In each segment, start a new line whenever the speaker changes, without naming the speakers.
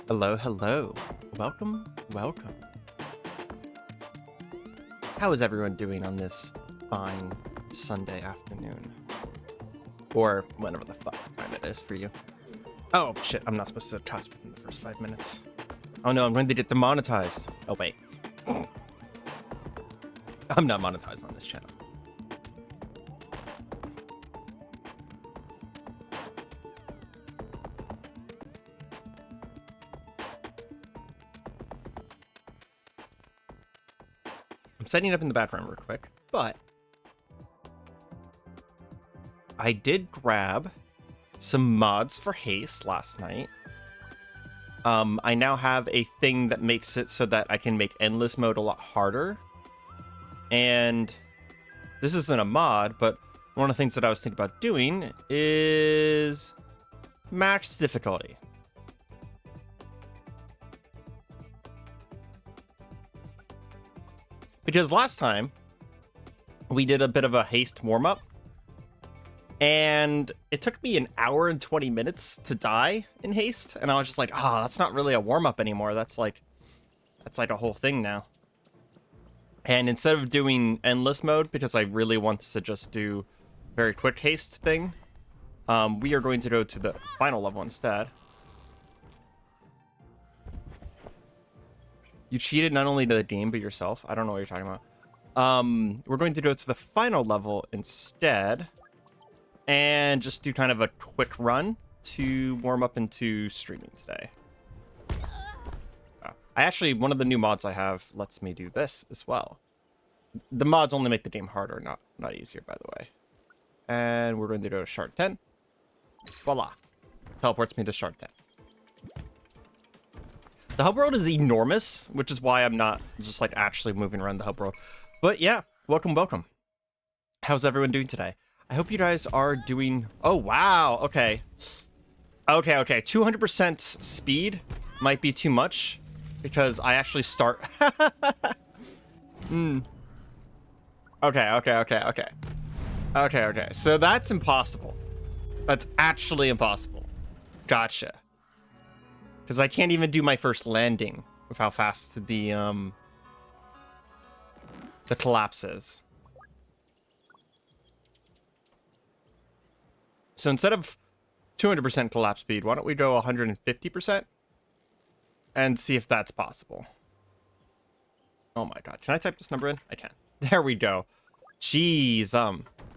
Hello, hello. Welcome, welcome. How is everyone doing on this fine Sunday afternoon? Or whenever the fuck time it is for you. Oh, shit, I'm not supposed to cuss within the first 5 minutes. Oh no, I'm going to get demonetized. Oh, wait. I'm not monetized on this channel. I'm setting it up in the background real quick, but I did grab some mods for Haste last night. I now have a thing that makes it so that I can make endless mode a lot harder. And this isn't a mod, but one of the things that I was thinking about doing is max difficulty. Because last time we did a bit of a Haste warm-up, and it took me an hour and 20 minutes to die in Haste, and I was just like, that's not really a warm-up anymore. That's like a whole thing now. And instead of doing endless mode, because I really want to just do very quick Haste thing, we are going to go to the final level instead. You cheated not only to the game, but yourself. I don't know what you're talking about. We're going to go to the final level instead, and just do kind of a quick run to warm up into streaming today. One of the new mods I have lets me do this as well. The mods only make the game harder, not easier, by the way. And we're going to go to Shard 10. Voila. Teleports me to Shard 10. The hub world is enormous, which is why I'm not just like actually moving around the hub world. But yeah, welcome, welcome. How's everyone doing today? I hope you guys are doing... Oh, wow. Okay. Okay. 200% speed might be too much because I actually start... Okay. So that's impossible. That's actually impossible. Gotcha. Because I can't even do my first landing with how fast the collapse is. So instead of 200% collapse speed, why don't we go 150% and see if that's possible? Oh my god. Can I type this number in? I can. There we go. Jeez,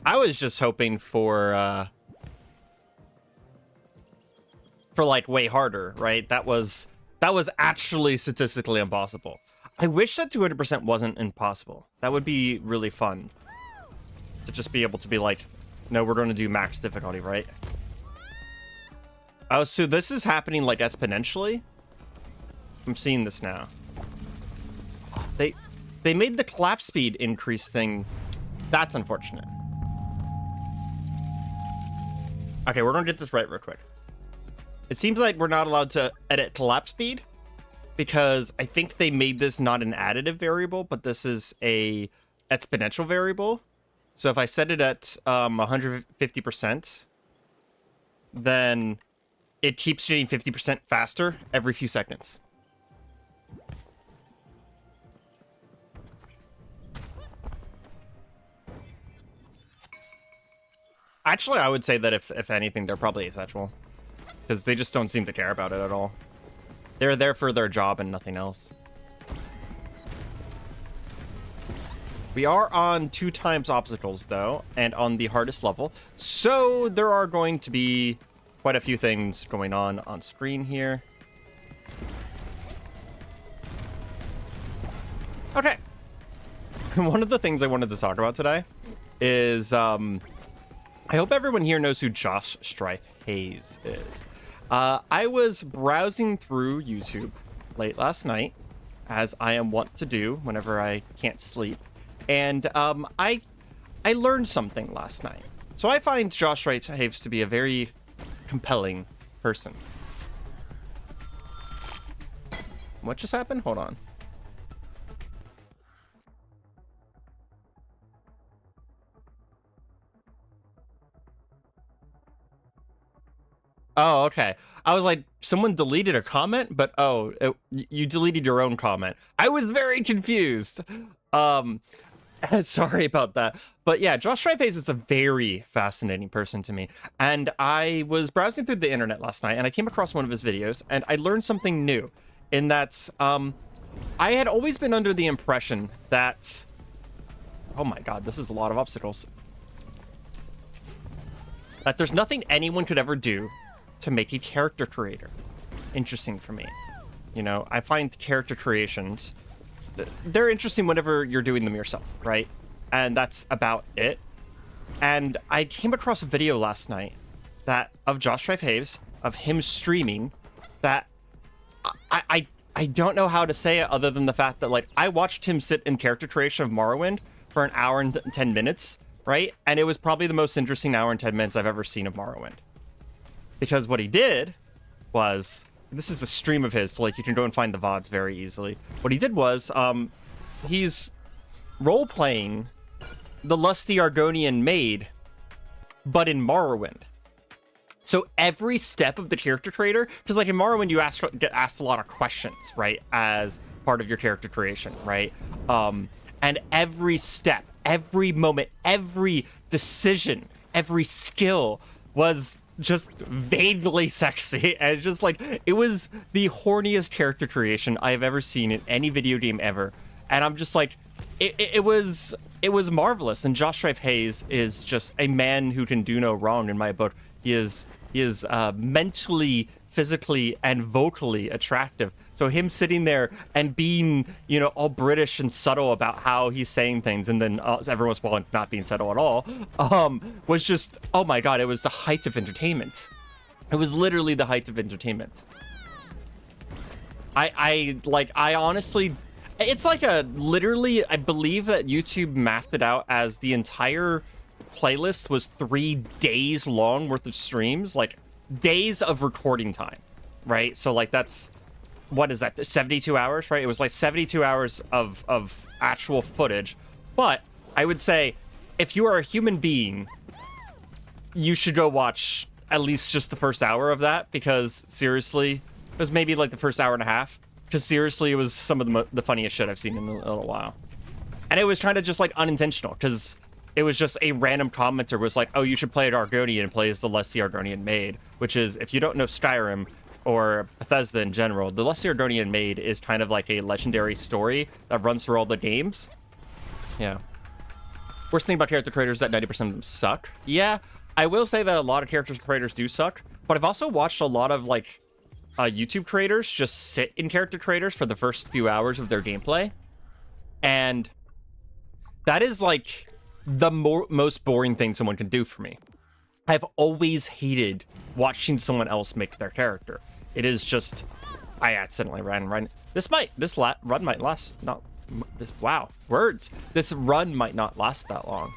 I was just hoping for like way harder, right? That was actually statistically impossible. I wish that 200% wasn't impossible. That would be really fun to just be able to be like, no, we're going to do max difficulty, right? Oh, so this is happening like exponentially? I'm seeing this now. They made the collapse speed increase thing. That's unfortunate. Okay, we're going to get this right real quick. It seems like we're not allowed to edit collapse speed because I think they made this not an additive variable, but this is a exponential variable. So if I set it at 150%, then it keeps getting 50% faster every few seconds. Actually, I would say that if anything, they're probably asexual. Because they just don't seem to care about it at all. They're there for their job and nothing else. We are on 2 times obstacles, though, and on the hardest level. So there are going to be quite a few things going on screen here. Okay. One of the things I wanted to talk about today is, I hope everyone here knows who Josh Strife Hayes is. I was browsing through YouTube late last night, as I am wont to do whenever I can't sleep. And I learned something last night. So I find Josh Strife Hayes to be a very compelling person. What just happened? Hold on. Oh, okay. I was like, someone deleted a comment, but you deleted your own comment. I was very confused. Sorry about that. But yeah, Josh Strife is a very fascinating person to me. And I was browsing through the internet last night and I came across one of his videos and I learned something new in that I had always been under the impression that, oh my God, this is a lot of obstacles, that there's nothing anyone could ever do to make a character creator interesting for me. You know, I find character creations, they're interesting whenever you're doing them yourself, right? And that's about it. And I came across a video last night of Josh Strife Haves, of him streaming, that I don't know how to say it other than the fact that, like, I watched him sit in character creation of Morrowind for an hour and 10 minutes, right? And it was probably the most interesting hour and 10 minutes I've ever seen of Morrowind. Because what he did was, this is a stream of his, so like you can go and find the VODs very easily. What he did was, he's role-playing the lusty Argonian maid, but in Morrowind. So every step of the character creator, because like in Morrowind you get asked a lot of questions, right, as part of your character creation, right? And every step, every moment, every decision, every skill was just vaguely sexy, and just like, it was the horniest character creation I've ever seen in any video game ever. And I'm just like, it was marvelous. And Josh Strife Hayes is just a man who can do no wrong in my book. He is mentally, physically, and vocally attractive. So him sitting there and being, you know, all British and subtle about how he's saying things, and then every once in a while not being subtle at all, was just, oh my God, it was the height of entertainment. It was literally the height of entertainment. I honestly, it's like literally, I believe that YouTube mathed it out as the entire playlist was 3 days long worth of streams, like days of recording time, right? So like that's, what is that, 72 hours, right? It was like 72 hours of actual footage. But I would say, if you are a human being, you should go watch at least just the first hour of that, because seriously, it was maybe like the first hour and a half, because seriously, it was some of the funniest shit I've seen in a little while. And it was kind of just like unintentional, because it was just a random commenter was like, oh, you should play an Argonian, and play as the Lusty Argonian Maid, which is, if you don't know Skyrim, or Bethesda in general, the Lusty Argonian Maid is kind of like a legendary story that runs through all the games. Yeah. Worst thing about character creators is that 90% of them suck. Yeah, I will say that a lot of character creators do suck, but I've also watched a lot of, like, YouTube creators just sit in character creators for the first few hours of their gameplay. And that is, like, the most boring thing someone can do for me. I've always hated watching someone else make their character. It is just, I accidentally ran right. This run might last not this. Wow, words. This run might not last that long,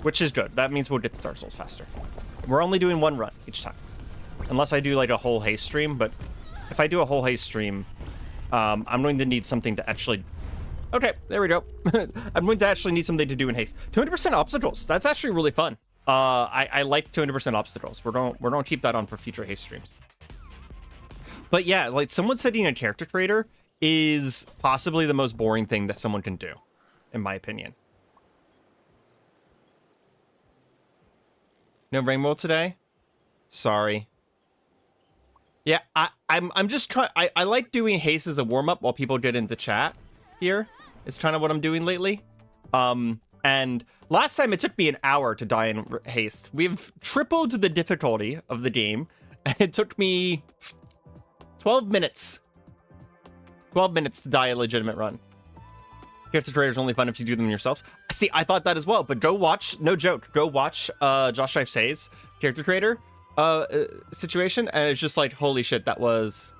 which is good. That means we'll get to Dark Souls faster. We're only doing 1 run each time, unless I do like a whole haste stream. But if I do a whole haste stream, I'm going to need something to actually. Okay, there we go. I'm going to actually need something to do in haste. 200% obstacles. That's actually really fun. I like 200% obstacles. We're gonna keep that on for future haste streams. But yeah, like, someone setting a character creator is possibly the most boring thing that someone can do, in my opinion. No Rainbow today? Sorry. Yeah, I'm just trying. I like doing haste as a warm up while people get into chat. Here is kind of what I'm doing lately. And last time it took me an hour to die in haste. We've tripled the difficulty of the game. It took me 12 minutes. 12 minutes to die a legitimate run. Character creators are only fun if you do them yourselves. See, I thought that as well, but go watch, no joke, go watch Josh Strife Hayes' character creator situation, and it's just like, holy shit, that was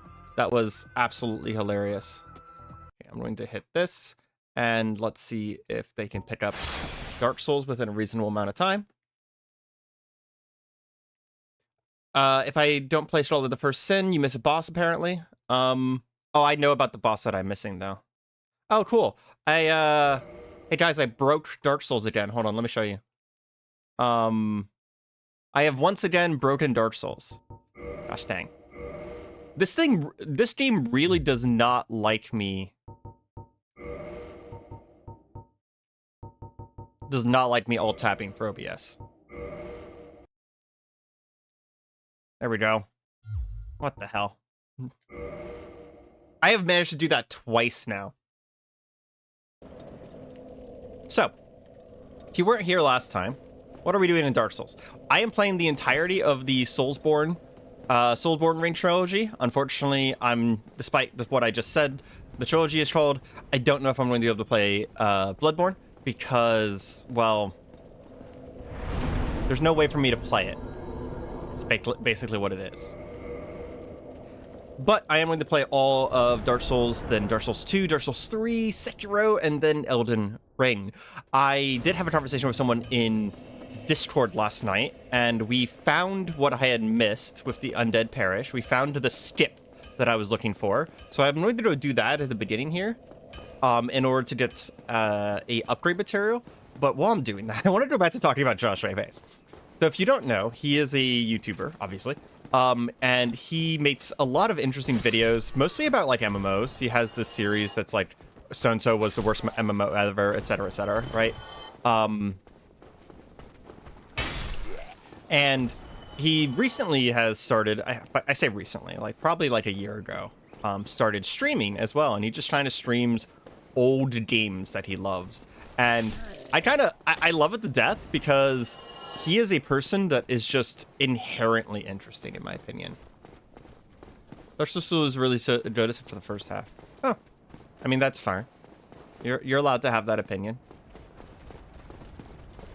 absolutely hilarious. Okay, I'm going to hit this, and let's see if they can pick up Dark Souls within a reasonable amount of time. If I don't place it all to the first sin, you miss a boss, apparently. Oh, I know about the boss that I'm missing, though. Oh, cool. Hey guys, I broke Dark Souls again. Hold on, let me show you. I have once again broken Dark Souls. Gosh dang. This game really does not like me. Does not like me alt tapping for OBS. There we go. What the hell? I have managed to do that twice now. So, if you weren't here last time, what are we doing in Dark Souls? I am playing the entirety of the Soulsborne Ring trilogy. Unfortunately, despite what I just said, the trilogy is trolled. I don't know if I'm going to be able to play Bloodborne because, well, there's no way for me to play it. It's basically what it is. But I am going to play all of Dark Souls, then Dark Souls 2, Dark Souls 3, Sekiro, and then Elden Ring. I did have a conversation with someone in Discord last night, and we found what I had missed with the Undead Parish. We found the skip that I was looking for. So I'm going to go do that at the beginning here in order to get a upgrade material. But while I'm doing that, I want to go back to talking about Josh Rayface. So if you don't know, he is a YouTuber, obviously. And he makes a lot of interesting videos, mostly about like MMOs. He has this series that's like so-and-so was the worst MMO ever, etc., right? And he recently has started, I say recently, like probably like a year ago, started streaming as well. And he just kind of streams old games that he loves. And I love it to death because he is a person that is just inherently interesting, in my opinion. Dark Souls was really so good except for the first half. Oh, I mean, that's fine. You're allowed to have that opinion.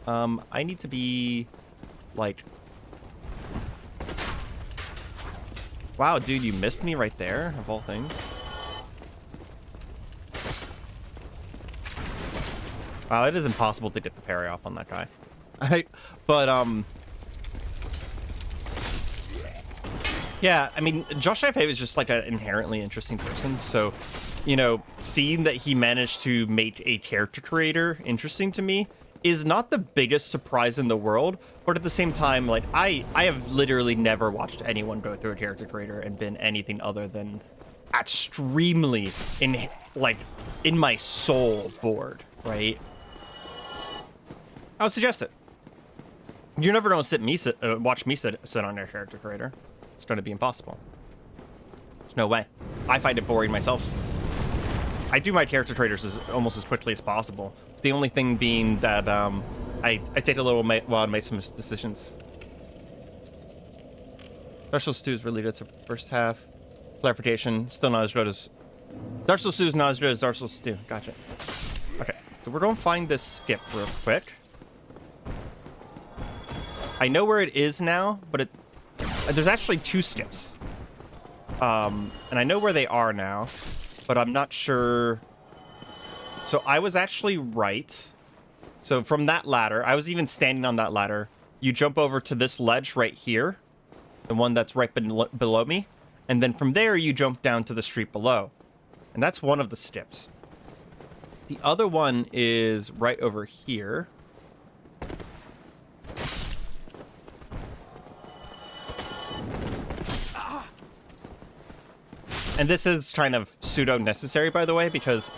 I need to be like, wow, dude, you missed me right there, of all things. Wow, it is impossible to get the parry off on that guy. Yeah, I mean, Josh Ife is just like an inherently interesting person. So, you know, seeing that he managed to make a character creator interesting to me is not the biggest surprise in the world. But at the same time, like, I have literally never watched anyone go through a character creator and been anything other than extremely in my soul bored, right? I would suggest it. You're never going to watch me sit on their character creator. It's going to be impossible. There's no way. I find it boring myself. I do my character creators almost as quickly as possible. The only thing being that I take a little while to make some decisions. Dark Souls 2 is really good. So first half. Clarification, still not as good as... Dark Souls 2 is not as good as Dark Souls 2. Gotcha. Okay, so we're going to find this skip real quick. I know where it is now, but there's actually two skips. And I know where they are now, but I'm not sure. So I was actually right. So from that ladder, I was even standing on that ladder. You jump over to this ledge right here, the one that's right below me. And then from there, you jump down to the street below. And that's one of the skips. The other one is right over here. And this is kind of pseudo-necessary, by the way, because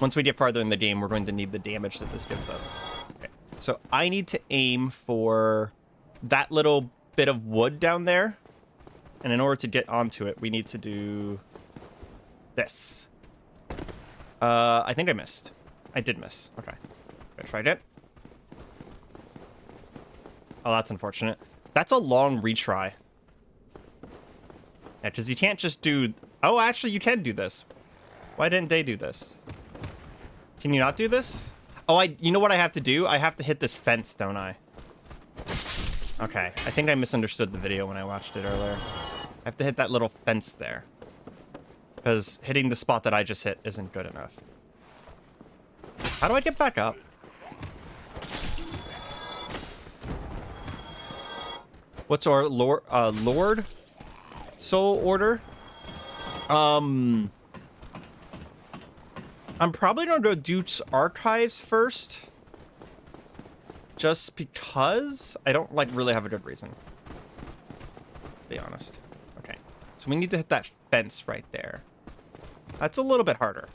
once we get farther in the game, we're going to need the damage that this gives us. Okay. So I need to aim for that little bit of wood down there. And in order to get onto it, we need to do this. I think I missed. I did miss. Okay. I tried it. Oh, that's unfortunate. That's a long retry. Yeah, because you can't just do... Oh, actually, you can do this. Why didn't they do this? Can you not do this? Oh, you know what I have to do? I have to hit this fence, don't I? Okay, I think I misunderstood the video when I watched it earlier. I have to hit that little fence there. Because hitting the spot that I just hit isn't good enough. How do I get back up? What's our Lord Soul Order? I'm probably gonna go Duke's Archives first. just because I don't like really have a good reason. To be honest. Okay. So we need to hit that fence right there. That's a little bit harder.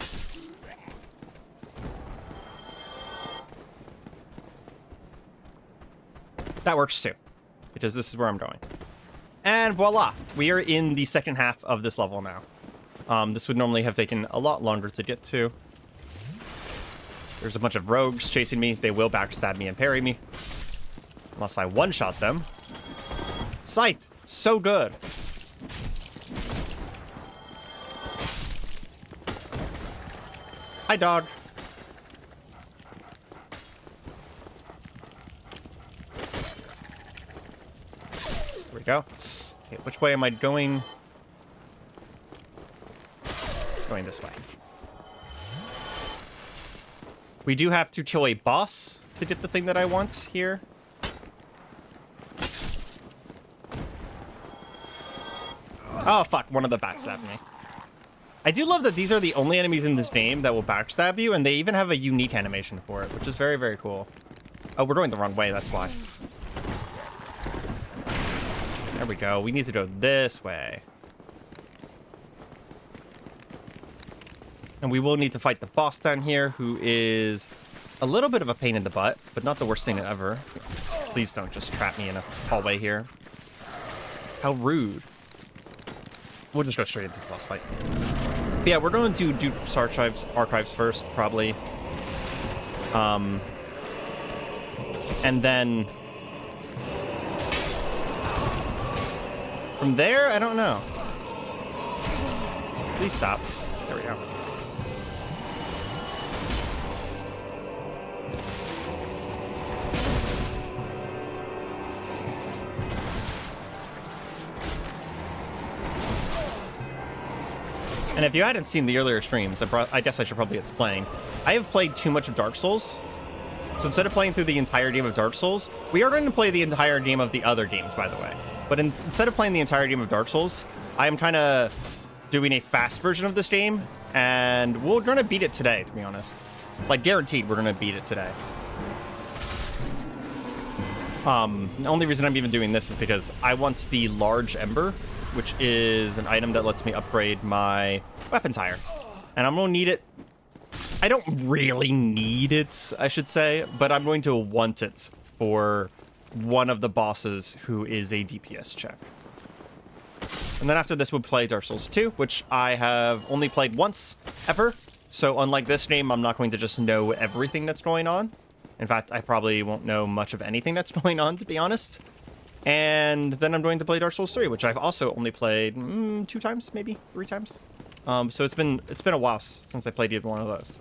That works too, because this is where I'm going. And voila, we are in the second half of this level now. This would normally have taken a lot longer to get to. There's a bunch of rogues chasing me. They will backstab me and parry me. Unless I one-shot them. Scythe, so good. Hi, dog. There we go. Okay, which way am I going? Going this way. We do have to kill a boss to get the thing that I want here. Oh, fuck. One of the backstabbed me. I do love that these are the only enemies in this game that will backstab you, and they even have a unique animation for it, which is very, very cool. Oh, we're going the wrong way. That's why. There we go. We need to go this way. And we will need to fight the boss down here, who is a little bit of a pain in the butt, but not the worst thing ever. Please don't just trap me in a hallway here. How rude. We'll just go straight into the boss fight. But yeah, we're going to do archives first, probably. And then from there, I don't know. Please stop. There we go. And if you hadn't seen the earlier streams, I guess I should probably explain. I have played too much of Dark Souls. So instead of playing through the entire game of Dark Souls, we are going to play the entire game of the other games, by the way. But instead of playing the entire game of Dark Souls, I am kind of doing a fast version of this game. And we're going to beat it today, to be honest. Like, guaranteed, we're going to beat it today. The only reason I'm even doing this is because I want the large ember, which is an item that lets me upgrade my weapon tire. And I'm going to need it. I don't really need it, I should say, but I'm going to want it for one of the bosses who is a DPS check. And then after this, we'll play Dark Souls 2, which I have only played once ever. So unlike this game, I'm not going to just know everything that's going on. In fact, I probably won't know much of anything that's going on, to be honest. And then I'm going to play Dark Souls 3, which I've also only played 2 times, maybe 3 times. So it's been a while since I played either one of those.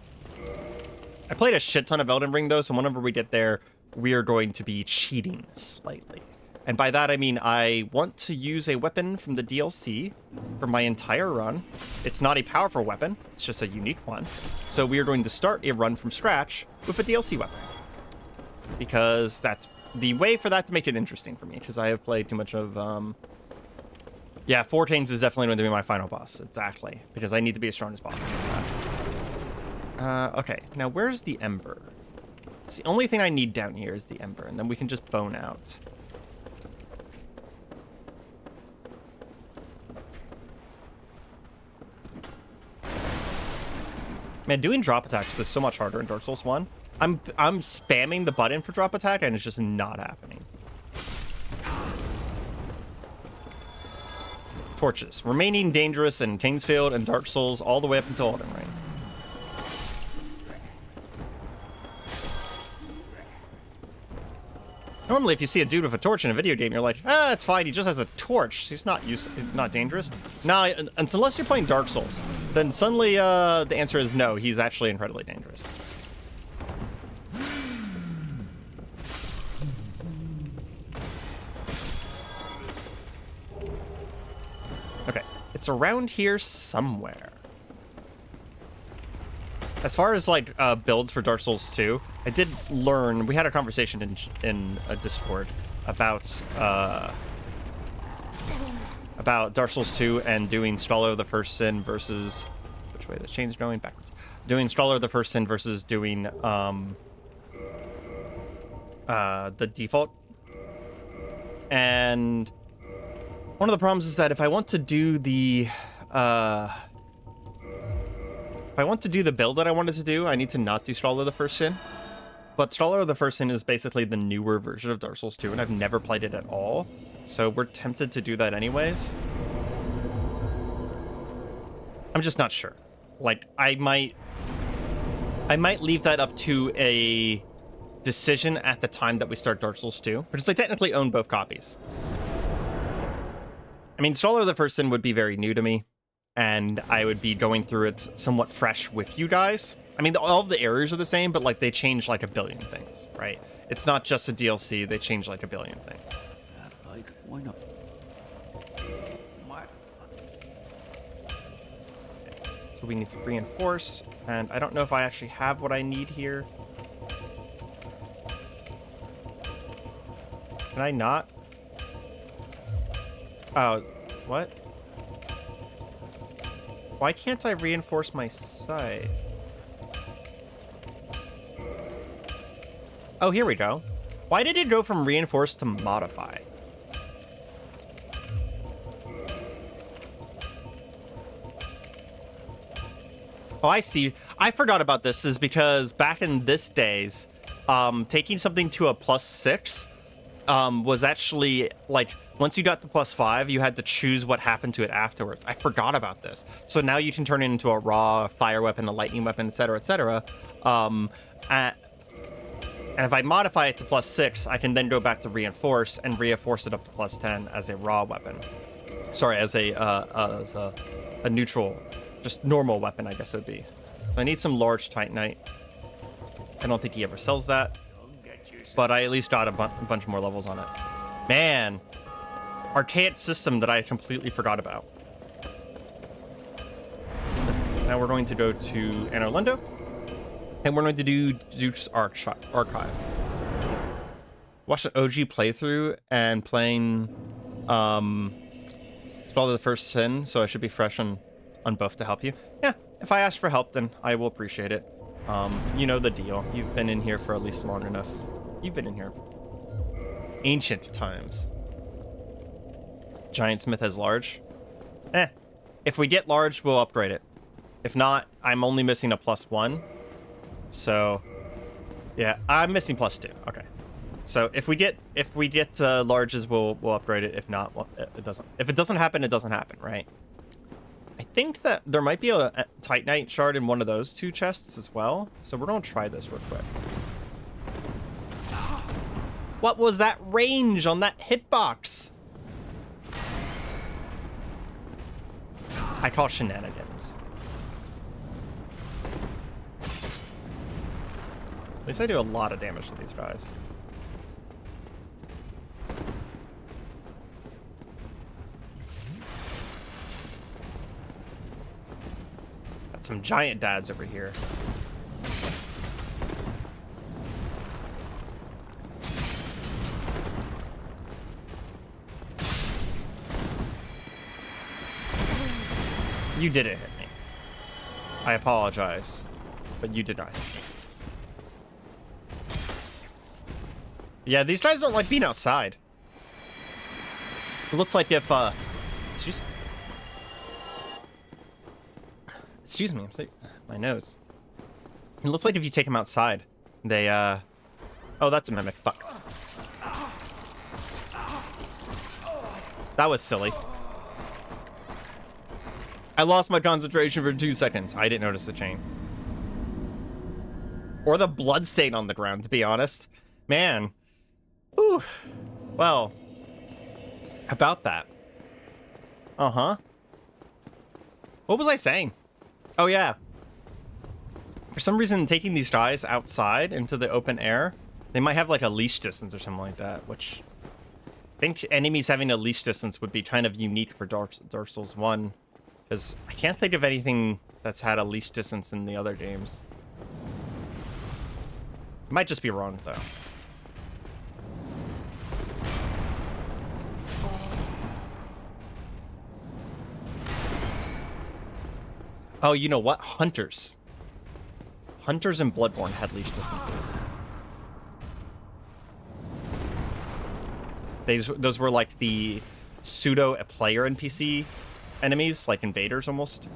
I played a shit ton of Elden Ring, though, so whenever we get there, we are going to be cheating slightly. And by that, I mean I want to use a weapon from the DLC for my entire run. It's not a powerful weapon. It's just a unique one. So we are going to start a run from scratch with a DLC weapon. Because that's the way for that to make it interesting for me, because I have played too much of... Yeah, 4 Kings is definitely going to be my final boss. Exactly. Because I need to be as strong as possible. Okay, now where's the Ember? It's the only thing I need down here is the Ember, and then we can just bone out. Man, doing drop attacks is so much harder in Dark Souls 1. I'm spamming the button for drop attack, and it's just not happening. Torches. Remaining dangerous in Kingsfield and Dark Souls all the way up until Elden Ring. Normally, if you see a dude with a torch in a video game, you're like, ah, it's fine. He just has a torch. He's not dangerous. Nah, unless you're playing Dark Souls, then suddenly the answer is no. He's actually incredibly dangerous. Okay, it's around here somewhere. As far as, like, builds for Dark Souls 2, I did learn... We had a conversation in a Discord about Dark Souls 2 and doing Scholar of the First Sin versus... Which way? The chain's going backwards. Doing Scholar of the First Sin versus doing the default. And one of the problems is that if I want to do the build that I wanted to do, I need to not do Scholar of the First Sin. But Scholar of the First Sin is basically the newer version of Dark Souls 2, and I've never played it at all. So we're tempted to do that anyways. I'm just not sure. Like, I might leave that up to a decision at the time that we start Dark Souls 2, because I technically own both copies. I mean, Scholar of the First Sin would be very new to me, and I would be going through it somewhat fresh with you guys. I mean, all of the areas are the same, but like they change like a billion things, right? It's not just a DLC, they change like a billion things.
Like, why not?
So we need to reinforce, and I don't know if I actually have what I need here. Can I not? Oh, what? Why can't I reinforce my site? Oh, here we go. Why did it go from reinforce to modify? Oh, I see. I forgot about this is because back in this days, taking something to a +6 was actually like once you got to +5, you had to choose what happened to it afterwards. I forgot about this. So now you can turn it into a raw fire weapon, a lightning weapon, etc., etc. And if I modify it to +6, I can then go back to reinforce and reinforce it up to +10 as a raw weapon. Sorry, as a neutral, just normal weapon, I guess it would be. I need some large Titanite. I don't think he ever sells that, but I at least got a bunch more levels on it. Man, archaic system that I completely forgot about. Now we're going to go to Anor Londo, and we're going to do Duke's Archive. Watch an OG playthrough and playing Scholar of the First Sin, so I should be fresh on both to help you. Yeah, if I ask for help, then I will appreciate it. You know the deal. You've been in here for at least long enough. You've been in here for ancient times. Giant Smith has large. If we get large, we'll upgrade it. If not, I'm only missing a +1. So, yeah, I'm missing +2. Okay. So if we get larges, we'll upgrade it. If not, well, it doesn't. If it doesn't happen, it doesn't happen, right? I think that there might be a Titanite shard in one of those two chests as well. So we're gonna try this real quick. What was that range on that hitbox? I call shenanigans. At least I do a lot of damage to these guys. Got some giant dads over here. You didn't hit me. I apologize, but you did not hit me. Yeah, these guys don't like being outside. It looks like if, excuse me, I'm sick. My nose. It looks like if you take them outside, they, oh, that's a mimic. Fuck. That was silly. I lost my concentration for 2 seconds. I didn't notice the chain. Or the blood stain on the ground, to be honest. Man. Whew. Well. About that. Uh-huh. What was I saying? Oh, yeah. For some reason, taking these guys outside into the open air, they might have like a leash distance or something like that, which I think enemies having a leash distance would be kind of unique for Dark Souls 1. Because I can't think of anything that's had a leash distance in the other games. Might just be wrong, though. Oh, you know what? Hunters. Hunters and Bloodborne had leash distances. Those were like the pseudo player NPC enemies, like invaders almost.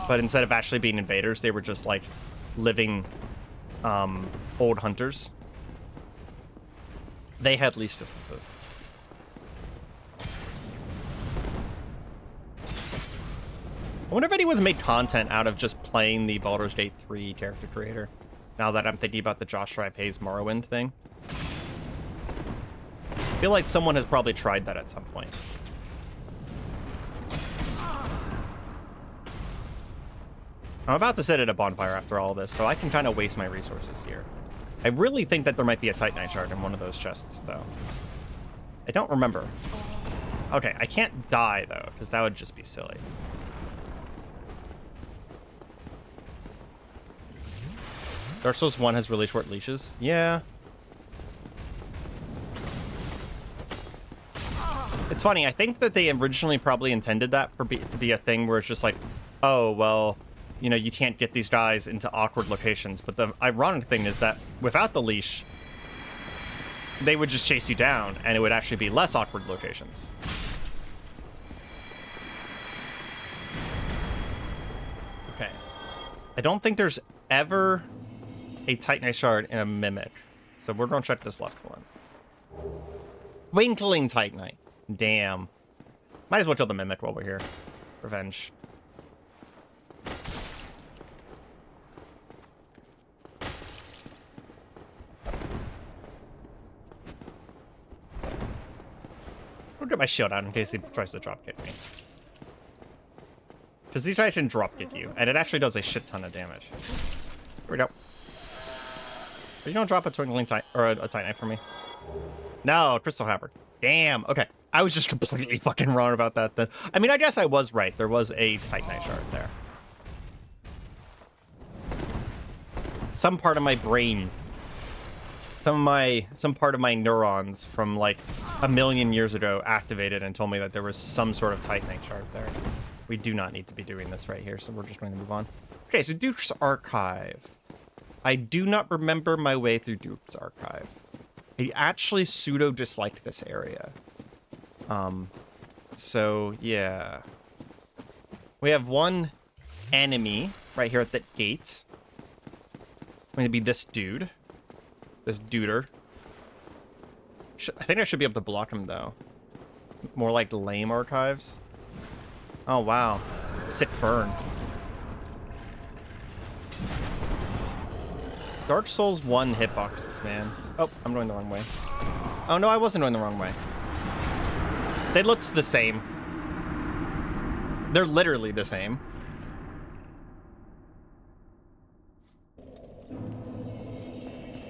But instead of actually being invaders, they were just like living old hunters. They had leash distances. I wonder if anyone's made content out of just playing the Baldur's Gate 3 character creator. Now that I'm thinking about the Josh Strife Hayes Morrowind thing. I feel like someone has probably tried that at some point. I'm about to sit at a bonfire after all this, so I can kind of waste my resources here. I really think that there might be a Titanite shard in one of those chests, though. I don't remember. Okay, I can't die, though, because that would just be silly. Dark Souls 1 has really short leashes. Yeah. It's funny, I think that they originally probably intended that to be a thing where it's just like, oh, well, you know, you can't get these guys into awkward locations. But the ironic thing is that without the leash, they would just chase you down, and it would actually be less awkward locations. Okay. I don't think there's ever a Titanite shard in a Mimic. So we're going to check this left one. Twinkling Titanite. Damn. Might as well kill the Mimic while we're here. Revenge. I'll get my shield out in case he tries to drop kick me. Because these guys can drop kick you, and it actually does a shit ton of damage. Here we go. Are you gonna drop a twinkling or a Titanite for me? No, Crystal Halberd. Damn. Okay, I was just completely fucking wrong about that then. I mean, I guess I was right. There was a Titanite shard there. Some part of my brain, some part of my neurons from like a million years ago activated and told me that there was some sort of Titanite shard there. We do not need to be doing this right here, so we're just going to move on. Okay, so Duke's Archive. I do not remember my way through Duke's Archive. I actually pseudo disliked this area. So yeah. We have one enemy right here at the gate. Going to be this dude. This duder. I think I should be able to block him though. More like lame archives. Oh wow. Sick burn. Dark Souls 1 hitboxes, man. Oh, I'm going the wrong way. Oh, no, I wasn't going the wrong way. They looked the same. They're literally the same.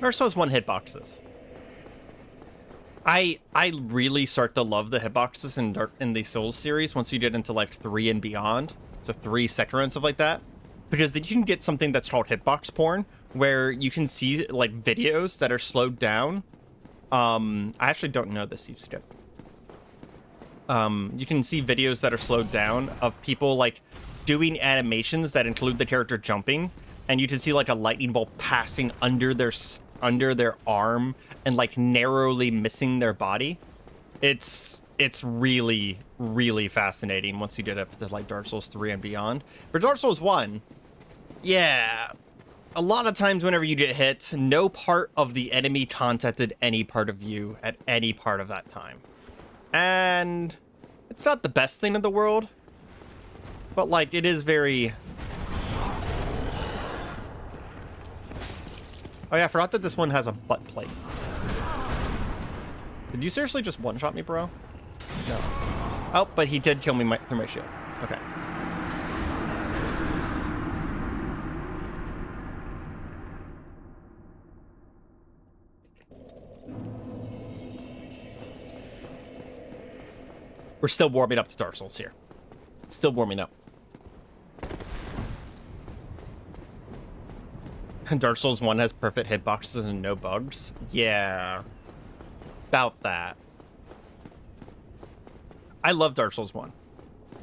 Dark Souls 1 hitboxes. I really start to love the hitboxes in the Souls series once you get into, like, 3 and beyond. So 3, Sekiro, and stuff like that. Because then you can get something that's called hitbox porn, where you can see like videos that are slowed down. I actually don't know this, Steve Skip. You can see videos that are slowed down of people like doing animations that include the character jumping, and you can see like a lightning bolt passing under their arm and like narrowly missing their body. It's really, really fascinating once you get up to like Dark Souls 3 and beyond. For Dark Souls 1, yeah, a lot of times whenever you get hit, no part of the enemy contacted any part of you at any part of that time. And it's not the best thing in the world, but like it is very... Oh yeah, I forgot that this one has a butt plate. Did you seriously just one-shot me, bro? No. Oh, but he did kill me through my shield. Okay. We're still warming up to Dark Souls here. Still warming up. And Dark Souls 1 has perfect hitboxes and no bugs. Yeah. About that. I love Dark Souls 1.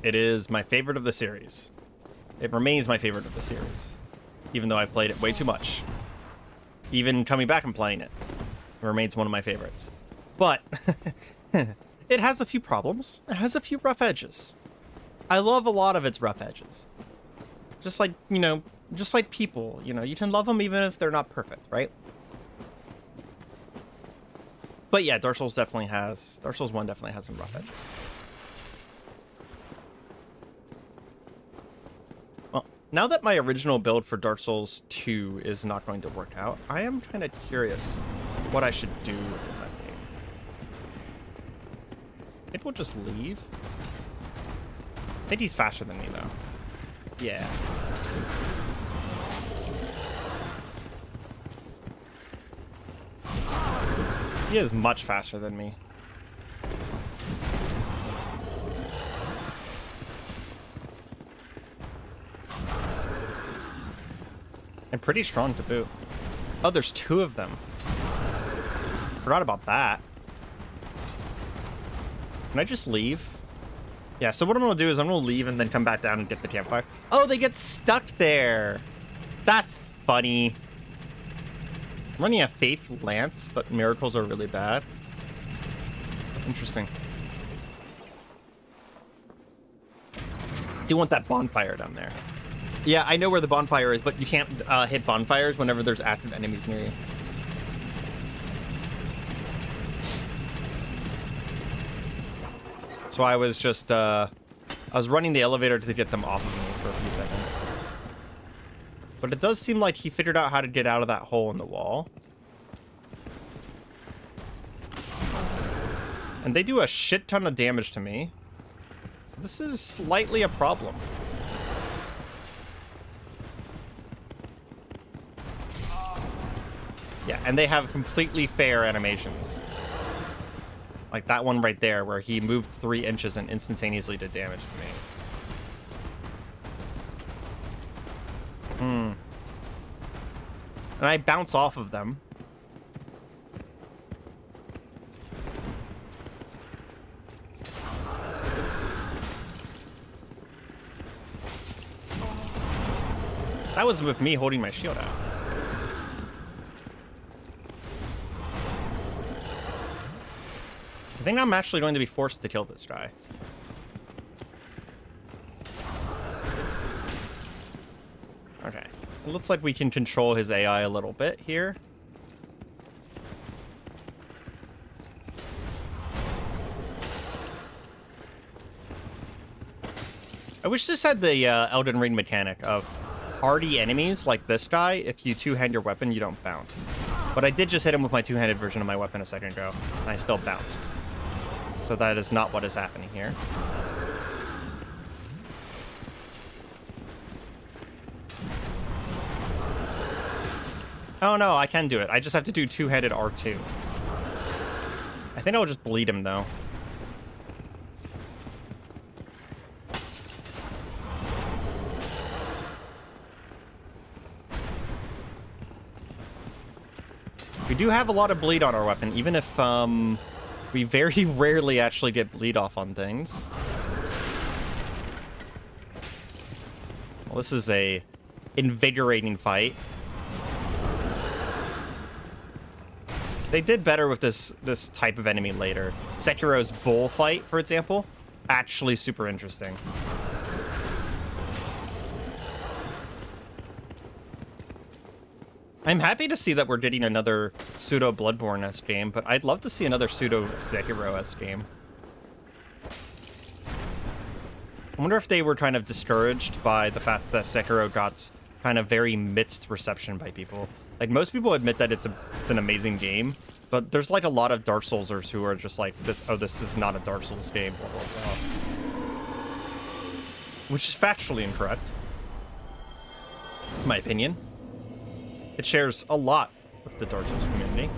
It is my favorite of the series. It remains my favorite of the series. Even though I've played it way too much. Even coming back and playing it. It remains one of my favorites. But it has a few problems. It has a few rough edges. I love a lot of its rough edges. Just like, you know, just like people, you know, you can love them even if they're not perfect, right? But yeah, Dark Souls 1 definitely has some rough edges. Well, now that my original build for Dark Souls 2 is not going to work out, I am kind of curious what I should do in that game. Maybe we'll just leave. I think he's faster than me, though. Yeah. He is much faster than me. And pretty strong to boot. Oh, there's 2 of them. Forgot about that. Can I just leave? Yeah, so what I'm gonna do is I'm gonna leave and then come back down and get the campfire. Oh, they get stuck there. That's funny. I'm running a Faith Lance, but miracles are really bad. Interesting. Do you want that bonfire down there? Yeah, I know where the bonfire is, but you can't hit bonfires whenever there's active enemies near you. So I was just, I was running the elevator to get them off of me for a few seconds. But it does seem like he figured out how to get out of that hole in the wall. And they do a shit ton of damage to me. So this is slightly a problem. Yeah, and they have completely fair animations. Like that one right there, where he moved 3 inches and instantaneously did damage to me. And I bounce off of them. That was with me holding my shield out. I think I'm actually going to be forced to kill this guy. Okay. It looks like we can control his AI a little bit here. I wish this had the Elden Ring mechanic of hardy enemies like this guy. If you two-hand your weapon, you don't bounce. But I did just hit him with my two-handed version of my weapon a second ago, and I still bounced. So that is not what is happening here. Oh no, I can do it. I just have to do two-handed R2. I think I'll just bleed him though. We do have a lot of bleed on our weapon, even if we very rarely actually get bleed off on things. Well, this is a invigorating fight. They did better with this type of enemy later. Sekiro's bull fight, for example, actually super interesting. I'm happy to see that we're getting another pseudo Bloodborne-esque game, but I'd love to see another pseudo Sekiro-esque game. I wonder if they were kind of discouraged by the fact that Sekiro got kind of very mixed reception by people. Like, most people admit that it's an amazing game, but there's like a lot of Dark Soulsers who are just like, this is not a Dark Souls game, blah, blah, blah. Which is factually incorrect, in my opinion. It shares a lot with the Dark Souls community.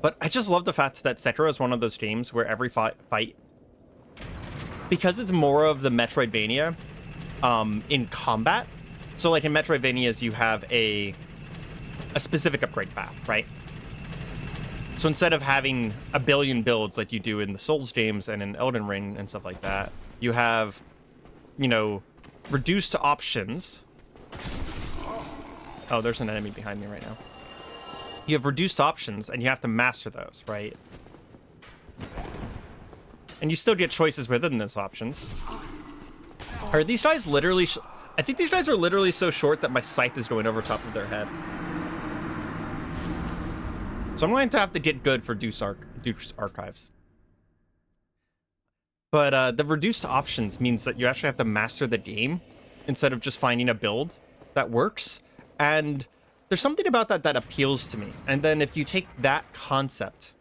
But I just love the fact that Sekiro is one of those games where every fight, because it's more of the Metroidvania in combat. So like in Metroidvanias, you have a specific upgrade path, right? So instead of having a billion builds like you do in the Souls games and in Elden Ring and stuff like that, you have, you know, reduced options. Oh, there's an enemy behind me right now. you have reduced options, and you have to master those, right? And you still get choices within those options. Are these guys literally... I think these guys are literally so short that my scythe is going over top of their head. So I'm going to have to get good for Duke's Archives. But the reduced options means that you actually have to master the game instead of just finding a build that works. And there's something about that that appeals to me. And then if you take that concept,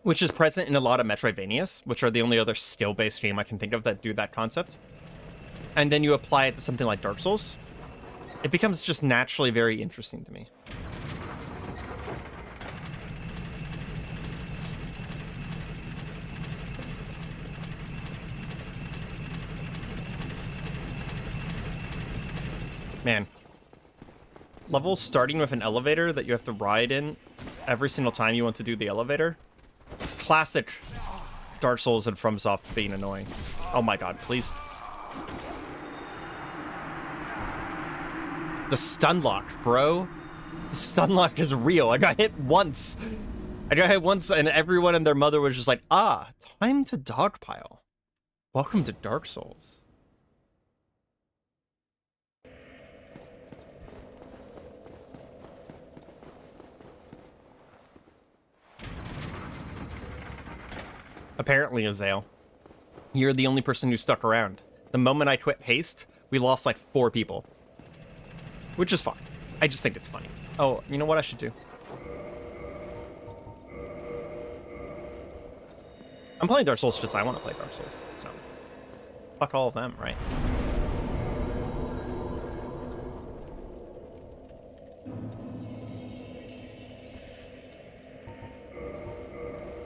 which is present in a lot of Metroidvanias, which are the only other skill-based game I can think of that do that concept, and then you apply it to something like Dark Souls, it becomes just naturally very interesting to me. Man, levels starting with an elevator that you have to ride in every single time you want to do the elevator. Classic Dark Souls and FromSoft being annoying. Oh my god, please. The stun lock, bro. The stun lock is real. I got hit once. And everyone and their mother was just like, ah, time to dogpile. Welcome to Dark Souls. Apparently, Azale, you're the only person who stuck around. The moment I quit haste, we lost like 4 people. Which is fine. I just think it's funny. Oh, you know what I should do? I'm playing Dark Souls because I want to play Dark Souls, so... fuck all of them, right?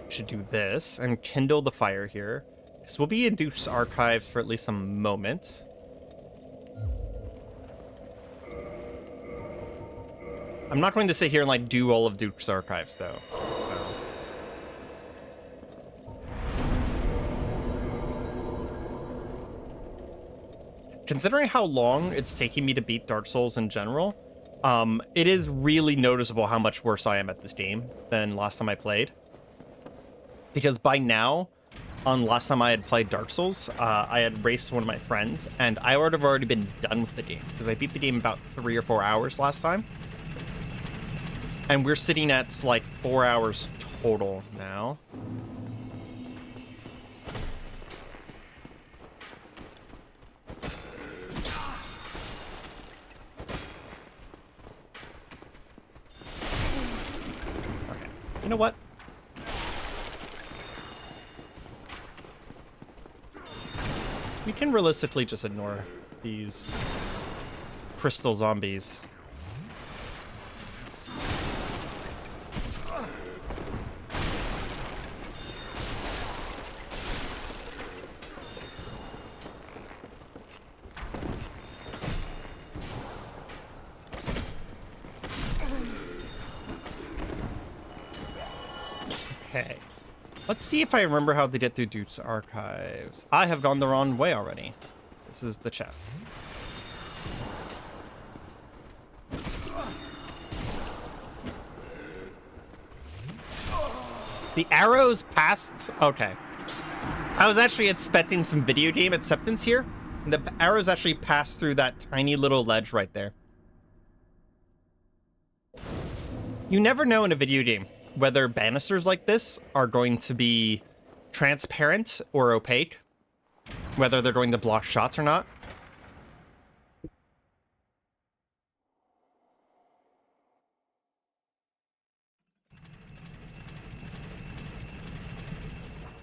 Should do this and kindle the fire here, because we'll be in Duke's Archives for at least a moment. I'm not going to sit here and like do all of Duke's Archives though, so. Considering how long it's taking me to beat Dark Souls in general, it is really noticeable how much worse I am at this game than last time I played. Because by now, on last time I had played Dark Souls, I had raced one of my friends, and I would have already been done with the game. Because I beat the game about 3 or 4 hours last time. And we're sitting at, like, 4 hours total now. Okay, you know what? We can realistically just ignore these crystal zombies. Okay. Let's see if I remember how to get through Duke's Archives. I have gone the wrong way already. This is the chest. The arrows passed... Okay. I was actually expecting some video game acceptance here. And the arrows actually passed through that tiny little ledge right there. You never know in a video game whether banisters like this are going to be transparent or opaque, whether they're going to block shots or not.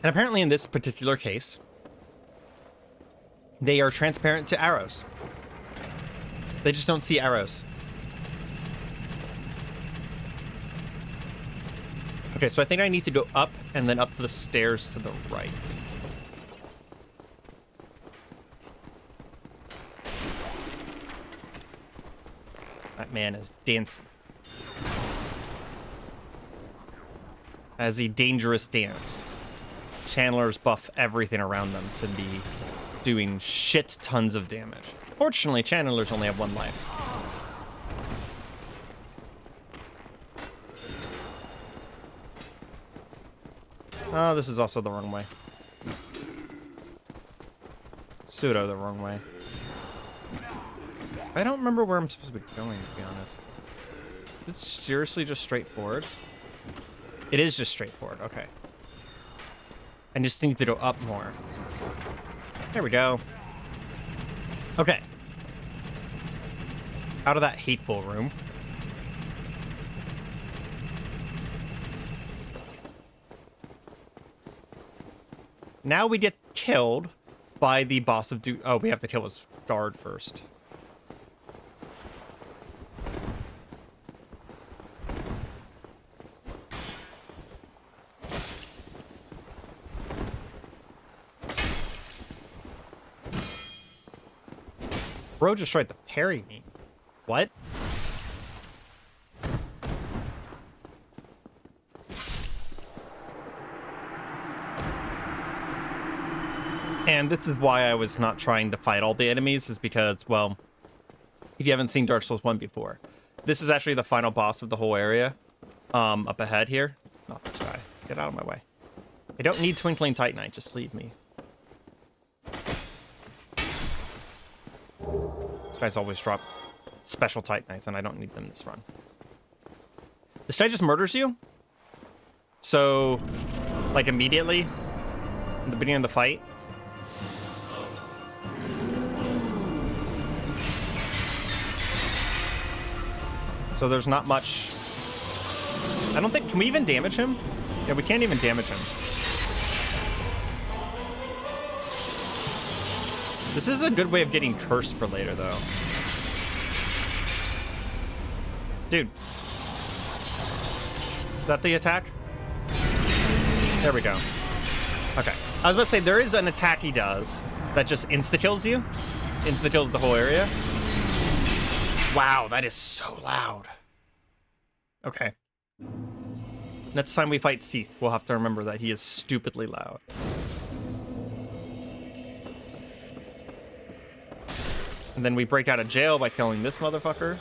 And apparently in this particular case, they are transparent to arrows. They just don't see arrows. Okay, so I think I need to go up and then up the stairs to the right. That man is dancing. As a dangerous dance. Channelers buff everything around them to be doing shit tons of damage. Fortunately, channelers only have 1 life. Oh, this is also the wrong way. Pseudo the wrong way. I don't remember where I'm supposed to be going, to be honest. Is it seriously just straightforward? It is just straightforward, okay. I just need to go up more. There we go. Okay. Out of that hateful room. Now we get killed by the boss of Oh, we have to kill his guard first. Bro just tried to parry me. What? And this is why I was not trying to fight all the enemies, is because, well, if you haven't seen Dark Souls 1 before, this is actually the final boss of the whole area. Up ahead here. Not this guy. Get out of my way. I don't need Twinkling Titanite, just leave me. These guys always drop special Titanites, and I don't need them this run. This guy just murders you. So, like, immediately, in the beginning of the fight. So there's not much. I don't think, can we even damage him? Yeah, we can't even damage him. This is a good way of getting cursed for later, though. Dude. Is that the attack? There we go. Okay. I was about to say, there is an attack he does that just insta-kills you. Insta-kills the whole area. Wow, that is so loud. Okay. Next time we fight Seath, we'll have to remember that he is stupidly loud. And then we break out of jail by killing this motherfucker.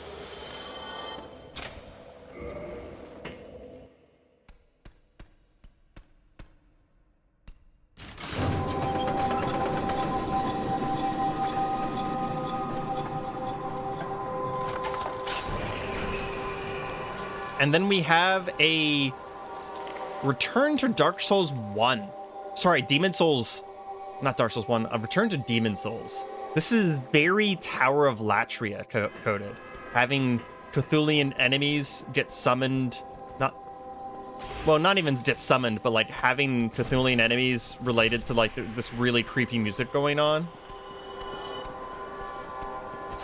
And then we have a return to Dark Souls 1. Sorry, Demon Souls, not Dark Souls 1, a return to Demon Souls. This is very Tower of Latria coded. Having Cthulhian enemies get summoned, not even get summoned, but like having Cthulhian enemies related to like this really creepy music going on.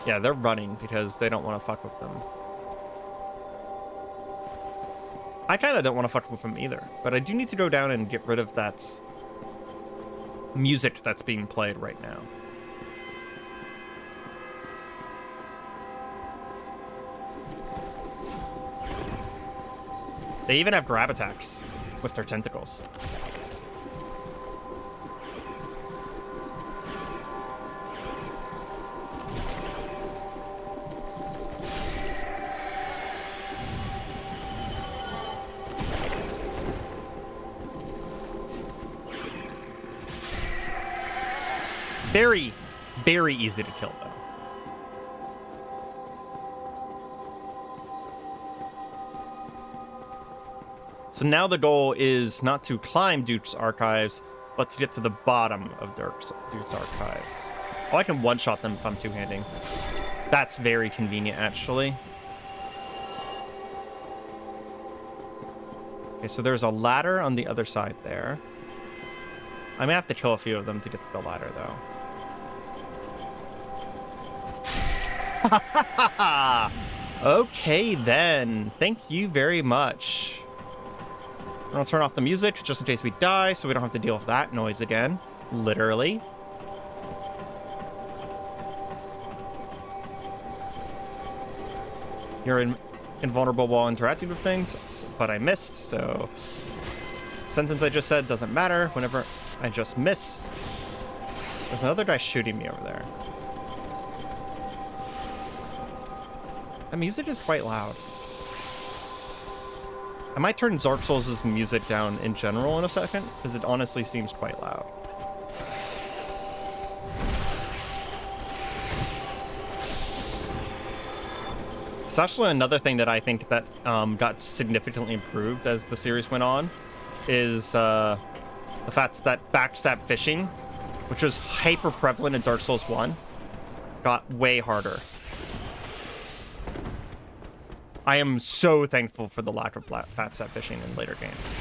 Yeah, they're running because they don't want to fuck with them. I kind of don't want to fuck with them either, but I do need to go down and get rid of that music that's being played right now. They even have grab attacks with their tentacles. Very, very easy to kill, though. So now the goal is not to climb Duke's Archives, but to get to the bottom of Duke's Archives. Oh, I can one-shot them if I'm two-handing. That's very convenient, actually. Okay, so there's a ladder on the other side there. I may have to kill a few of them to get to the ladder, though. Okay, then. Thank you very much. I'm gonna turn off the music just in case we die, so we don't have to deal with that noise again. Literally. You're invulnerable while interacting with things, but I missed, so... Sentence I just said doesn't matter whenever I just miss. There's another guy shooting me over there. The music is quite loud. I might turn Dark Souls' music down in general in a second, because it honestly seems quite loud. It's actually another thing that I think that got significantly improved as the series went on, is the fact that backstab fishing, which was hyper prevalent in Dark Souls 1, got way harder. I am so thankful for the lack of backstab fishing in later games.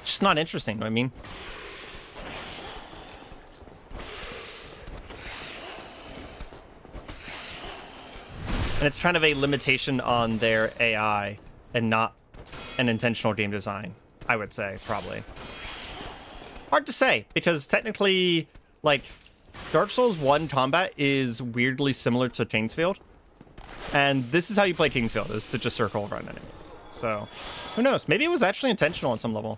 It's just not interesting, I mean. And it's kind of a limitation on their AI and not an intentional game design, I would say, probably. Hard to say, because technically, like, Dark Souls 1 combat is weirdly similar to Kingsfield. And this is how you play Kingsfield, is to just circle around enemies. So, who knows? Maybe it was actually intentional on some level.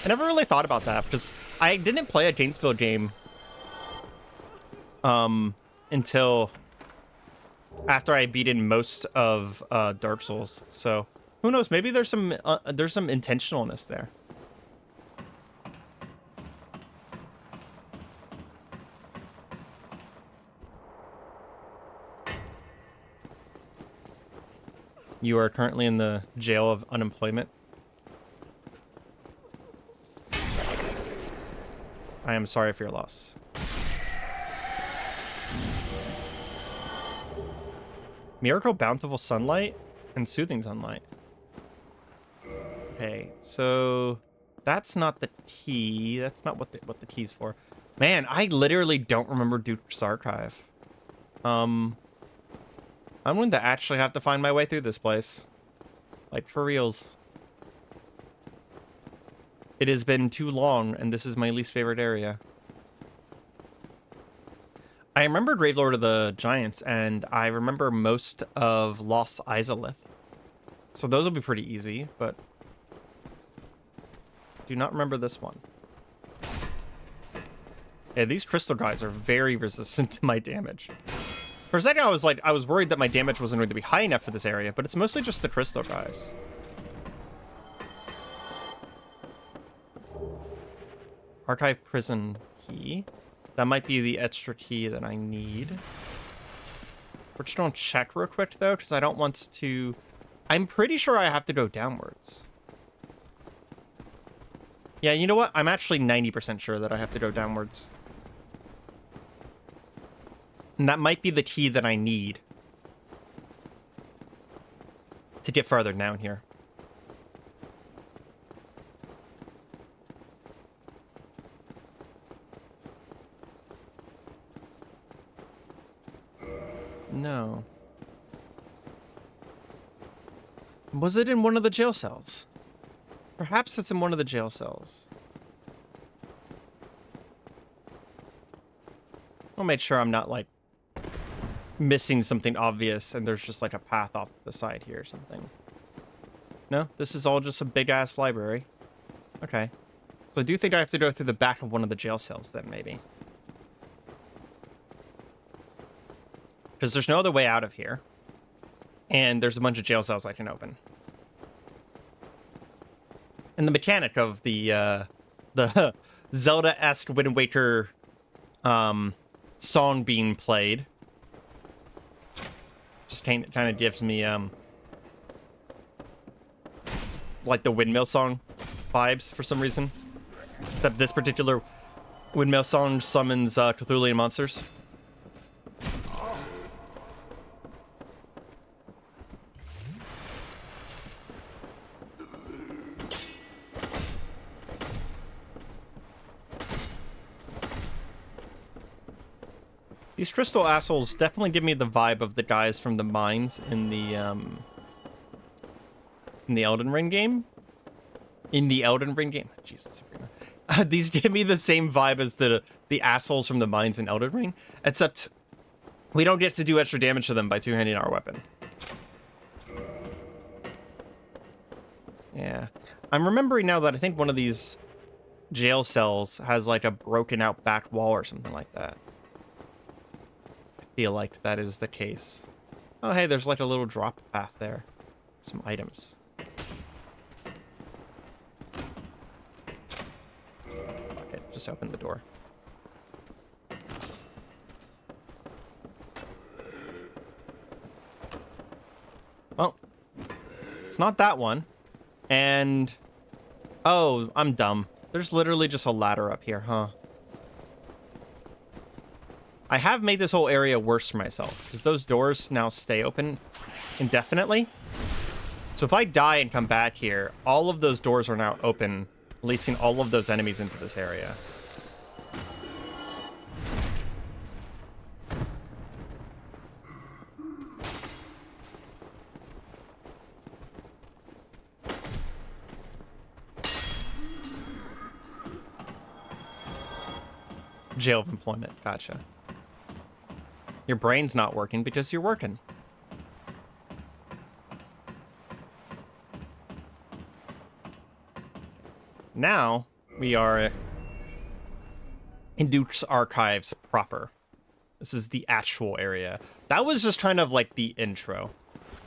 I never really thought about that, because I didn't play a Kingsfield game until after I beaten most of Dark Souls. So, who knows? Maybe there's some intentionalness there. You are currently in the jail of unemployment. I am sorry for your loss. Miracle Bountiful Sunlight and Soothing Sunlight. Okay, so that's not the key. That's not what the key's for. Man, I literally don't remember Duke's Archive. I'm going to actually have to find my way through this place. Like, for reals. It has been too long, and this is my least favorite area. I remember Gravelord of the Giants, and I remember most of Lost Izalith. So those will be pretty easy, but do not remember this one. Yeah, these crystal guys are very resistant to my damage. For a second, I was worried that my damage wasn't going to be high enough for this area, but it's mostly just the crystal guys. Archive Prison Key. That might be the extra key that I need. We're just gonna check real quick, though, because I don't want to... I'm pretty sure I have to go downwards. Yeah, you know what? I'm actually 90% sure that I have to go downwards. And that might be the key that I need to get farther down here. No. Was it in one of the jail cells? Perhaps it's in one of the jail cells. I'll make sure I'm not, like, missing something obvious and there's just, like, a path off to the side here or something. No? This is all just a big-ass library. Okay. So I do think I have to go through the back of one of the jail cells then, maybe. Because there's no other way out of here. And there's a bunch of jail cells I can open. And the mechanic of the Zelda-esque Wind Waker song being played just kind of gives me like the windmill song vibes for some reason. Except this particular windmill song summons Cthulhian monsters. These crystal assholes definitely give me the vibe of the guys from the mines in the Elden Ring game. Jesus, Areima. These give me the same vibe as the assholes from the mines in Elden Ring, except we don't get to do extra damage to them by two-handing our weapon. Yeah. I'm remembering now that I think one of these jail cells has like a broken out back wall or something like that. I feel like that is the case. Oh, hey, there's like a little drop path there. Some items. Okay, just open the door. Oh, it's not that one. And, oh, I'm dumb. There's literally just a ladder up here, huh? I have made this whole area worse for myself, because those doors now stay open indefinitely. So if I die and come back here, all of those doors are now open, releasing all of those enemies into this area. Jail of employment. Gotcha. Your brain's not working because you're working. Now we are in Duke's Archives proper. This is the actual area. That was just kind of like the intro.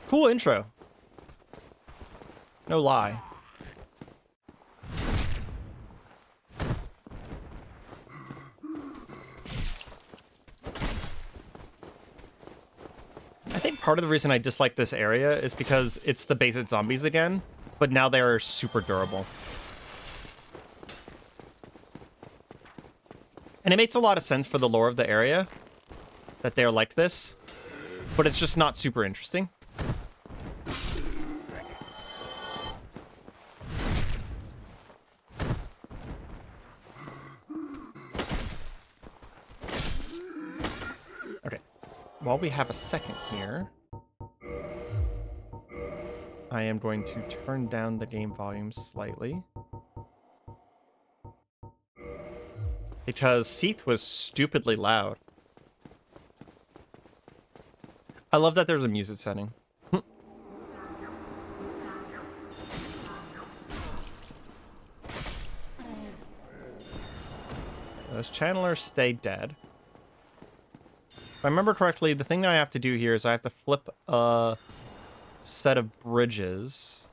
Cool intro. No lie. I think part of the reason I dislike this area is because it's the basic zombies again, but now they are super durable. And it makes a lot of sense for the lore of the area that they're like this, but it's just not super interesting. Okay, while we have a second here, I am going to turn down the game volume slightly. Because Seath was stupidly loud. I love that there's a music setting. Those channelers stay dead. If I remember correctly, the thing that I have to do here is I have to flip a set of bridges.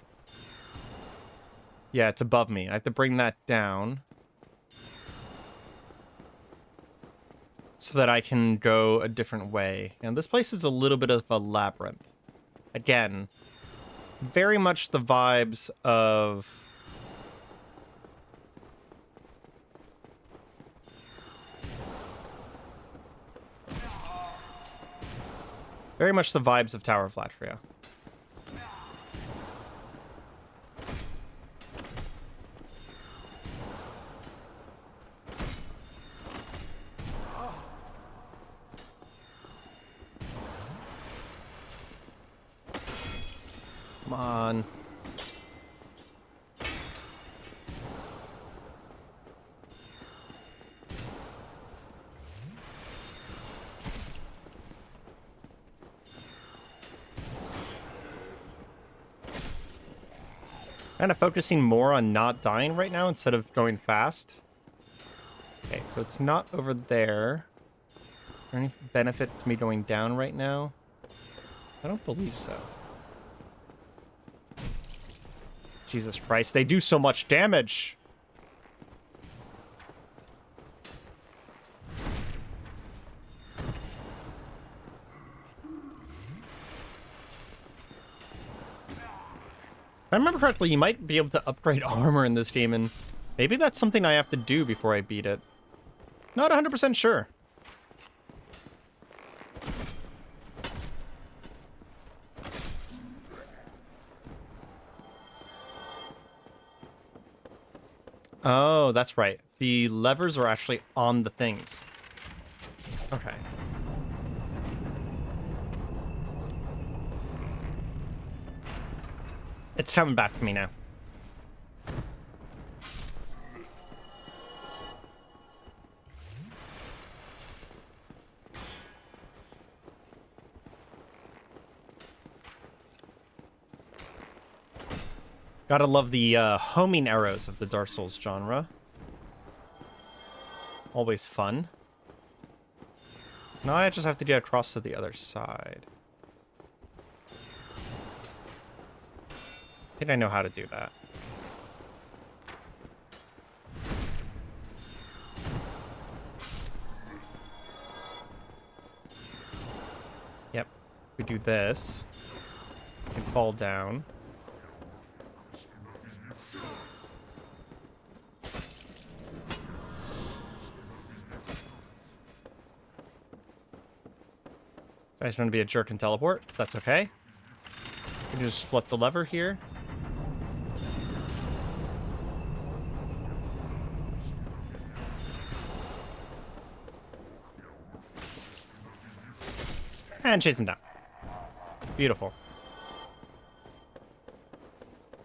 Yeah, it's above me. I have to bring that down so that I can go a different way. And this place is a little bit of a labyrinth. Again, very much the vibes of... very much the vibes of Tower of Latria. Come on. Kind of focusing more on not dying right now instead of going fast. Okay, so it's not over there. Is there any benefit to me going down right now? I don't believe so. Jesus Christ, they do so much damage. If I remember correctly, you might be able to upgrade armor in this game, and maybe that's something I have to do before I beat it. Not 100% sure. Oh, that's right. The levers are actually on the things. Okay. It's coming back to me now. Gotta love the homing arrows of the Dark Souls genre. always fun. Now I just have to get across to the other side. I think I know how to do that. Yep. We do this. We can fall down. I just want to be a jerk and teleport. That's okay. You can just flip the lever here. And chase him down. Beautiful.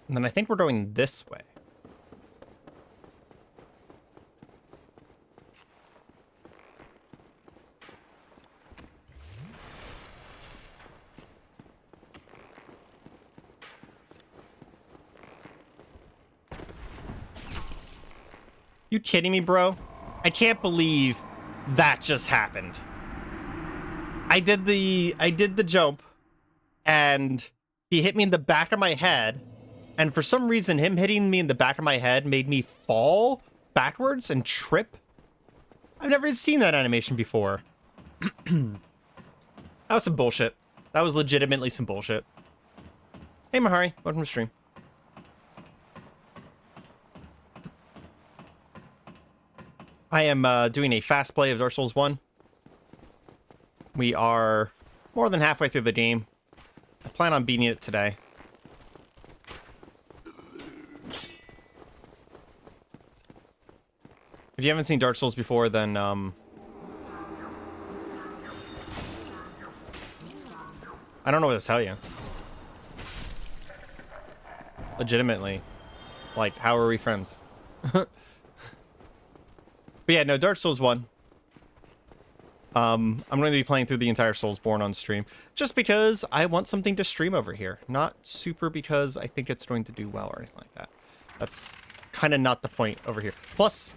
And then I think we're going this way. You kidding me, bro? I can't believe that just happened. I did the jump, and he hit me in the back of my head, and for some reason, him hitting me in the back of my head made me fall backwards and trip. I've never seen that animation before. That was some bullshit. That was legitimately some bullshit. Hey, Mahari. Welcome to the stream. I am doing a fast play of Dark Souls 1. We are more than halfway through the game. I plan on beating it today. If you haven't seen Dark Souls before, then I don't know what to tell you. Legitimately. Like, how are we friends? But yeah, no, Dark Souls 1. I'm going to be playing through the entire Soulsborne on stream, just because I want something to stream over here. Not super because I think it's going to do well or anything like that. That's kind of not the point over here. Plus,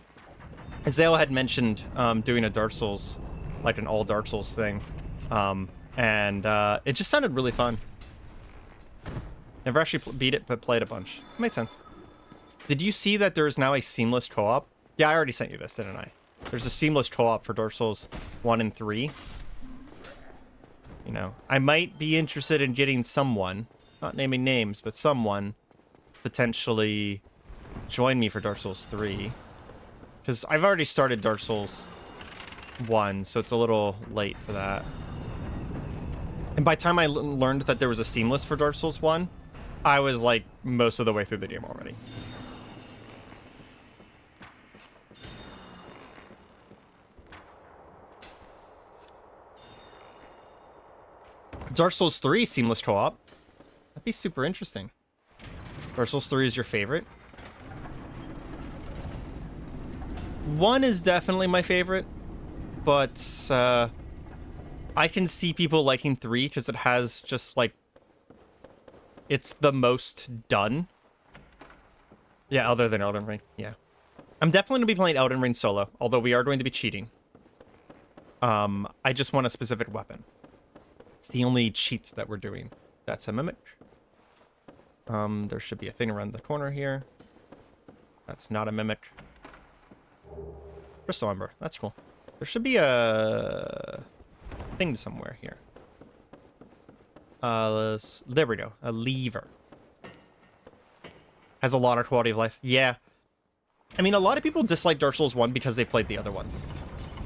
Azale had mentioned doing a Dark Souls, like an all Dark Souls thing. And it just sounded really fun. Never actually beat it, but played a bunch. It made sense. Did you see that there is now a seamless co-op? Yeah, I already sent you this, didn't I? There's a seamless co-op for Dark Souls 1 and 3. You know, I might be interested in getting someone, not naming names, but someone to potentially join me for Dark Souls 3. Because I've already started Dark Souls 1, so it's a little late for that. And by the time I learned that there was a seamless for Dark Souls 1, I was like most of the way through the game already. Dark Souls 3 seamless co-op. That'd be super interesting. Dark Souls 3 is your favorite? 1 is definitely my favorite, but I can see people liking 3 because it has just like, it's the most done. Yeah, other than Elden Ring. Yeah. I'm definitely going to be playing Elden Ring solo, although we are going to be cheating. I just want a specific weapon. It's the only cheat that we're doing. That's a mimic. There should be a thing around the corner here. That's not a mimic. Crystal Ember. That's cool. There should be a thing somewhere here. There we go. A lever. Has a lot of quality of life. Yeah. I mean, a lot of people dislike Dark Souls 1 because they played the other ones.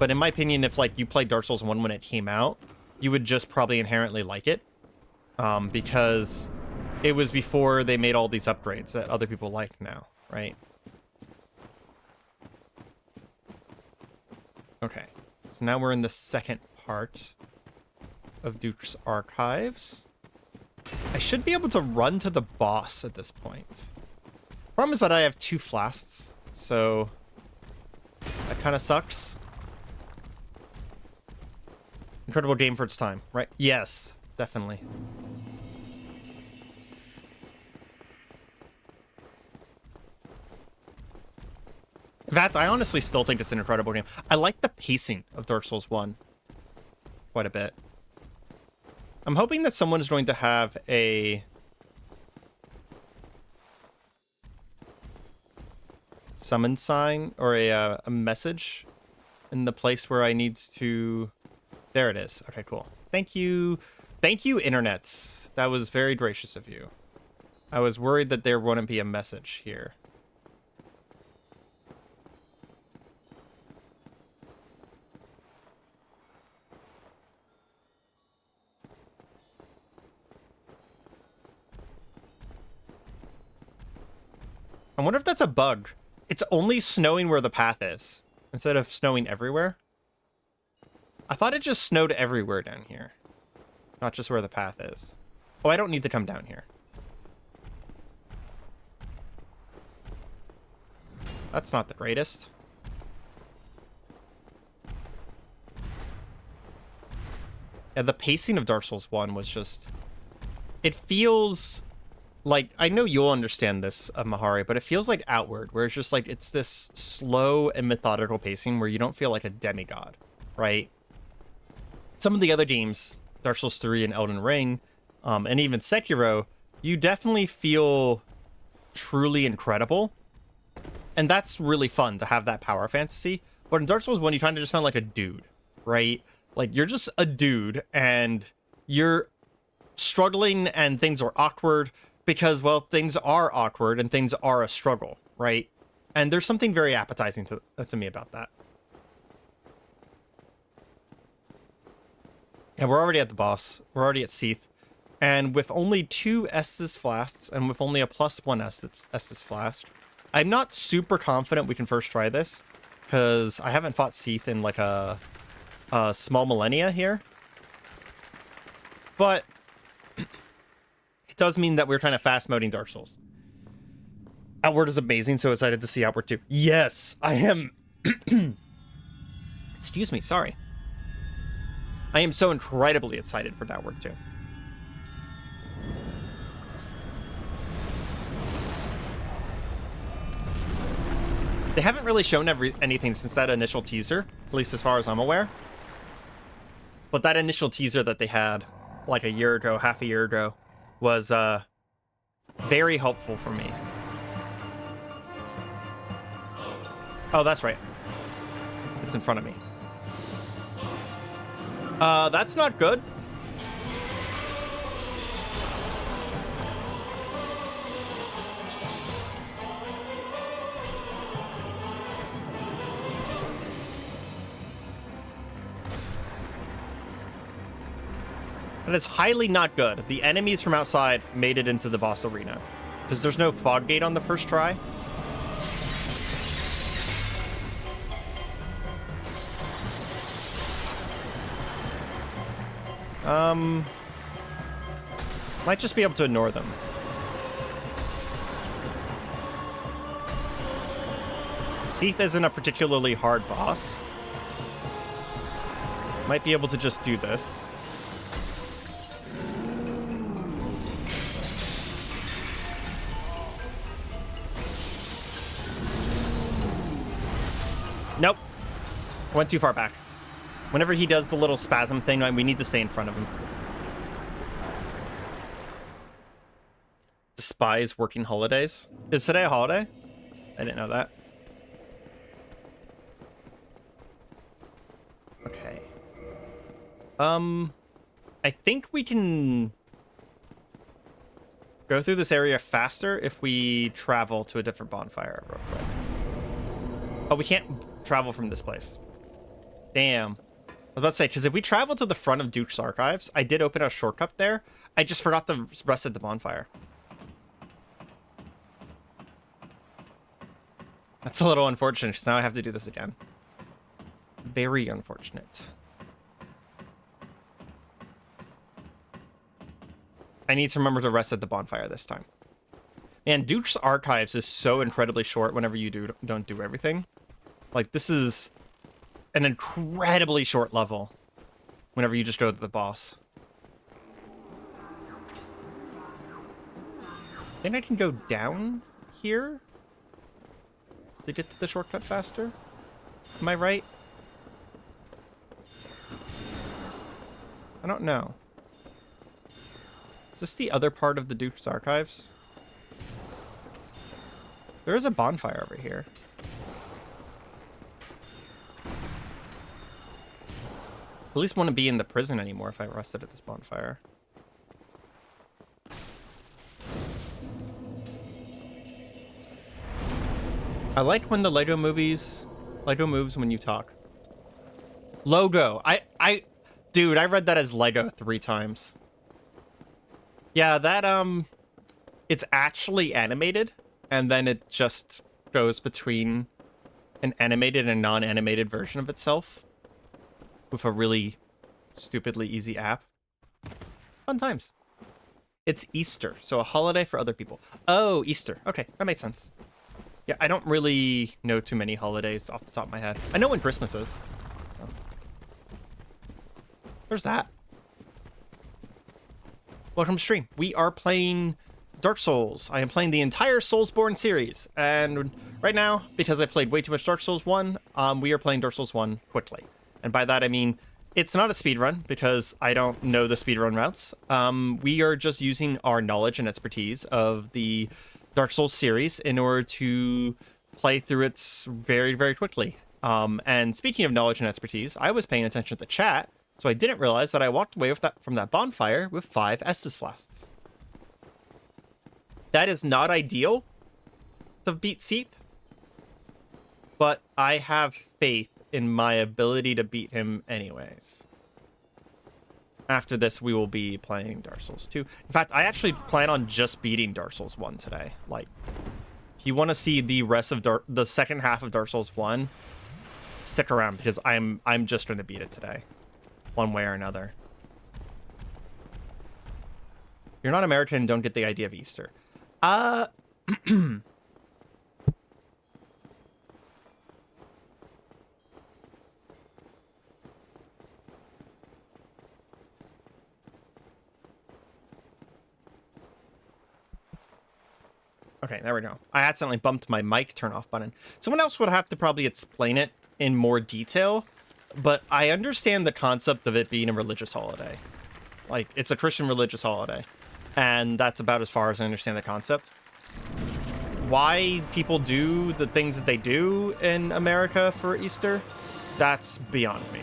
But in my opinion, if like you played Dark Souls 1 when it came out, you would just probably inherently like it. Because it was before they made all these upgrades that other people like now, right? Okay. So now we're in the second part of Duke's Archives. I should be able to run to the boss at this point. Problem is that I have 2 flasks, so that kind of sucks. Incredible game for its time, right? Yes, definitely. I honestly still think it's an incredible game. I like the pacing of Dark Souls 1 quite a bit. I'm hoping that someone is going to have a summon sign or a message in the place where I need to... There it is. Okay, cool. Thank you. Thank you, internets. That was very gracious of you. I was worried that there wouldn't be a message here. I wonder if that's a bug. It's only snowing where the path is, instead of snowing everywhere. I thought it just snowed everywhere down here, not just where the path is. Oh, I don't need to come down here. That's not the greatest. Yeah, the pacing of Dark Souls 1 was just... It feels... Like, I know you'll understand this, Mahari, but it feels like Outward, where it's just like, it's this slow and methodical pacing where you don't feel like a demigod, right? Some of the other games, Dark Souls 3 and Elden Ring, and even Sekiro, you definitely feel truly incredible. And that's really fun to have that power fantasy. But in Dark Souls 1, you kind of just felt like a dude, right? Like, you're just a dude, and you're struggling, and things are awkward. Because, well, things are awkward and things are a struggle, right? And there's something very appetizing to me about that. Yeah, we're already at the boss. We're already at Seath. And with only 2 Estus flasks and with only a +1 Estus flask, I'm not super confident we can first try this. Because I haven't fought Seath in like a small millennia here. But... It does mean that we're kind of fast moding Dark Souls. Outward is amazing, so excited to see Outward 2. Yes, I am. Excuse me, sorry. I am so incredibly excited for Outward 2. They haven't really shown anything since that initial teaser, at least as far as I'm aware. But that initial teaser that they had like a year ago, half a year ago, was very helpful for me. Oh, that's right. It's in front of me. That's not good. And it's highly not good. The enemies from outside made it into the boss arena. Because there's no fog gate on the first try. Might just be able to ignore them. Seath isn't a particularly hard boss. Might be able to just do this. Nope. Went too far back. Whenever he does the little spasm thing, we need to stay in front of him. Despise working holidays. Is today a holiday? I didn't know that. Okay. I think we can go through this area faster if we travel to a different bonfire real quick. Oh, we can't travel from this place. Damn. I was about to say, because if we travel to the front of Duke's Archives, I did open a shortcut there. I just forgot to reset the bonfire. That's a little unfortunate, because now I have to do this again. Very unfortunate. I need to remember to reset the bonfire this time. Man, Duke's Archives is so incredibly short whenever you don't do everything. Like, this is an incredibly short level whenever you just go to the boss. I think I can go down here? to get to the shortcut faster. Am I right? I don't know. Is this the other part of the Duke's Archives? There is a bonfire over here. At least wouldn't be in the prison anymore if I rested at this bonfire. I like when the Lego movies... Lego moves when you talk. Logo. Dude, I read that as Lego 3 times. Yeah, that, it's actually animated, and then it just goes between an animated and non-animated version of itself with a really stupidly easy app. Fun times. It's Easter, so a holiday for other people. Oh, Easter. Okay, that makes sense. Yeah, I don't really know too many holidays off the top of my head. I know when Christmas is. So. There's that. Welcome to stream. We are playing Dark Souls. I am playing the entire Soulsborne series. And right now, because I played way too much Dark Souls 1, we are playing Dark Souls 1 quickly. And by that, I mean, it's not a speedrun because I don't know the speedrun routes. We are just using our knowledge and expertise of the Dark Souls series in order to play through it very, very quickly. And speaking of knowledge and expertise, I was paying attention to the chat, so I didn't realize that I walked away from that bonfire with 5 Estus flasks. That is not ideal to beat Seath, but I have faith in my ability to beat him anyways. After this, we will be playing Dark Souls 2. In fact, I actually plan on just beating Dark Souls 1 today. Like, if you want to see the rest of the second half of Dark Souls 1, stick around because I'm just going to beat it today, one way or another. You're not American and don't get the idea of Easter. Okay, there we go. I accidentally bumped my mic turn off button. Someone else would have to probably explain it in more detail, but I understand the concept of it being a religious holiday. Like, it's a Christian religious holiday, and that's about as far as I understand the concept. Why people do the things that they do in America for Easter, that's beyond me.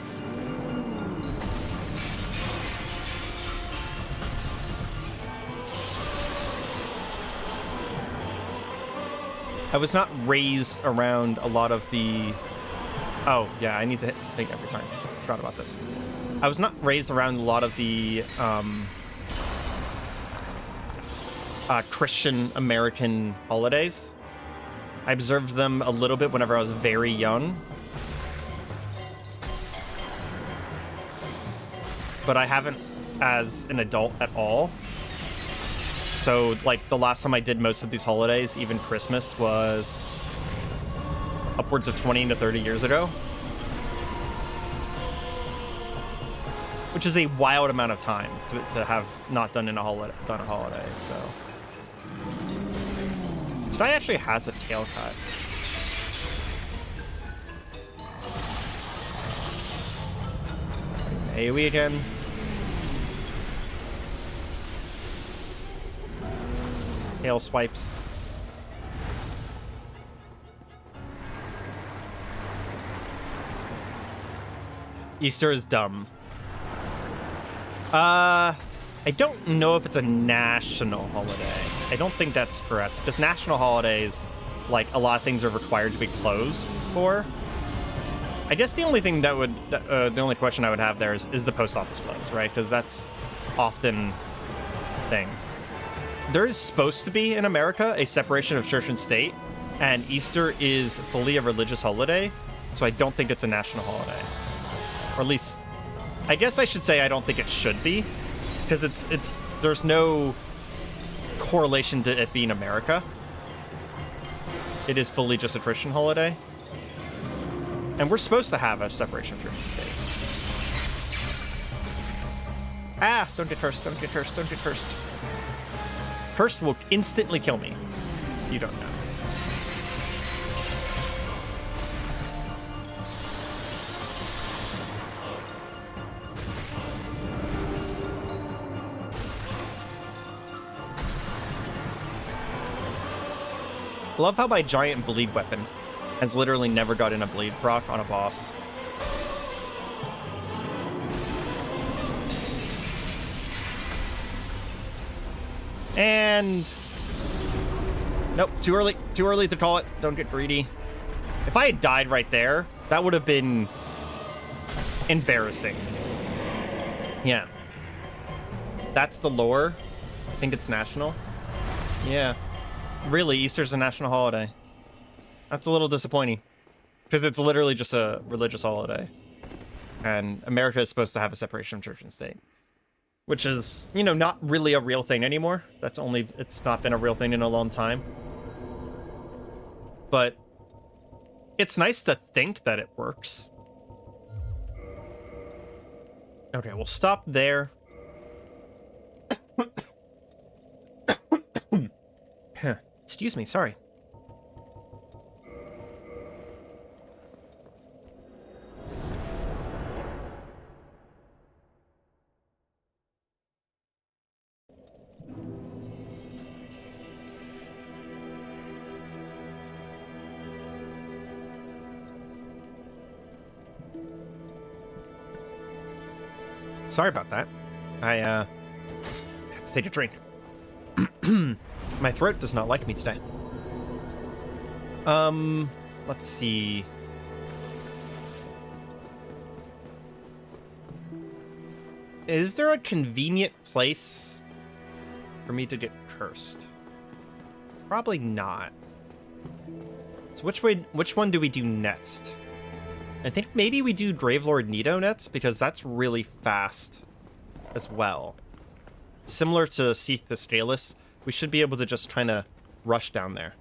I was not raised around a lot of the... Oh, yeah, I need to think every time. I forgot about this. I was not raised around a lot of the Christian American holidays. I observed them a little bit whenever I was very young. But I haven't as an adult at all. So, like, the last time I did most of these holidays, even Christmas, was upwards of 20 to 30 years ago. Which is a wild amount of time to have not done a holiday, so... Today actually has a tail cut. AoE again. Tail swipes. Easter is dumb. I don't know if it's a national holiday. I don't think that's correct. Because national holidays, like, a lot of things are required to be closed for. I guess the only thing that would, the only question I would have there is the post office closed, right? Because that's often a thing. There is supposed to be in America a separation of church and state, and Easter is fully a religious holiday, so I don't think it's a national holiday. Or at least, I guess I should say I don't think it should be, because there's no correlation to it being America. It is fully just a Christian holiday. And we're supposed to have a separation of church and state. Ah, don't get cursed, don't get cursed, don't get cursed. Cursed will instantly kill me. You don't know. love how my giant bleed weapon has literally never gotten a bleed proc on a boss. And nope, too early to call it. Don't get greedy. If I had died right there, that would have been embarrassing. Yeah. That's the lore. I think it's national. Yeah. Really, Easter's a national holiday. That's a little disappointing. Because it's literally just a religious holiday. And America is supposed to have a separation of church and state. Which is, you know, not really a real thing anymore. It's not been a real thing in a long time. But it's nice to think that it works. Okay, we'll stop there. Excuse me, sorry. Sorry about that. I had to take a drink. My throat does not like me today. Let's see. Is there a convenient place for me to get cursed? Probably not. So which one do we do next? I think maybe we do Gravelord Nito next, because that's really fast as well. Similar to Seath the Scaleless, we should be able to just kind of rush down there.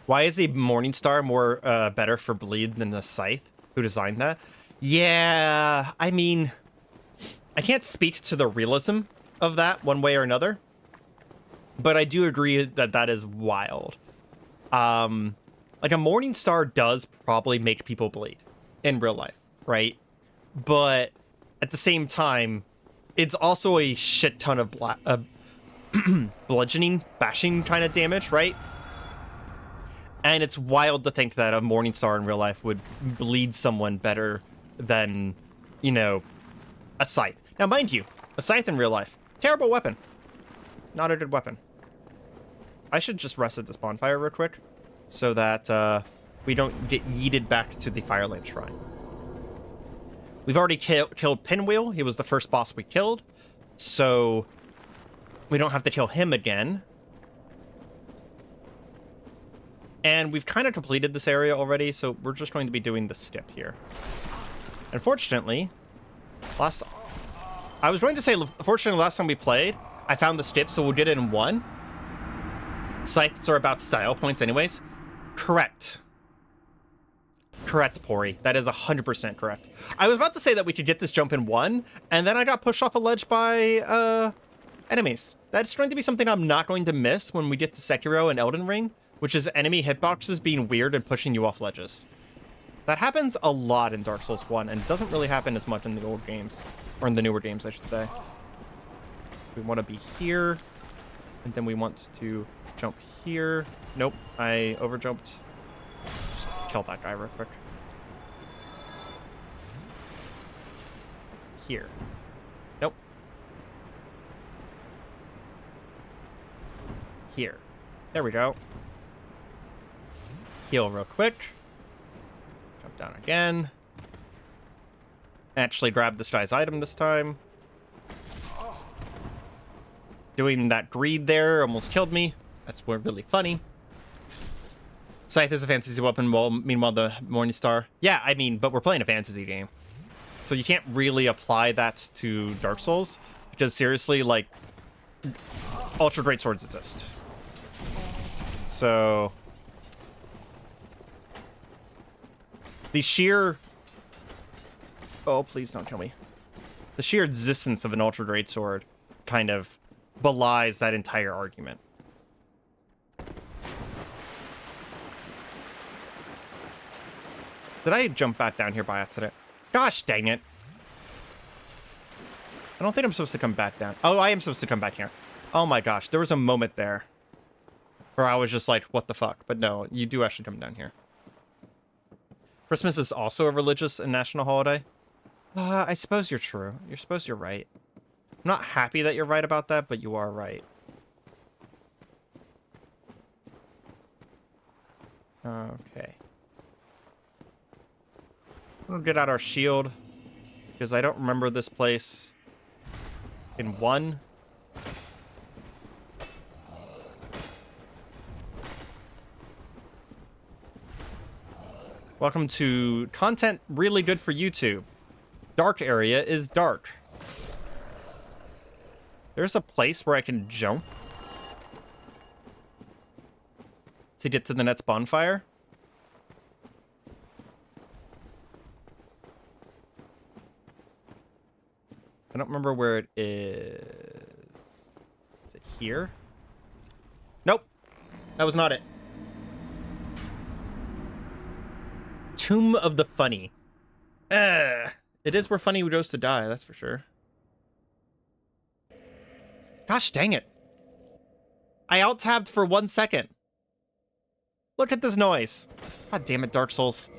Why is the Morningstar more better for bleed than the Scythe? Who designed that? Yeah, I mean, I can't speak to the realism of that one way or another, but I do agree that that is wild. Like, a Morningstar does probably make people bleed in real life, right? But at the same time, it's also a shit ton of bludgeoning, bashing kind of damage, right? And it's wild to think that a Morningstar in real life would bleed someone better than, you know, a Scythe. Now, mind you, a Scythe in real life, terrible weapon. Not a good weapon. I should just rest at this bonfire real quick, so that we don't get yeeted back to the Fireland Shrine. We've already killed Pinwheel. He was the first boss we killed, so we don't have to kill him again. And we've kind of completed this area already, so we're just going to be doing the stip here. Unfortunately, I was going to say, fortunately, last time we played, I found the stip, so we'll get it in one. Scythes are about style points anyways. Correct. Correct, Pori. That is 100% correct. I was about to say that we could get this jump in one, and then I got pushed off a ledge by enemies. That's going to be something I'm not going to miss when we get to Sekiro and Elden Ring, which is enemy hitboxes being weird and pushing you off ledges. That happens a lot in Dark Souls 1, and it doesn't really happen as much in the old games. Or in the newer games, I should say. We want to be here, and then we want to jump here. Nope, I overjumped. Just kill that guy real quick. Here. Nope. Here. There we go. Heal real quick. Jump down again. Actually grab this guy's item this time. Doing that greed there almost killed me. That's really funny. Scythe is a fantasy weapon, while meanwhile the Morningstar. Yeah, I mean, but we're playing a fantasy game. So you can't really apply that to Dark Souls, because seriously, like, Ultra Great Swords exist. So the sheer... Oh, please don't kill me. The sheer existence of an Ultra Great Sword kind of belies that entire argument. Did I jump back down here by accident? Gosh dang it. I don't think I'm supposed to come back down. Oh, I am supposed to come back here. Oh my gosh, there was a moment there where I was just like, what the fuck? But no, you do actually come down here. Christmas is also a religious and national holiday. I suppose you're true. You're right. I'm not happy that you're right about that, but you are right. Okay. We'll get out our shield, because I don't remember this place in 1. Welcome to content really good for YouTube. Dark area is dark. There's a place where I can jump to get to the next bonfire. I don't remember where it is. Is it here? Nope. That was not it. Tomb of the Funny. It is where Funny goes to die, that's for sure. Gosh dang it. I alt-tabbed for 1 second. Look at this noise. God damn it, Dark Souls.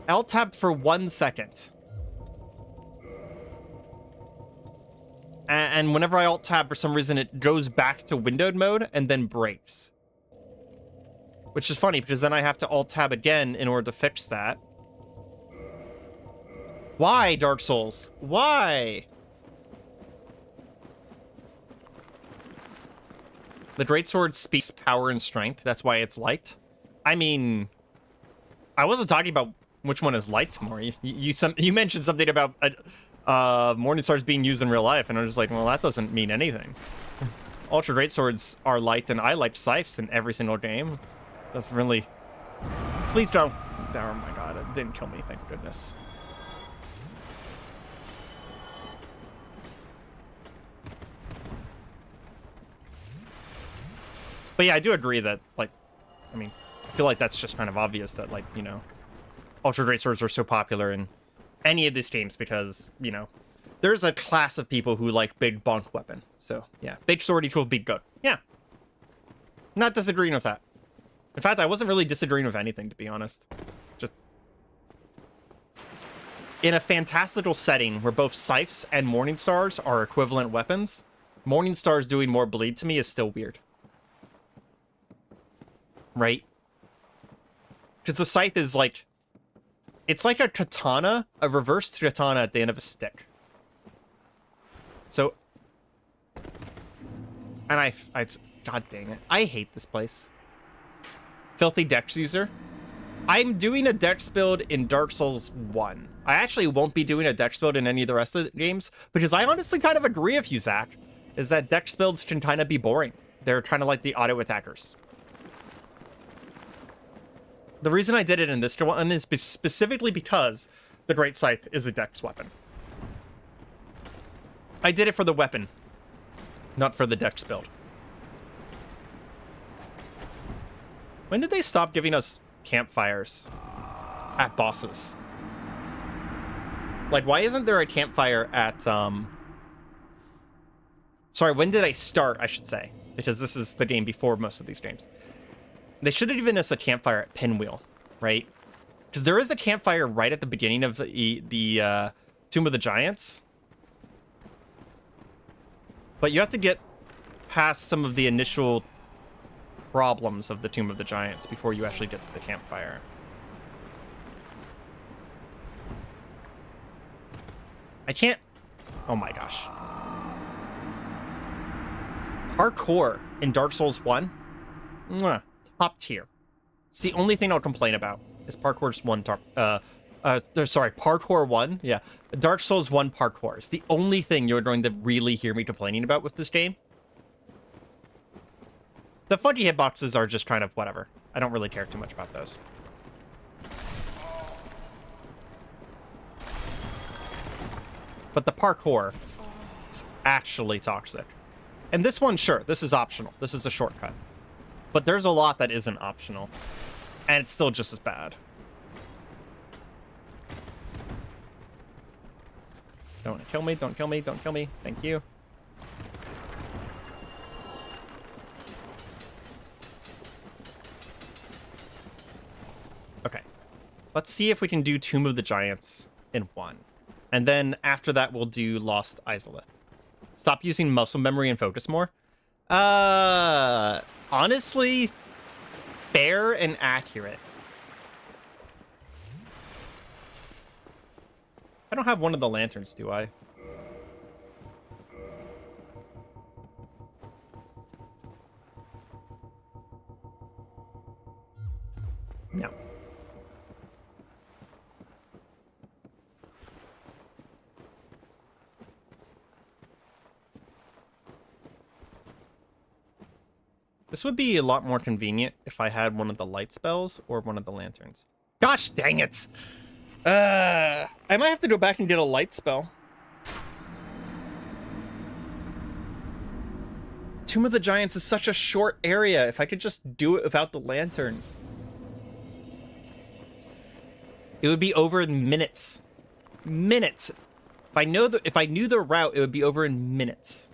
I alt-tabbed for 1 second. And whenever I alt-tab, for some reason, it goes back to windowed mode and then breaks. Which is funny, because then I have to alt-tab again in order to fix that. Why, Dark Souls? Why? The Greatsword speaks power and strength. That's why it's liked. I mean, I wasn't talking about which one is liked more. You mentioned something about Morningstars being used in real life, and I'm just like, well, that doesn't mean anything. Ultra Greatswords are liked, and I liked scythes in every single game. That's really... Please don't. Oh my god, it didn't kill me, thank goodness. But yeah, I do agree that, like, I mean, I feel like that's just kind of obvious that, like, you know, Ultra Greatswords are so popular in any of these games because, you know, there's a class of people who like big bonk weapon. So, yeah, big sword equals big good. Yeah. Not disagreeing with that. In fact, I wasn't really disagreeing with anything, to be honest. Just in a fantastical setting where both scythes and Morningstars are equivalent weapons, Morningstars doing more bleed to me is still weird. Right? Because the scythe is like... It's like a katana, a reversed katana at the end of a stick. So... And I... God dang it. I hate this place. Filthy Dex user. I'm doing a Dex build in Dark Souls 1. I actually won't be doing a Dex build in any of the rest of the games, because I honestly kind of agree with you, Zach, is that Dex builds can kind of be boring. They're kind of like the auto attackers. The reason I did it in this one is specifically because the Great Scythe is a Dex weapon. I did it for the weapon, not for the Dex build. When did they stop giving us campfires at bosses? Like, why isn't there a campfire at, Sorry, when did I start, I should say? Because this is the game before most of these games. They should have given us a campfire at Pinwheel, right? Because there is a campfire right at the beginning of the Tomb of the Giants. But you have to get past some of the initial problems of the Tomb of the Giants before you actually get to the campfire. I can't... Oh my gosh. Parkour in Dark Souls 1? Mwah. Top tier. It's the only thing I'll complain about is Parkour 1 Parkour 1. Yeah. Dark Souls 1 parkour. It's the only thing you're going to really hear me complaining about with this game. The funky hitboxes are just kind of whatever. I don't really care too much about those. But the parkour is actually toxic. And this one, sure, this is optional. This is a shortcut. But there's a lot that isn't optional. And it's still just as bad. Don't kill me, don't kill me, don't kill me. Thank you. Let's see if we can do Tomb of the Giants in one. And then after that, we'll do Lost Izalith. Stop using muscle memory and focus more. Honestly, fair and accurate. I don't have one of the lanterns, do I? No. This would be a lot more convenient if I had one of the light spells or one of the lanterns. Gosh dang it! I might have to go back and get a light spell. Tomb of the Giants is such a short area. If I could just do it without the lantern. It would be over in minutes. Minutes. If I knew the route, it would be over in minutes.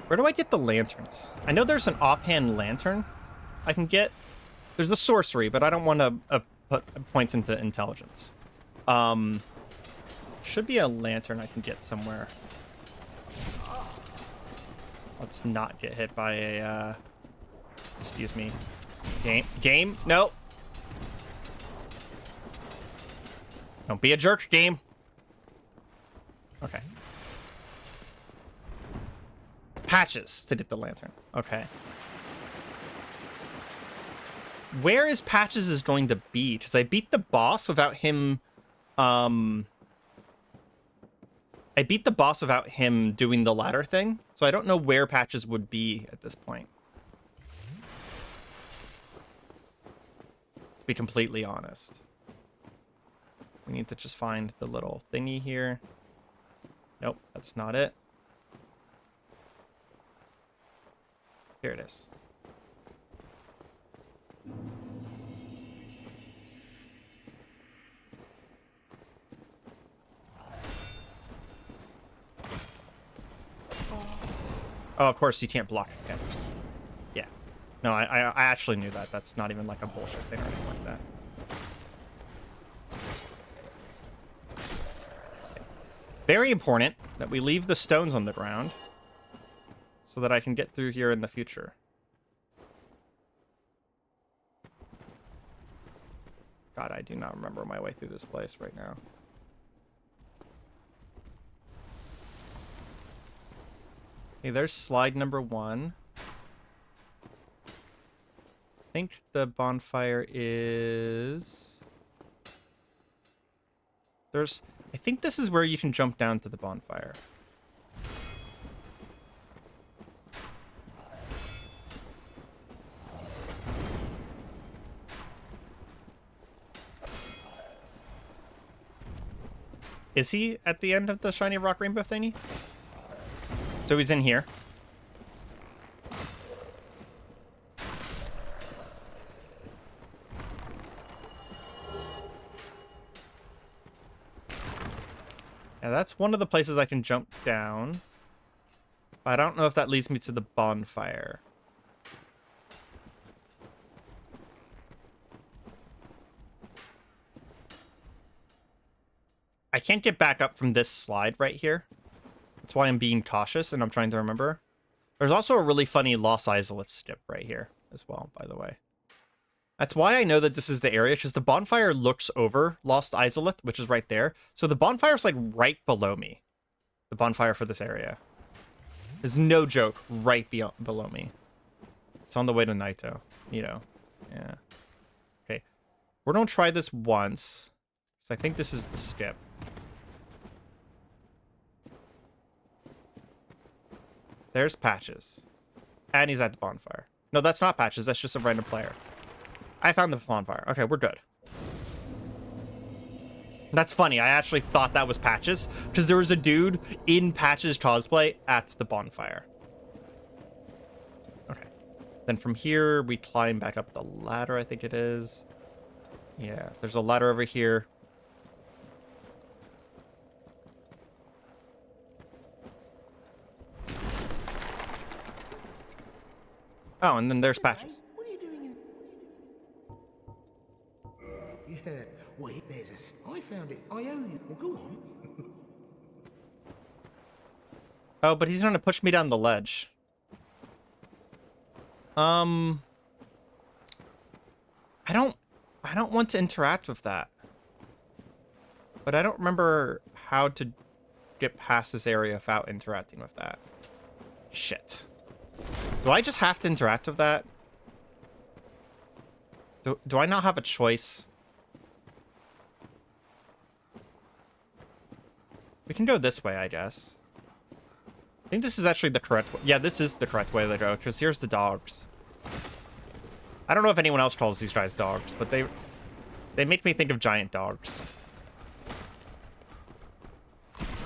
Where do I get the lanterns? I know there's an offhand lantern I can get. There's the sorcery, but I don't want to put points into intelligence. Should be a lantern I can get somewhere. Let's not get hit by a, excuse me. Game? No. Don't be a jerk, game. Okay. Patches to get the lantern. Okay. Where is Patches is going to be? Because I beat the boss without him... I beat the boss without him doing the ladder thing. So I don't know where Patches would be at this point. To be completely honest. We need to just find the little thingy here. Nope, that's not it. Here it is. Oh, of course you can't block campers. Yeah. No, I actually knew that. That's not even like a bullshit thing or anything like that. Very important that we leave the stones on the ground so that I can get through here in the future. God, I do not remember my way through this place right now. Okay, there's slide number 1. I think the bonfire is... I think this is where you can jump down to the bonfire. Is he at the end of the shiny rock rainbow thingy? So he's in here. Yeah, that's one of the places I can jump down. I don't know if that leads me to the bonfire. I can't get back up from this slide right here. That's why I'm being cautious and I'm trying to remember. There's also a really funny Lost Izalith skip right here as well, by the way. That's why I know that this is the area, because the bonfire looks over Lost Izalith, which is right there. So the bonfire's like right below me. The bonfire for this area. There's no joke, right below me. It's on the way to Naito. You know. Yeah. Okay. We're gonna try this once. So I think this is the skip. There's Patches. And he's at the bonfire. No, that's not Patches. That's just a random player. I found the bonfire. Okay, we're good. That's funny. I actually thought that was Patches, because there was a dude in Patches cosplay at the bonfire. Then from here, we climb back up the ladder, I think it is. Yeah, there's a ladder over here. Oh, and then there's patches.
What are you doing in... Yeah, well, there's a... I found it. I owe you. Well, go on.
Oh, but he's gonna push me down the ledge. I don't want to interact with that. But I don't remember how to get past this area without interacting with that. Shit. Do I just have to interact with that? Do I not have a choice? We can go this way, I guess. I think this is actually the correct way. Yeah, this is the correct way to go, because here's the dogs. I don't know if anyone else calls these guys dogs, but they make me think of giant dogs.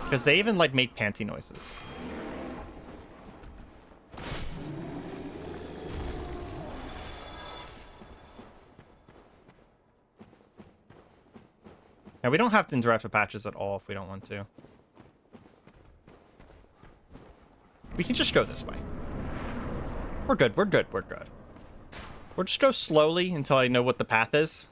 Because they even, like, make panty noises. Now, we don't have to interact with patches at all if we don't want to. We can just go this way. We're good, we're good, we're good. We'll just go slowly until I know what the path is.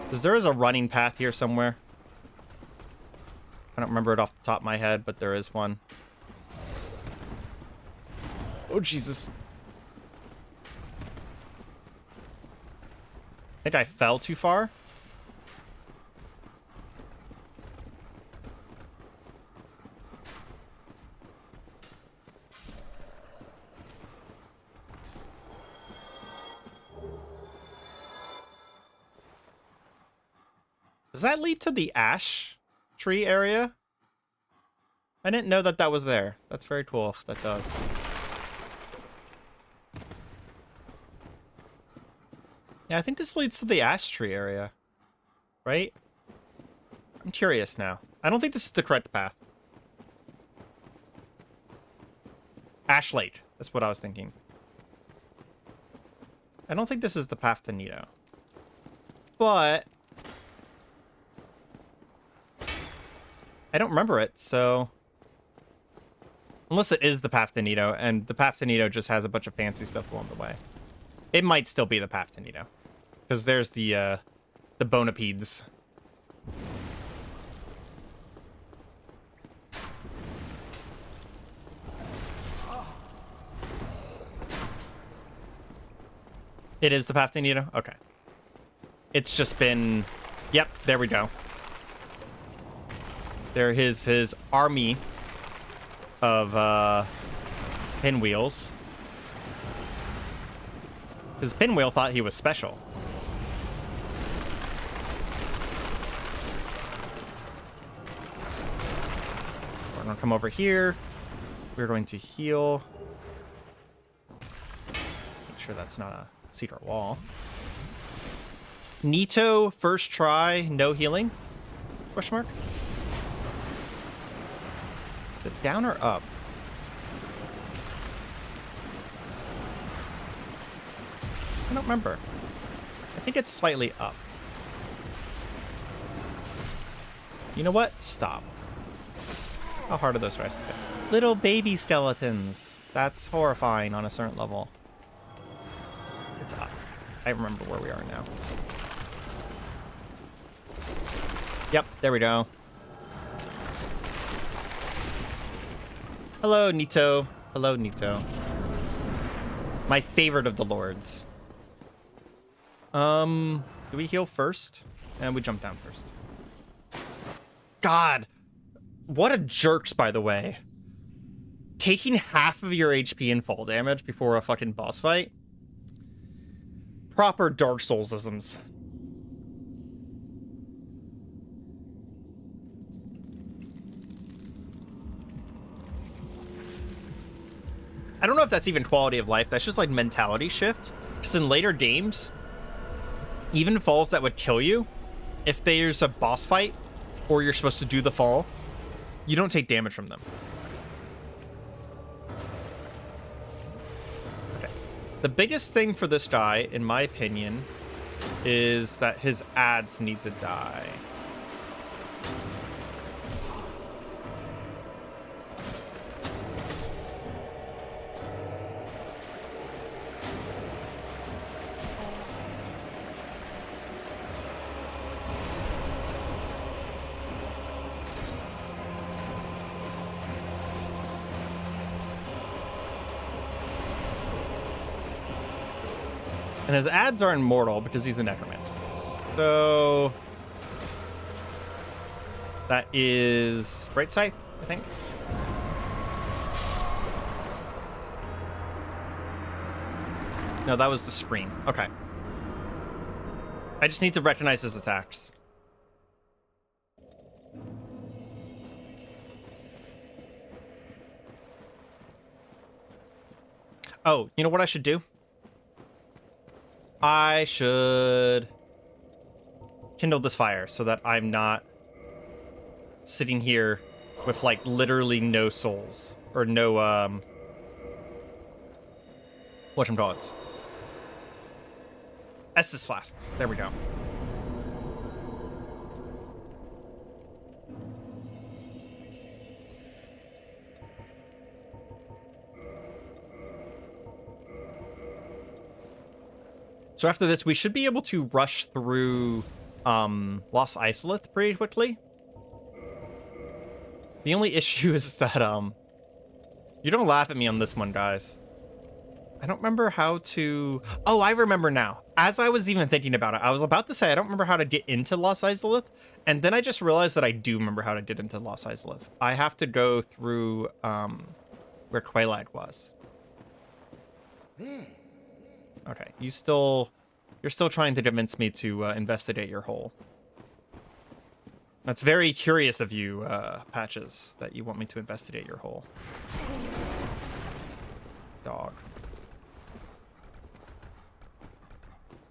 Because there is a running path here somewhere. I don't remember it off the top of my head, but there is one. Oh, Jesus. I think I fell too far. Does that lead to the ash tree area? I didn't know that that was there. That's very cool if that does. Yeah, I think this leads to the ash tree area. Right? I'm curious now. I don't think this is the correct path. Ash Lake. That's what I was thinking. I don't think this is the path to Nito. But I don't remember it, so... Unless it is the path to Nito, and the path to Nito just has a bunch of fancy stuff along the way. It might still be the path to Nito. Because there's the Bonapedes. It is the path to Nito? Okay. It's just been... Yep, there we go. There is his army of pinwheels. His pinwheel thought he was special. We're gonna come over here. We're going to heal. Make sure that's not a secret wall. Nito, first try, no healing? Question mark? Is it down or up? I don't remember. I think it's slightly up. You know what? Stop. How hard are those guys to get? Little baby skeletons. That's horrifying on a certain level. It's up. I remember where we are now. Yep, there we go. Hello, Nito. Hello, Nito. My favorite of the lords. Do we heal first? And we jump down first. God. What a jerks, by the way. Taking half of your HP and fall damage before a fucking boss fight. Proper Dark Souls-isms. I don't know if that's even quality of life. That's just like mentality shift. Because in later games, even falls that would kill you, if there's a boss fight or you're supposed to do the fall, you don't take damage from them. The biggest thing for this guy, in my opinion, is that his ads need to die. And his ads are immortal because he's a necromancer. So that is Bright Scythe, I think. No, that was the scream. Okay. I just need to recognize his attacks. Oh, you know what I should do? I should kindle this fire so that I'm not sitting here with like literally no souls or no whatchamacallits. Estus flasks. There we go. So after this, we should be able to rush through Lost Isolith pretty quickly. The only issue is that you don't laugh at me on this one, guys. I don't remember how to... Oh, I remember now. As I was even thinking about it, I was about to say I don't remember how to get into Lost Isolith, and then I just realized that I do remember how to get into Lost Isolith. I have to go through where Twilight was.
There.
Okay, you're still trying to convince me to investigate your hole. That's very curious of you, Patches, that you want me to investigate your hole. Dog.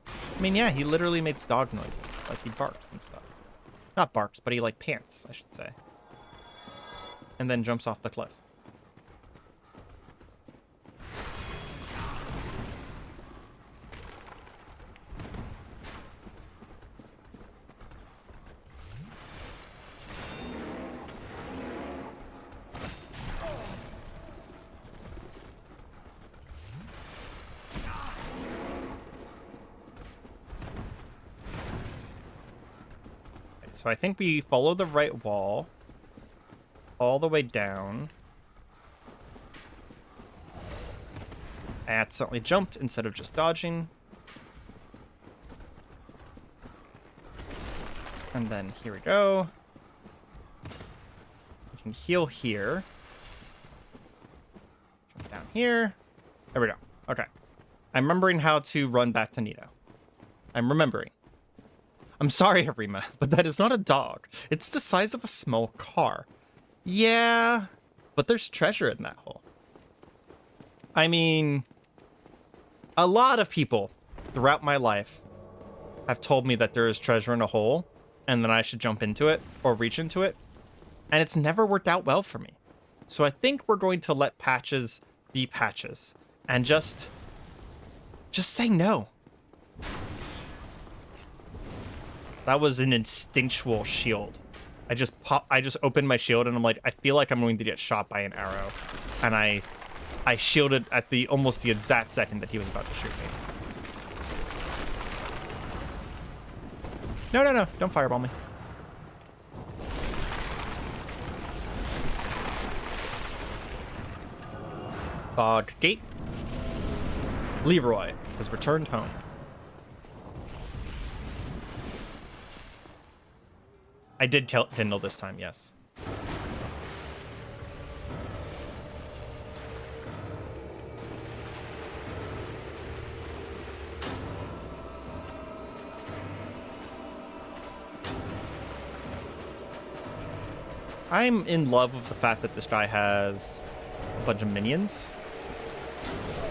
I mean, yeah, he literally makes dog noises. Like, he barks and stuff. Not barks, but he, like, pants, I should say. And then jumps off the cliff. So I think we follow the right wall all the way down. I accidentally jumped instead of just dodging. And then here we go. We can heal here. Jump down here. There we go. Okay. I'm remembering how to run back to Nito. I'm remembering. I'm sorry, Areima, but that is not a dog. It's the size of a small car. Yeah, but there's treasure in that hole. I mean, a lot of people throughout my life have told me that there is treasure in a hole and then I should jump into it or reach into it. And it's never worked out well for me. So I think we're going to let Patches be Patches and just say no. That was an instinctual shield. I just opened my shield and I'm like, I feel like I'm going to get shot by an arrow. And I shielded at almost the exact second that he was about to shoot me. No, don't fireball me. Fog gate. Leroy has returned home. I did kindle this time, yes. I'm in love with the fact that this guy has a bunch of minions.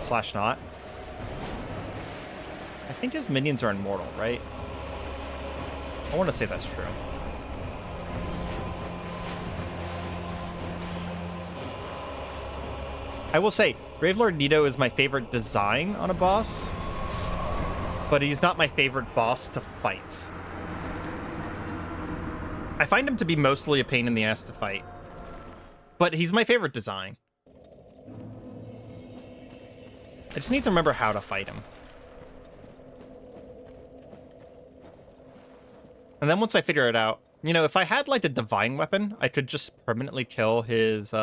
Slash not. I think his minions are immortal, right? I want to say that's true. I will say, Gravelord Nito is my favorite design on a boss, but he's not my favorite boss to fight. I find him to be mostly a pain in the ass to fight, but he's my favorite design. I just need to remember how to fight him. And then once I figure it out, you know, if I had like a divine weapon, I could just permanently kill his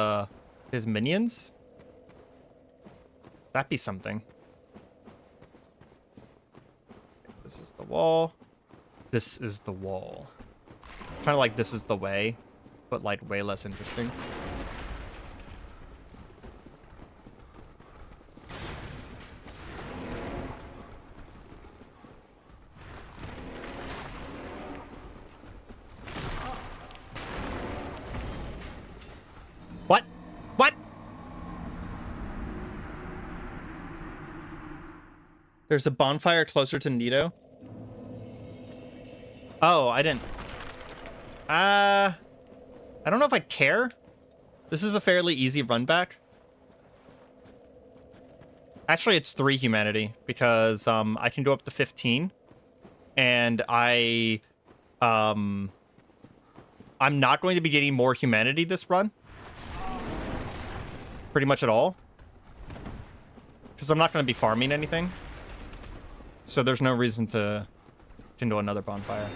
minions. That'd be something. This is the wall. This is the wall. Kind of like this is the way, but like way less interesting. What? What? There's a bonfire closer to Nito. Oh, I didn't. I don't know if I care. This is a fairly easy run back. Actually, it's 3 humanity because I can go up to 15, and I'm not going to be getting more humanity this run. Pretty much at all. Because I'm not going to be farming anything. So there's no reason to do another bonfire.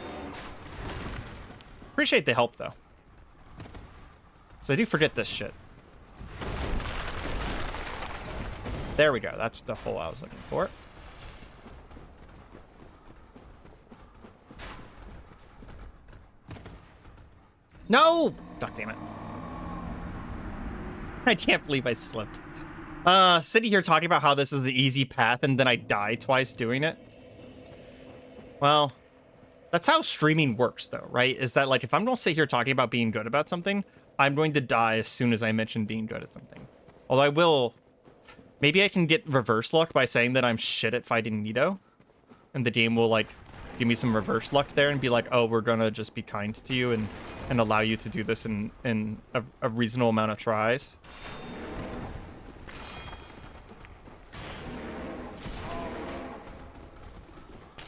Appreciate the help, though. So I do forget this shit. There we go. That's the hole I was looking for. No! God damn it. I can't believe I slipped. Sitting here talking about how this is the easy path and then I die twice doing it. Well, that's how streaming works, though, right? Is that, like, if I'm going to sit here talking about being good about something, I'm going to die as soon as I mention being good at something. Although I will... Maybe I can get reverse luck by saying that I'm shit at fighting Nito. And the game will, like, give me some reverse luck there and be like, oh, we're going to just be kind to you and allow you to do this in a reasonable amount of tries.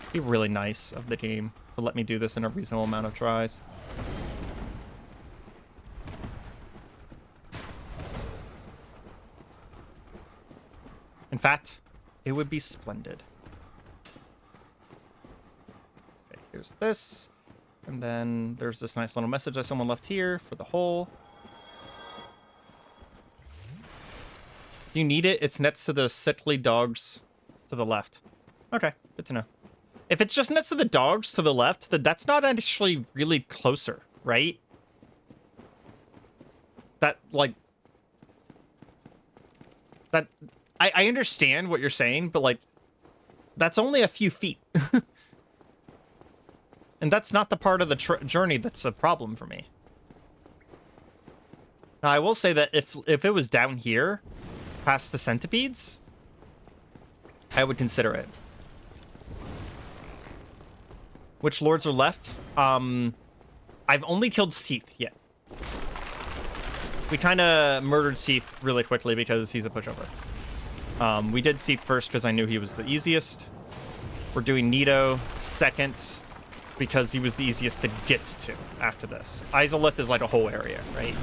It'd be really nice of the game to let me do this in a reasonable amount of tries. In fact, it would be splendid. Okay, here's this. And then there's this nice little message that someone left here for the hole. If you need it, it's next to the sickly dogs to the left. Okay, good to know. If it's just next to the dogs to the left, then that's not actually really closer, right? That, like... That... I understand what you're saying, but, like, that's only a few feet. And that's not the part of the journey that's a problem for me. Now, I will say that if it was down here, past the centipedes, I would consider it. Which lords are left? I've only killed Seath yet. We kind of murdered Seath really quickly because he's a pushover. We did Seath first because I knew he was the easiest. We're doing Nito second because he was the easiest to get to after this. Izalith is like a whole area, right?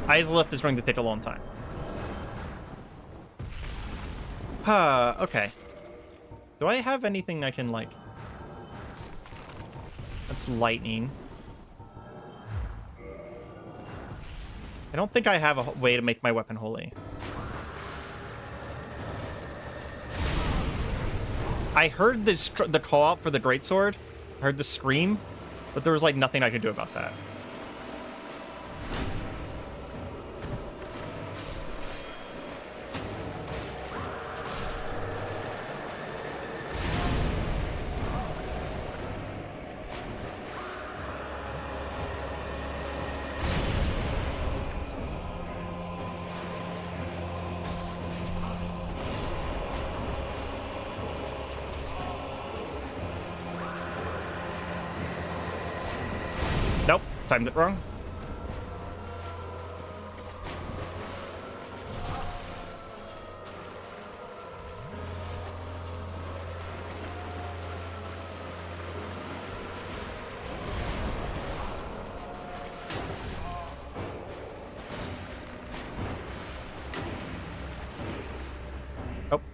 Izalith is going to take a long time. Okay. Do I have anything I can, like... That's lightning. I don't think I have a way to make my weapon holy. I heard this, the call out for the greatsword. I heard the scream, but there was like nothing I could do about that. Nope, timed it wrong.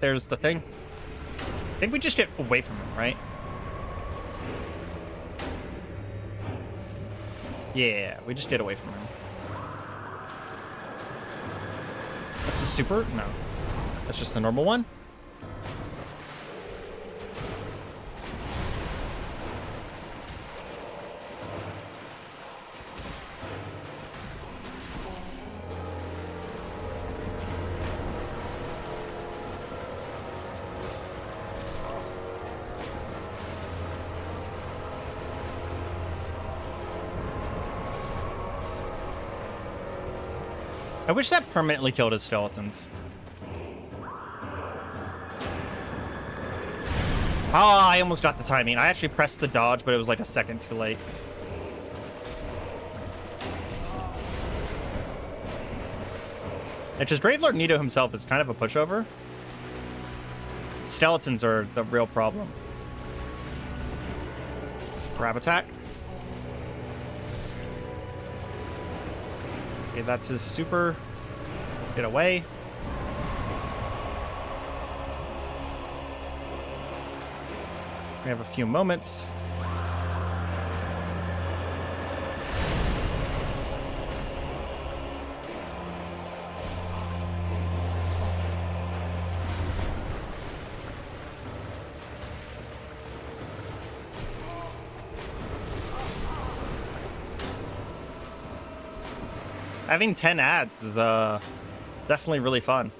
there's the thing. I think we just get away from him, right? Yeah, we just get away from him. That's a super? No. That's just the normal one? I wish that permanently killed his skeletons. Oh, I almost got the timing. I actually pressed the dodge, but it was like a second too late. It's just Gravelord Nito himself is kind of a pushover. Skeletons are the real problem. Grab attack. Okay, that's his super. Get away. We have a few moments. Having 10 ads is definitely really fun.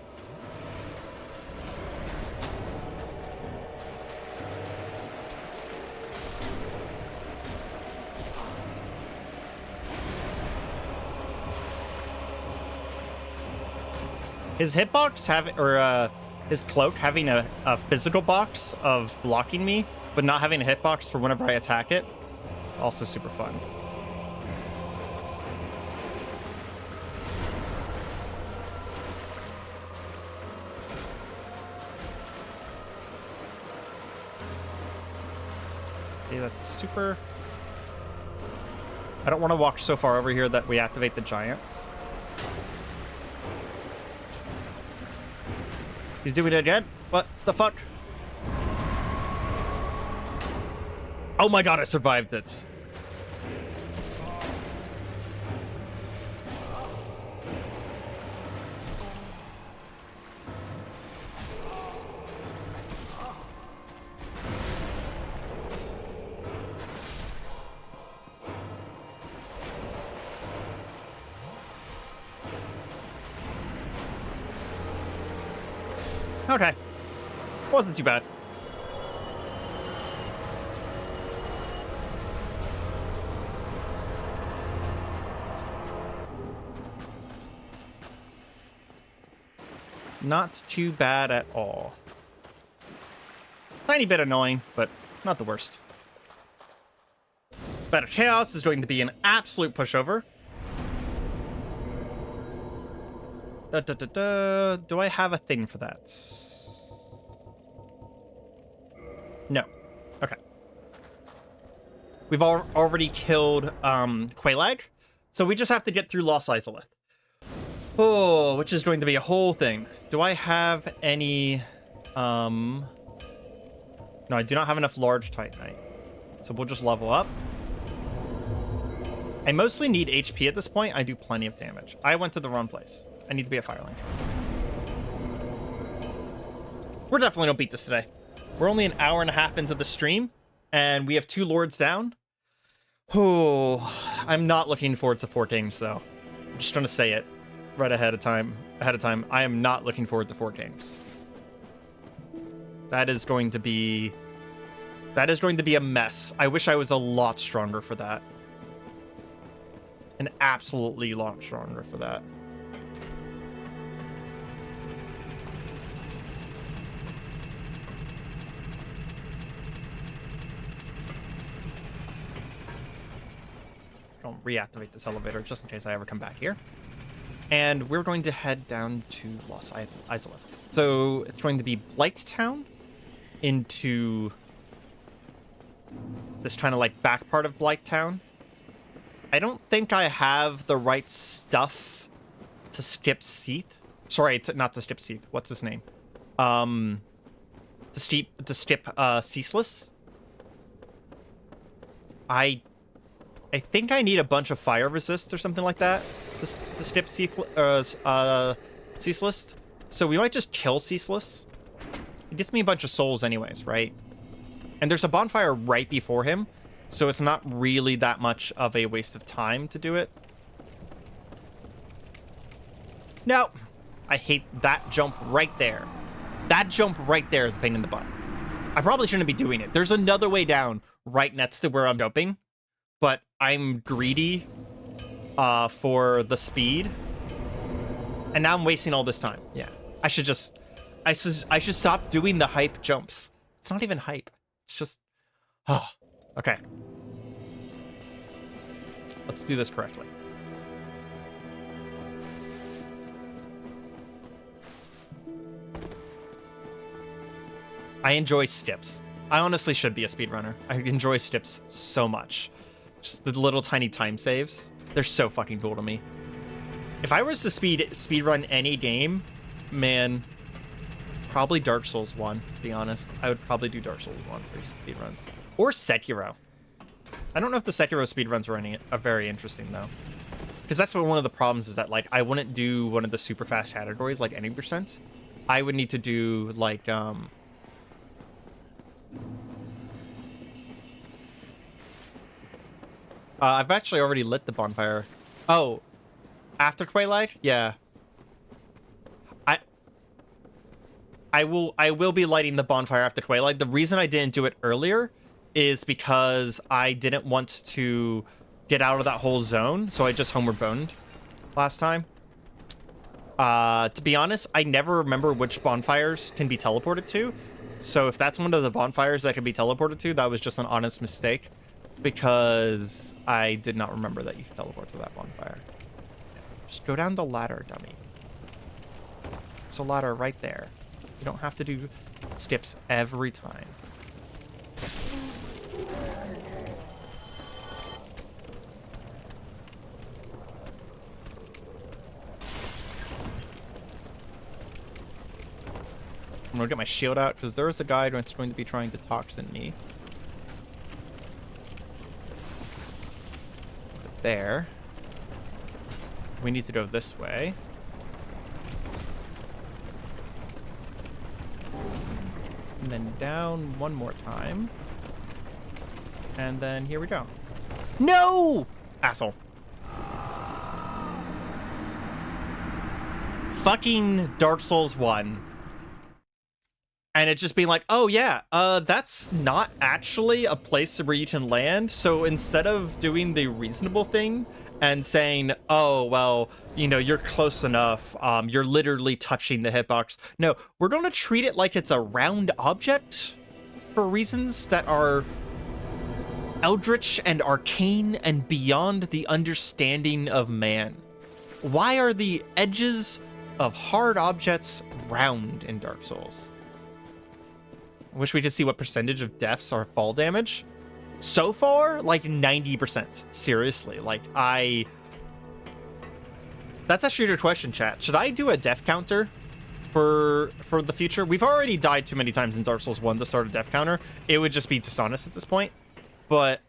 His hitbox his cloak having a physical box of blocking me, but not having a hitbox for whenever I attack it, also super fun. Okay, that's a super. I don't want to walk so far over here that we activate the giants. He's doing it again? What the fuck? Oh my god, I survived it. Okay. Wasn't too bad. Not too bad at all. Tiny bit annoying, but not the worst. Better Chaos is going to be an absolute pushover. Do I have a thing for that? No. Okay. We've already killed Quelaag, so we just have to get through Lost Izalith. Oh, which is going to be a whole thing. Do I have any... No, I do not have enough large Titanite. So we'll just level up. I mostly need HP at this point. I do plenty of damage. I went to the wrong place. I need to be a Fire Lantern. We're definitely gonna beat this today. We're only an hour and a half into the stream, and we have 2 lords down. Oh, I'm not looking forward to 4 games, though. I'm just gonna say it right ahead of time. I am not looking forward to 4 games. That is going to be a mess. I wish I was a lot stronger for that. An absolutely lot stronger for that. Don't reactivate this elevator just in case I ever come back here. And we're going to head down to Lost Izalith. So it's going to be Blighttown into this kind of like back part of Blighttown. I don't think I have the right stuff to skip Seath. Sorry, not to skip Seath. What's his name? to skip ceaseless. I think I need a bunch of fire resist or something like that to skip ceaseless. So we might just kill ceaseless. It gets me a bunch of souls anyways, right? And there's a bonfire right before him, so it's not really that much of a waste of time to do it. No, I hate that jump right there. That jump right there is a pain in the butt. I probably shouldn't be doing it. There's another way down right next to where I'm jumping, but I'm greedy for the speed, and now I'm wasting all this time. Yeah, I should stop doing the hype jumps. It's not even hype. It's just, oh, okay. Let's do this correctly. I enjoy skips. I honestly should be a speedrunner. I enjoy skips so much. Just the little tiny time saves. They're so fucking cool to me. If I was to speedrun any game, man, probably Dark Souls 1, to be honest. I would probably do Dark Souls 1 for speedruns. Or Sekiro. I don't know if the Sekiro speedruns are very interesting, though. Because that's one of the problems is that, like, I wouldn't do one of the super fast categories, like any percent. I would need to do, like, I've actually already lit the bonfire. Oh, after Twilight? Yeah. I will be lighting the bonfire after Twilight. The reason I didn't do it earlier is because I didn't want to get out of that whole zone, so I just homeward boned last time. To be honest, I never remember which bonfires can be teleported to. So if that's one of the bonfires that can be teleported to, that was just an honest mistake, because I did not remember that you could teleport to that bonfire. Just go down the ladder, dummy. There's a ladder right there. You don't have to do skips every time. I'm gonna get my shield out because there's a guy that's going to be trying to toxin me. There. We need to go this way. And then down one more time. And then here we go. No! Asshole. Fucking Dark Souls 1. And it just being like, oh yeah, that's not actually a place where you can land. So instead of doing the reasonable thing and saying, oh, well, you know, you're close enough, you're literally touching the hitbox. No, we're going to treat it like it's a round object for reasons that are eldritch and arcane and beyond the understanding of man. Why are the edges of hard objects round in Dark Souls? I wish we could see what percentage of deaths are fall damage. So far, like 90%. Seriously, like that's actually your question, chat. Should I do a death counter for the future? We've already died too many times in Dark Souls 1 to start a death counter. It would just be dishonest at this point. But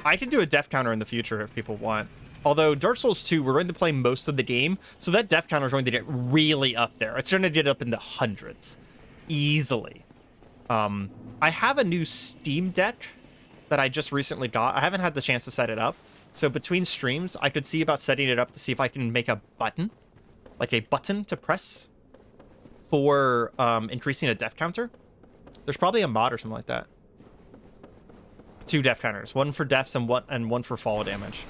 I could do a death counter in the future if people want. Although Dark Souls 2, we're going to play most of the game, so that death counter is going to get really up there. It's going to get up in the hundreds. Easily. I have a new Steam Deck that I just recently got. I haven't had the chance to set it up. So between streams, I could see about setting it up to see if I can make a button. Like a button to press for increasing a death counter. There's probably a mod or something like that. 2 death counters. One for deaths and one for fall damage.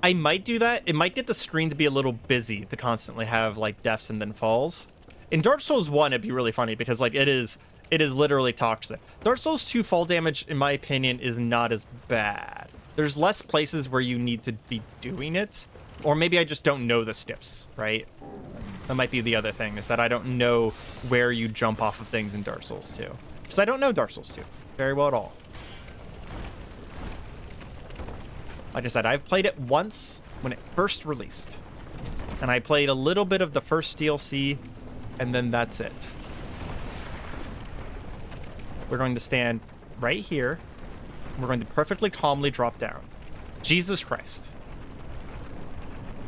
I might do that. It might get the screen to be a little busy to constantly have like deaths and then falls. In Dark Souls 1, it'd be really funny because like it is literally toxic. Dark Souls 2 fall damage, in my opinion, is not as bad. There's less places where you need to be doing it, or maybe I just don't know the skips, right? That might be the other thing, is that I don't know where you jump off of things in Dark Souls 2. Because I don't know Dark Souls 2 very well at all. Like I said, I've played it once when it first released. And I played a little bit of the first DLC, and then that's it. We're going to stand right here. We're going to perfectly calmly drop down. Jesus Christ.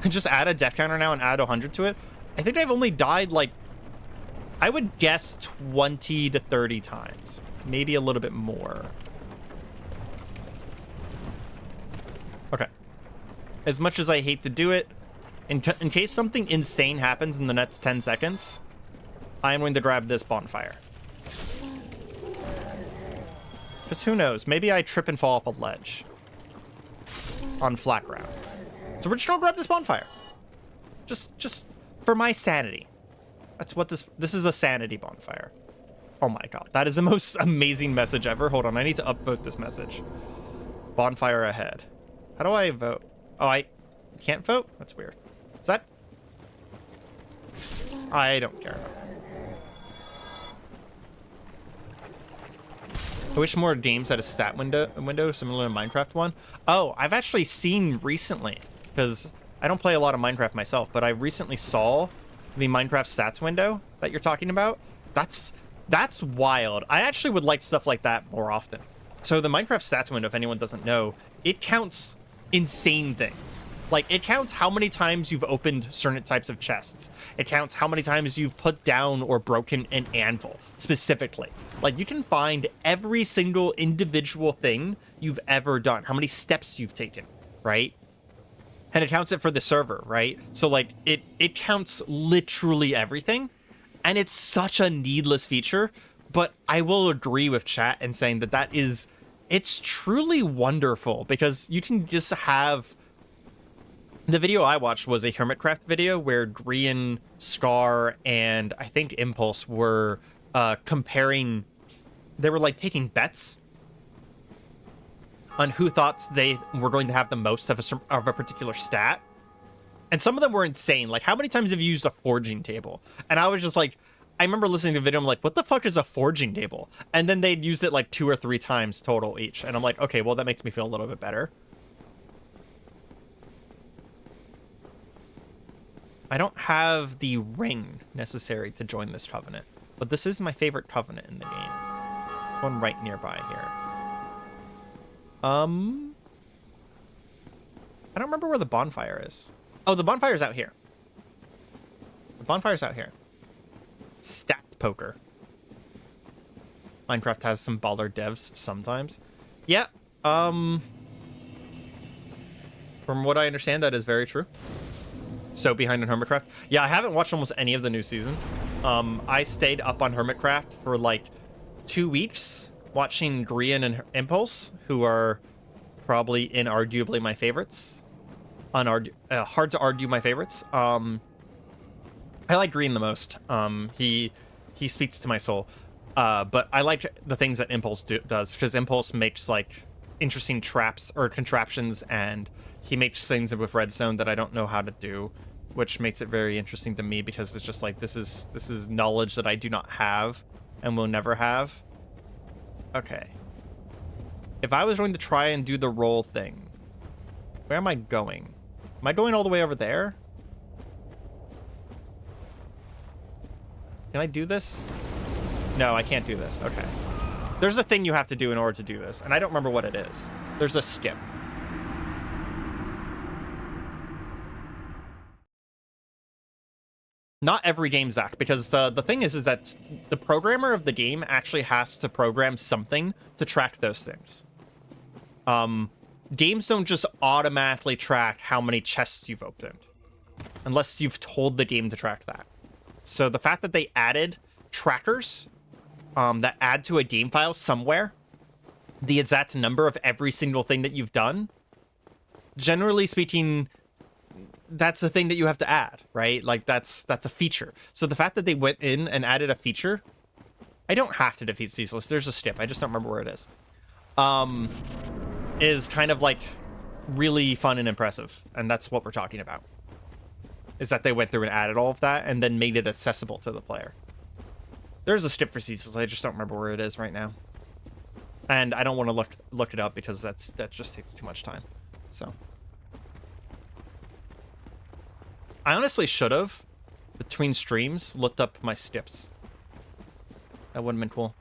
Just add a death counter now and add 100 to it. I think I've only died, like, I would guess 20 to 30 times. Maybe a little bit more. Okay. As much as I hate to do it, in case something insane happens in the next 10 seconds, I am going to grab this bonfire. Because who knows? Maybe I trip and fall off a ledge on flat ground. So we're just gonna grab this bonfire. Just for my sanity. That's what this is, a sanity bonfire. Oh my god, that is the most amazing message ever. Hold on, I need to upvote this message. Bonfire ahead. How do I vote? Oh, I can't vote? That's weird. Is that? I don't care enough. I wish more games had a stat window similar to Minecraft one. Oh, I've actually seen recently, because I don't play a lot of Minecraft myself, but I recently saw the Minecraft stats window that you're talking about. That's wild. I actually would like stuff like that more often. So the Minecraft stats window, if anyone doesn't know, it counts insane things. Like, it counts how many times you've opened certain types of chests. It counts how many times you've put down or broken an anvil, specifically. Like, you can find every single individual thing you've ever done, how many steps you've taken, right? And it counts it for the server, right? So, like, it counts literally everything, and it's such a needless feature, but I will agree with chat in saying that it's truly wonderful, because you can just have... The video I watched was a Hermitcraft video where Grian, Scar, and I think Impulse were comparing... They were, like, taking bets on who thought they were going to have the most of a particular stat. And some of them were insane. Like, how many times have you used a forging table? And I was just like... I remember listening to the video, I'm like, what the fuck is a forging table? And then they'd used it, like, 2 or 3 times total each. And I'm like, okay, well, that makes me feel a little bit better. I don't have the ring necessary to join this covenant, but this is my favorite covenant in the game. One right nearby here. I don't remember where the bonfire is. Oh, the bonfire's out here. The bonfire's out here. Stacked poker. Minecraft has some baller devs sometimes. Yeah, from what I understand, that is very true. So behind on Hermitcraft. Yeah, I haven't watched almost any of the new season. I stayed up on Hermitcraft for like 2 weeks watching Grian and Impulse, who are probably inarguably my favorites. Hard to argue my favorites. I like Grian the most. He speaks to my soul. But I like the things that Impulse does, because Impulse makes like interesting traps or contraptions, and he makes things with redstone that I don't know how to do, which makes it very interesting to me, because it's just like, this is knowledge that I do not have and will never have. Okay. If I was going to try and do the roll thing, where am I going? Am I going all the way over there? Can I do this? No, I can't do this. Okay. There's a thing you have to do in order to do this, and I don't remember what it is. There's a skip. Not every game, Zach, because the thing is that the programmer of the game actually has to program something to track those things. Games don't just automatically track how many chests you've opened, unless you've told the game to track that. So the fact that they added trackers that add to a game file somewhere the exact number of every single thing that you've done, generally speaking, that's the thing that you have to add, right? Like, that's a feature. So the fact that they went in and added a feature, I don't have to defeat Ceaseless. There's a skip. I just don't remember where it is kind of like really fun and impressive. And that's what we're talking about, is that they went through and added all of that and then made it accessible to the player. There's a skip for Ceaseless. I just don't remember where it is right now. And I don't want to look it up, because that just takes too much time. So I honestly should have, between streams, looked up my skips. That would have been cool.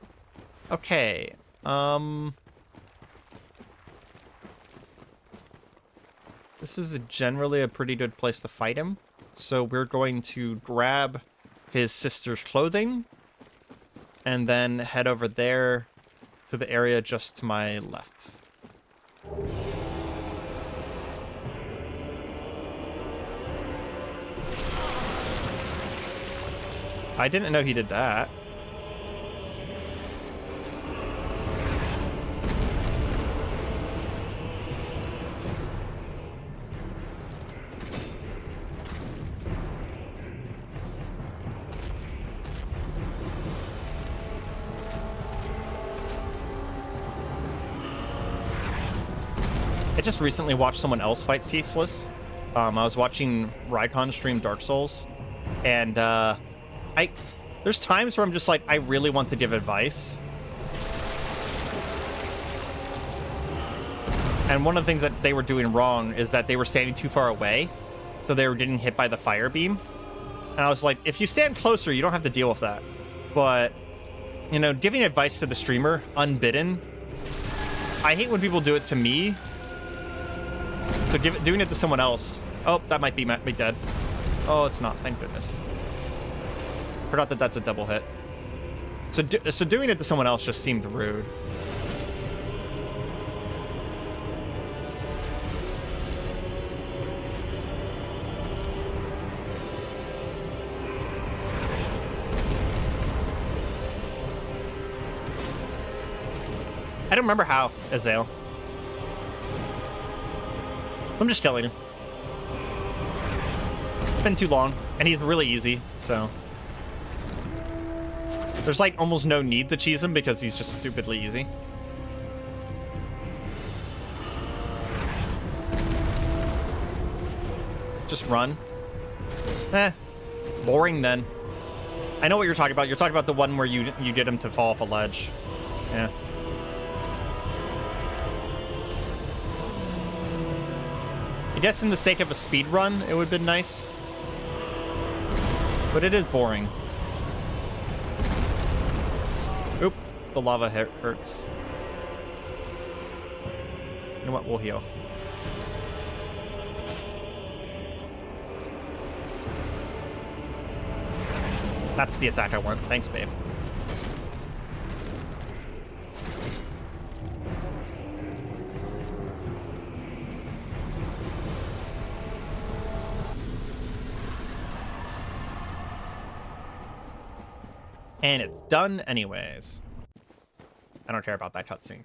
Okay. This is generally a pretty good place to fight him. So we're going to grab his sister's clothing and then head over there to the area just to my left. I didn't know he did that. I just recently watched someone else fight Ceaseless. I was watching Rykon stream Dark Souls, and there's times where I'm just like, I really want to give advice. And one of the things that they were doing wrong is that they were standing too far away, so they were getting hit by the fire beam. And I was like, if you stand closer, you don't have to deal with that. But, you know, giving advice to the streamer unbidden, I hate when people do it to me. So doing it to someone else. Oh, that might be dead. Oh, it's not. Thank goodness. Forgot that that's a double hit. So doing it to someone else just seemed rude. I don't remember how, Azael. I'm just killing him. It's been too long, and he's really easy, so... There's, like, almost no need to cheese him because he's just stupidly easy. Just run. Boring, then. I know what you're talking about. You're talking about the one where you get him to fall off a ledge. Yeah. I guess in the sake of a speed run, it would have been nice. But it is boring. Oop, the lava hurts. You know what? We'll heal. That's the attack I want. Thanks, babe. And it's done anyways. I don't care about that cutscene.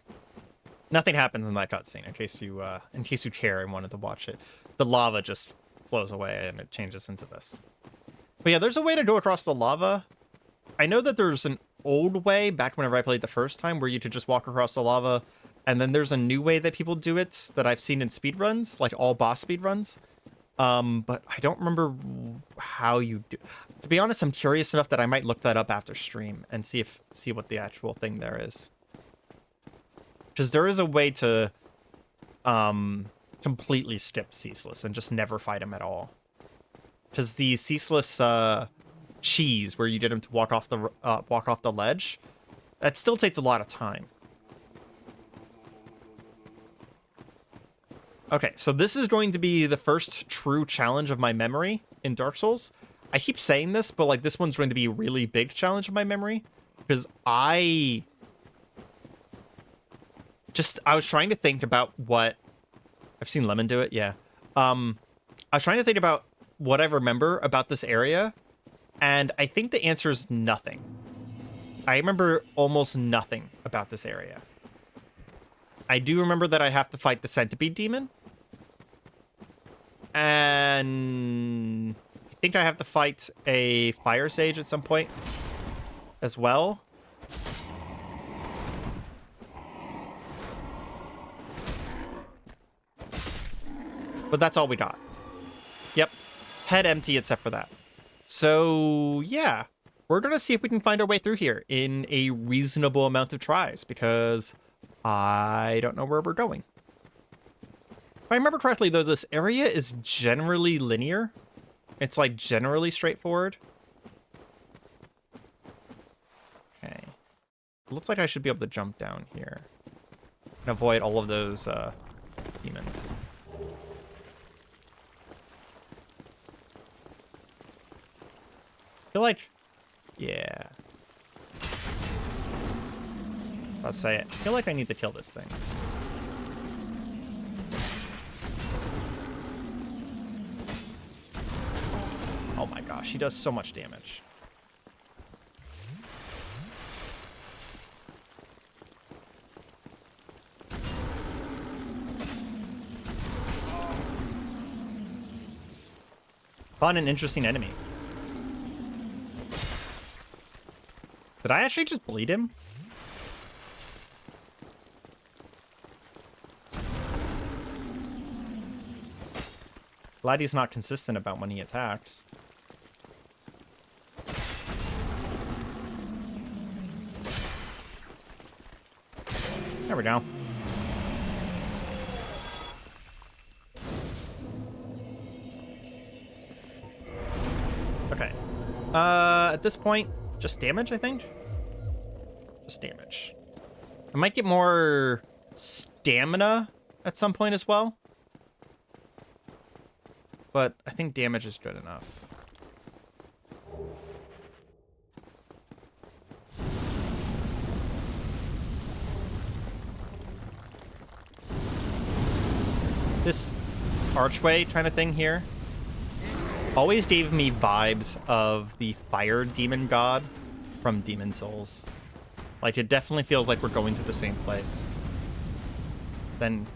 Nothing happens in that cutscene, in case you care and wanted to watch it. The lava just flows away and it changes into this. But yeah, there's a way to go across the lava. I know that there's an old way back whenever I played the first time where you could just walk across the lava. And then there's a new way that people do it that I've seen in speedruns, like all boss speedruns. But I don't remember how you do. To be honest, I'm curious enough that I might look that up after stream and see what the actual thing there is. Because there is a way to completely skip Ceaseless and just never fight him at all. Because the Ceaseless cheese, where you get him to walk off the ledge, that still takes a lot of time. Okay, so this is going to be the first true challenge of my memory in Dark Souls. I keep saying this, but like this one's going to be a really big challenge of my memory because I was trying to think about what I've seen Lemon do it. Yeah. I was trying to think about what I remember about this area, and I think the answer is nothing. I remember almost nothing about this area. I do remember that I have to fight the centipede demon. And I think I have to fight a fire sage at some point as well. But that's all we got. Yep. Head empty except for that. So, yeah. We're going to see if we can find our way through here in a reasonable amount of tries because I don't know where we're going. If I remember correctly, though, this area is generally linear. It's, like, generally straightforward. Okay. It looks like I should be able to jump down here and avoid all of those demons. I feel like... Yeah. I'll say it. I feel like I need to kill this thing. Oh my gosh, he does so much damage. Fun and interesting enemy. Did I actually just bleed him? Glad he's not consistent about when he attacks. There we go. Okay. At this point, just damage, I think? Just damage. I might get more stamina at some point as well. But I think damage is good enough. This archway kind of thing here always gave me vibes of the fire demon god from Demon Souls. Like, it definitely feels like we're going to the same place. Then...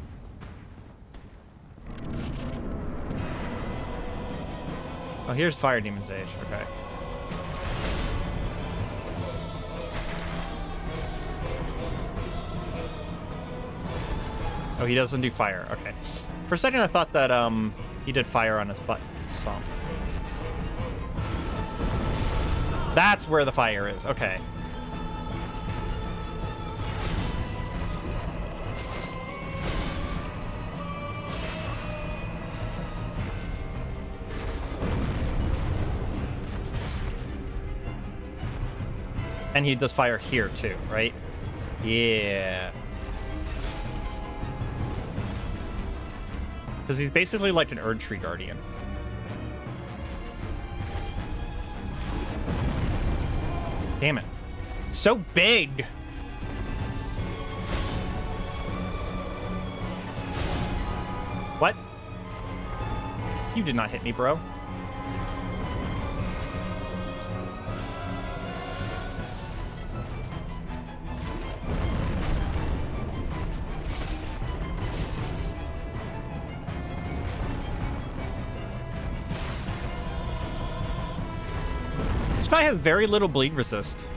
Oh, here's Fire Demon's Age. Okay. Oh, he doesn't do fire. Okay. For a second, I thought that he did fire on his butt stomp. That's where the fire is. Okay. And he does fire here too, right? Yeah. Because he's basically like an Erd Tree Guardian. Damn it. So big! What? You did not hit me, bro. This guy has very little bleed resist.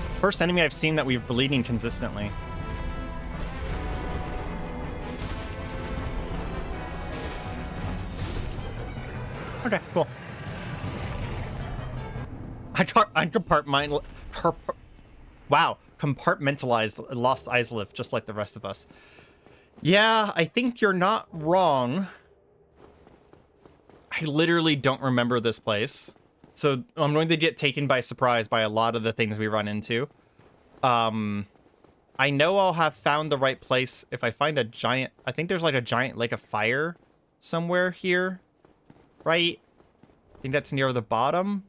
It's the first enemy I've seen that we're bleeding consistently. Okay, cool. Wow, compartmentalized, lost Izalith just like the rest of us. Yeah, I think you're not wrong. I literally don't remember this place. So I'm going to get taken by surprise by a lot of the things we run into. I know I'll have found the right place if I find a giant... I think there's like a giant lake of fire somewhere here, right? I think that's near the bottom.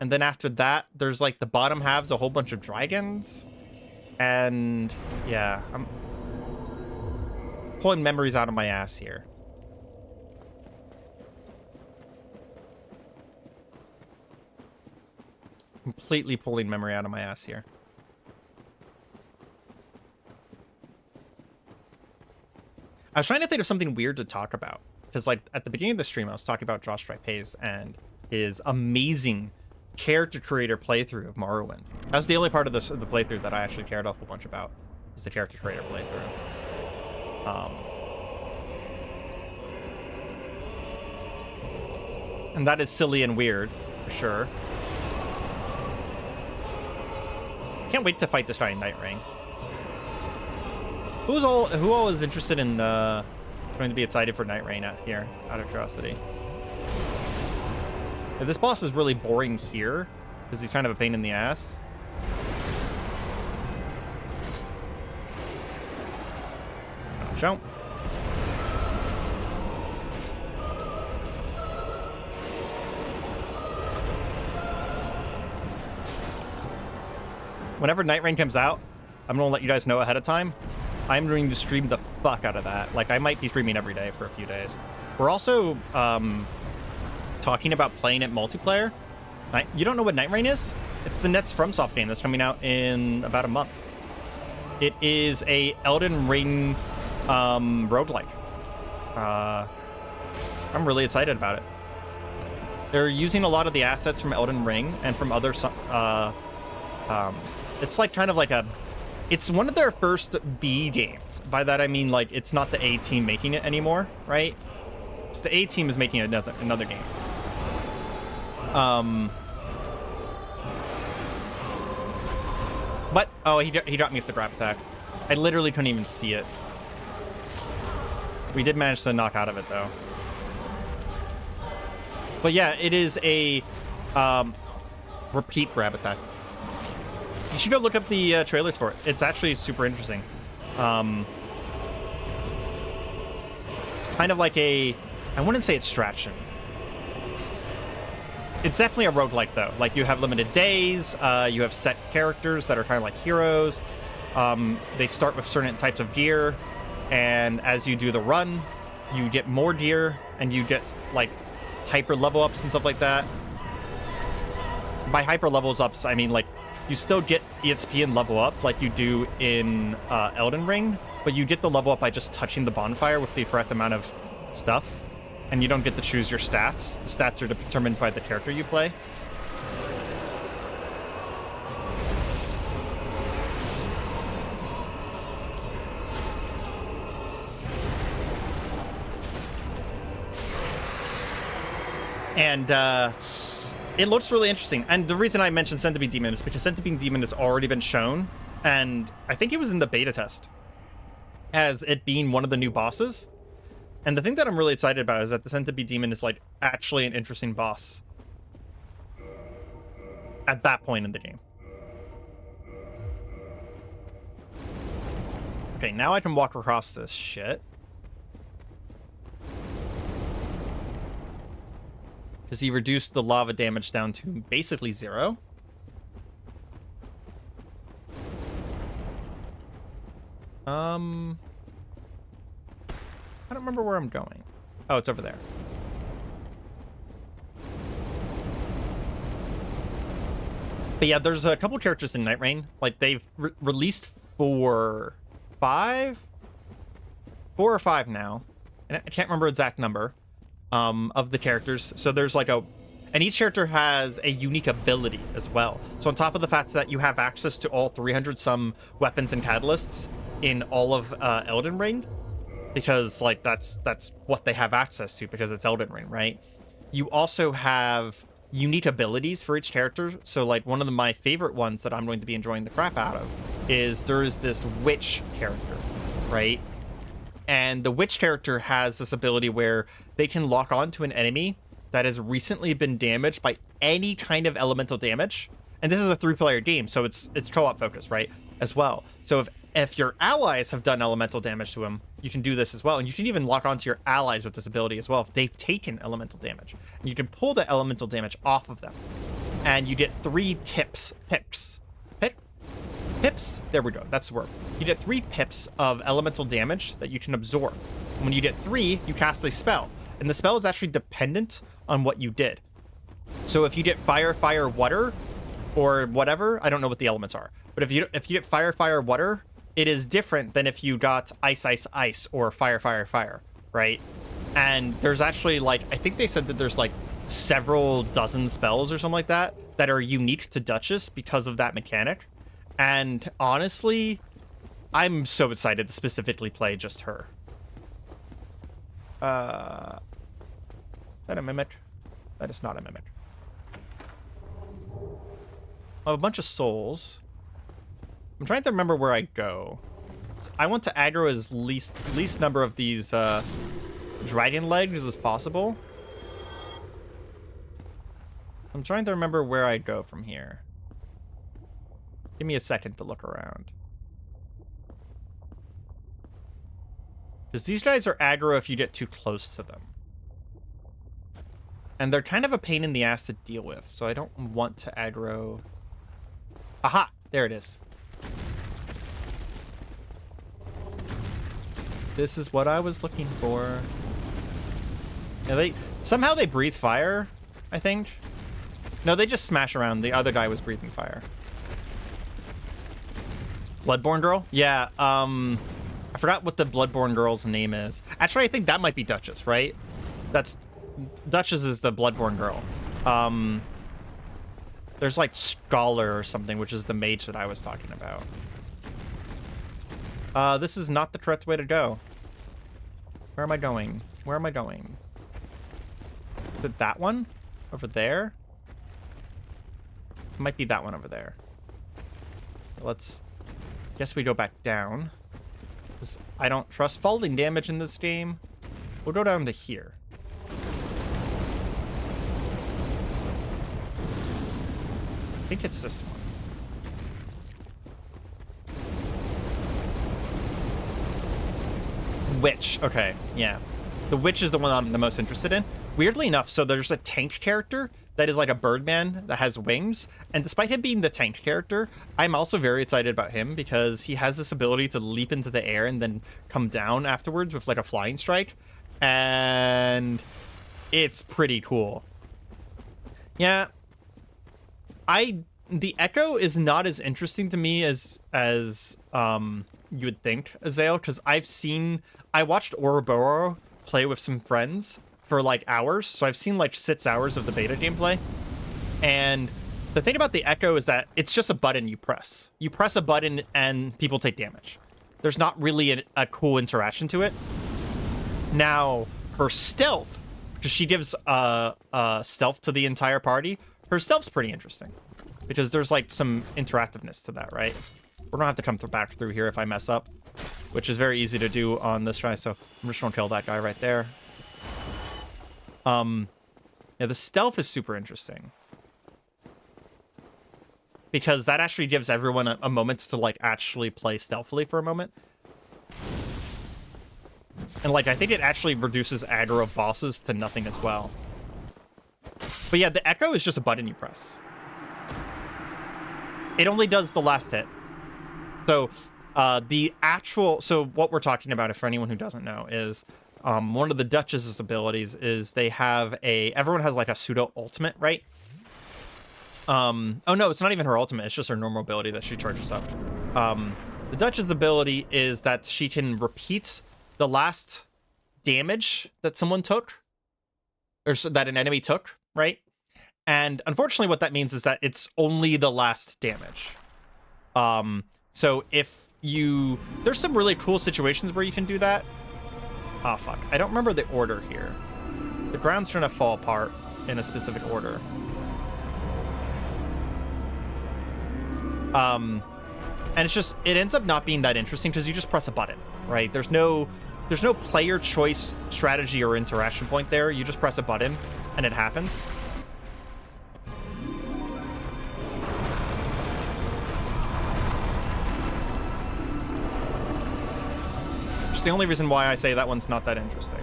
And then after that, there's like the bottom halves, a whole bunch of dragons. And yeah, I'm pulling memories out of my ass here. Completely pulling memory out of my ass here. I was trying to think of something weird to talk about. Because, like, at the beginning of the stream, I was talking about Josh Stripe-Hayes and his amazing character creator playthrough of Morrowind. That was the only part of the playthrough that I actually cared a whole bunch about, is the character creator playthrough. And that is silly and weird, for sure. Can't wait to fight this guy in Night Ring. Who all is interested in going to be excited for Night Rain here, out of curiosity. Yeah, this boss is really boring here, because he's kind of a pain in the ass. Jump. Whenever Night Rain comes out, I'm going to let you guys know ahead of time. I'm going to stream the fuck out of that. Like, I might be streaming every day for a few days. We're also talking about playing it multiplayer. You don't know what Night Rain is? It's the next FromSoft game that's coming out in about a month. It is a Elden Ring roguelike. I'm really excited about it. They're using a lot of the assets from Elden Ring and from other it's like kind of like it's one of their first B games. By that I mean, like, it's not the A team making it anymore, right? It's the A team is making another game. But oh, he dropped me with the grab attack. I literally couldn't even see it. We did manage to knock out of it though. But yeah, it is a repeat grab attack. You should go look up the trailers for it. It's actually super interesting. It's kind of like I wouldn't say extraction. It's definitely a roguelike though. Like, you have limited days, you have set characters that are kind of like heroes. They start with certain types of gear, and as you do the run, you get more gear, and you get like hyper level ups and stuff like that. By hyper levels ups, I mean like you still get EXP and level up like you do in Elden Ring, but you get the level up by just touching the bonfire with the correct amount of stuff, and you don't get to choose your stats. The stats are determined by the character you play. And it looks really interesting. And the reason I mentioned Centipede Demon is because Centipede Demon has already been shown, and I think it was in the beta test as it being one of the new bosses. And the thing that I'm really excited about is that the Centipede Demon is like actually an interesting boss at that point in the game. Okay, now I can walk across this shit. Because he reduced the lava damage down to basically 0. I don't remember where I'm going. Oh, it's over there. But yeah, there's a couple characters in Night Rain. Like, they've released 4 or 5 now. And I can't remember exact number. Of the characters. So there's like and each character has a unique ability as well. So on top of the fact that you have access to all 300 some weapons and catalysts in all of Elden Ring, because like that's what they have access to because it's Elden Ring, right? You also have unique abilities for each character. So like one of my favorite ones that I'm going to be enjoying the crap out of is there is this witch character, right? And the witch character has this ability where they can lock onto an enemy that has recently been damaged by any kind of elemental damage. And this is a 3-player game, so it's co-op focused, right? As well. So if your allies have done elemental damage to him, you can do this as well. And you can even lock onto your allies with this ability as well if they've taken elemental damage. And you can pull the elemental damage off of them. And you get 3 pips. There we go. That's the word. You get 3 pips of elemental damage that you can absorb. And when you get 3, you cast a spell. And the spell is actually dependent on what you did. So if you get fire, fire, water, or whatever, I don't know what the elements are. But if you get fire, fire, water, it is different than if you got ice, ice, ice, or fire, fire, fire, right? And there's actually like, I think they said that there's like several dozen spells or something like that that are unique to Duchess because of that mechanic. And honestly, I'm so excited to specifically play just her. Is that a mimic? That is not a mimic. Oh, a bunch of souls. I'm trying to remember where I go. I want to aggro as least number of these dragon legs as possible. I'm trying to remember where I go from here. Give me a second to look around. Because these guys are aggro if you get too close to them. And they're kind of a pain in the ass to deal with, so I don't want to aggro. Aha! There it is. This is what I was looking for. Yeah, somehow they breathe fire, I think. No, they just smash around. The other guy was breathing fire. Bloodborne girl? Yeah, I forgot what the Bloodborne girl's name is. Actually, I think that might be Duchess, right? Duchess is the Bloodborne girl. There's like Scholar or something, which is the mage that I was talking about. This is not the correct way to go. Where am I going? Where am I going? Is it that one? Over there? It might be that one over there. Guess we go back down. 'Cause I don't trust falling damage in this game. We'll go down to here. I think it's this one. Witch. Okay, yeah. The witch is the one I'm the most interested in. Weirdly enough, so there's a tank character that is like a birdman that has wings. And despite him being the tank character, I'm also very excited about him because he has this ability to leap into the air and then come down afterwards with like a flying strike. And it's pretty cool. Yeah. The Echo is not as interesting to me as you would think, Azale, because I watched Ouroboros play with some friends for like hours, so I've seen like 6 hours of the beta gameplay. And the thing about the Echo is that it's just a button you press. You press a button and people take damage. There's not really a cool interaction to it. Now, her stealth, because she gives stealth to the entire party, her stealth's pretty interesting. Because there's like some interactiveness to that, right? We're gonna have to come back through here if I mess up, which is very easy to do on this try, so I'm just gonna kill that guy right there. Yeah, the stealth is super interesting. Because that actually gives everyone a moment to like actually play stealthily for a moment. And like, I think it actually reduces aggro of bosses to nothing as well. But yeah, the Echo is just a button you press. It only does the last hit. So so what we're talking about, if for anyone who doesn't know, is one of the Duchess's abilities is they have everyone has like a pseudo ultimate, right? Oh no, it's not even her ultimate, it's just her normal ability that she charges up. The Duchess's ability is that she can repeat the last damage that someone took, or that an enemy took, right? And unfortunately what that means is that it's only the last damage. So if there's some really cool situations where you can do that. Oh, fuck. I don't remember the order here. The ground's gonna fall apart in a specific order. And it ends up not being that interesting because you just press a button, right? There's no player choice strategy or interaction point there. You just press a button and it happens. The only reason why I say that one's not that interesting.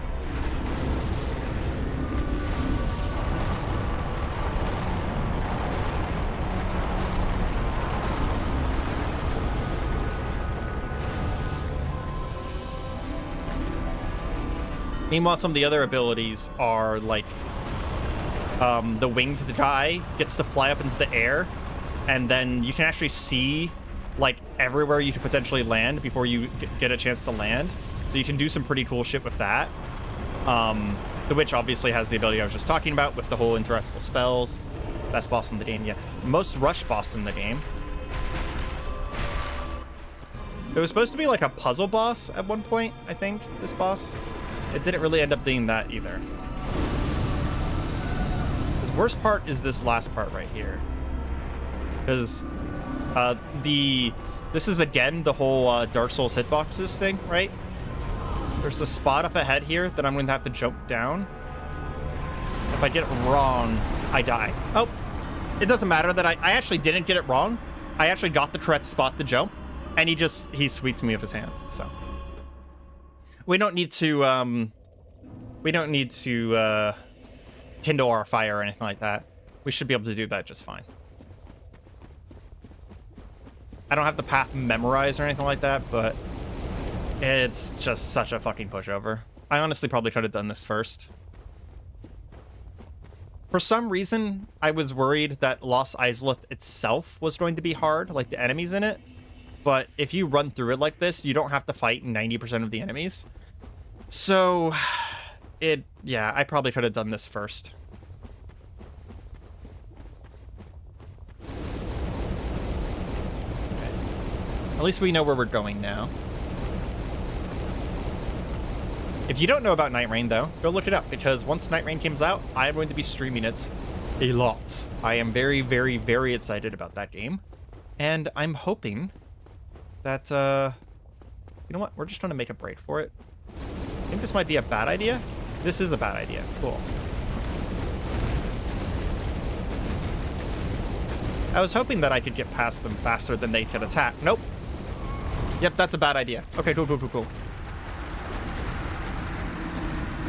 Meanwhile, some of the other abilities are like the winged guy gets to fly up into the air, and then you can actually see like everywhere you could potentially land before you get a chance to land. So you can do some pretty cool shit with that. The witch obviously has the ability I was just talking about with the whole interactable spells. Best boss in the game, yeah. Most rush boss in the game. It was supposed to be like a puzzle boss at one point, I think, this boss. It didn't really end up being that either. The worst part is this last part right here. Because This is, again, the whole Dark Souls hitboxes thing, right? There's a spot up ahead here that I'm going to have to jump down. If I get it wrong, I die. Oh, it doesn't matter that I actually didn't get it wrong. I actually got the correct spot to jump, and he sweeped me with his hands, so. We don't need to kindle our fire or anything like that. We should be able to do that just fine. I don't have the path memorized or anything like that, but it's just such a fucking pushover. I honestly probably could have done this first. For some reason, I was worried that Lost Izalith itself was going to be hard, like the enemies in it. But if you run through it like this, you don't have to fight 90% of the enemies. So, yeah, I probably could have done this first. At least we know where we're going now. If you don't know about Night Rain, though, go look it up, because once Night Rain comes out, I am going to be streaming it a lot. I am very, very, very excited about that game. And I'm hoping that, you know what? We're just trying to make a break for it. I think this might be a bad idea. This is a bad idea. Cool. I was hoping that I could get past them faster than they could attack. Nope. Yep, that's a bad idea. Okay, cool.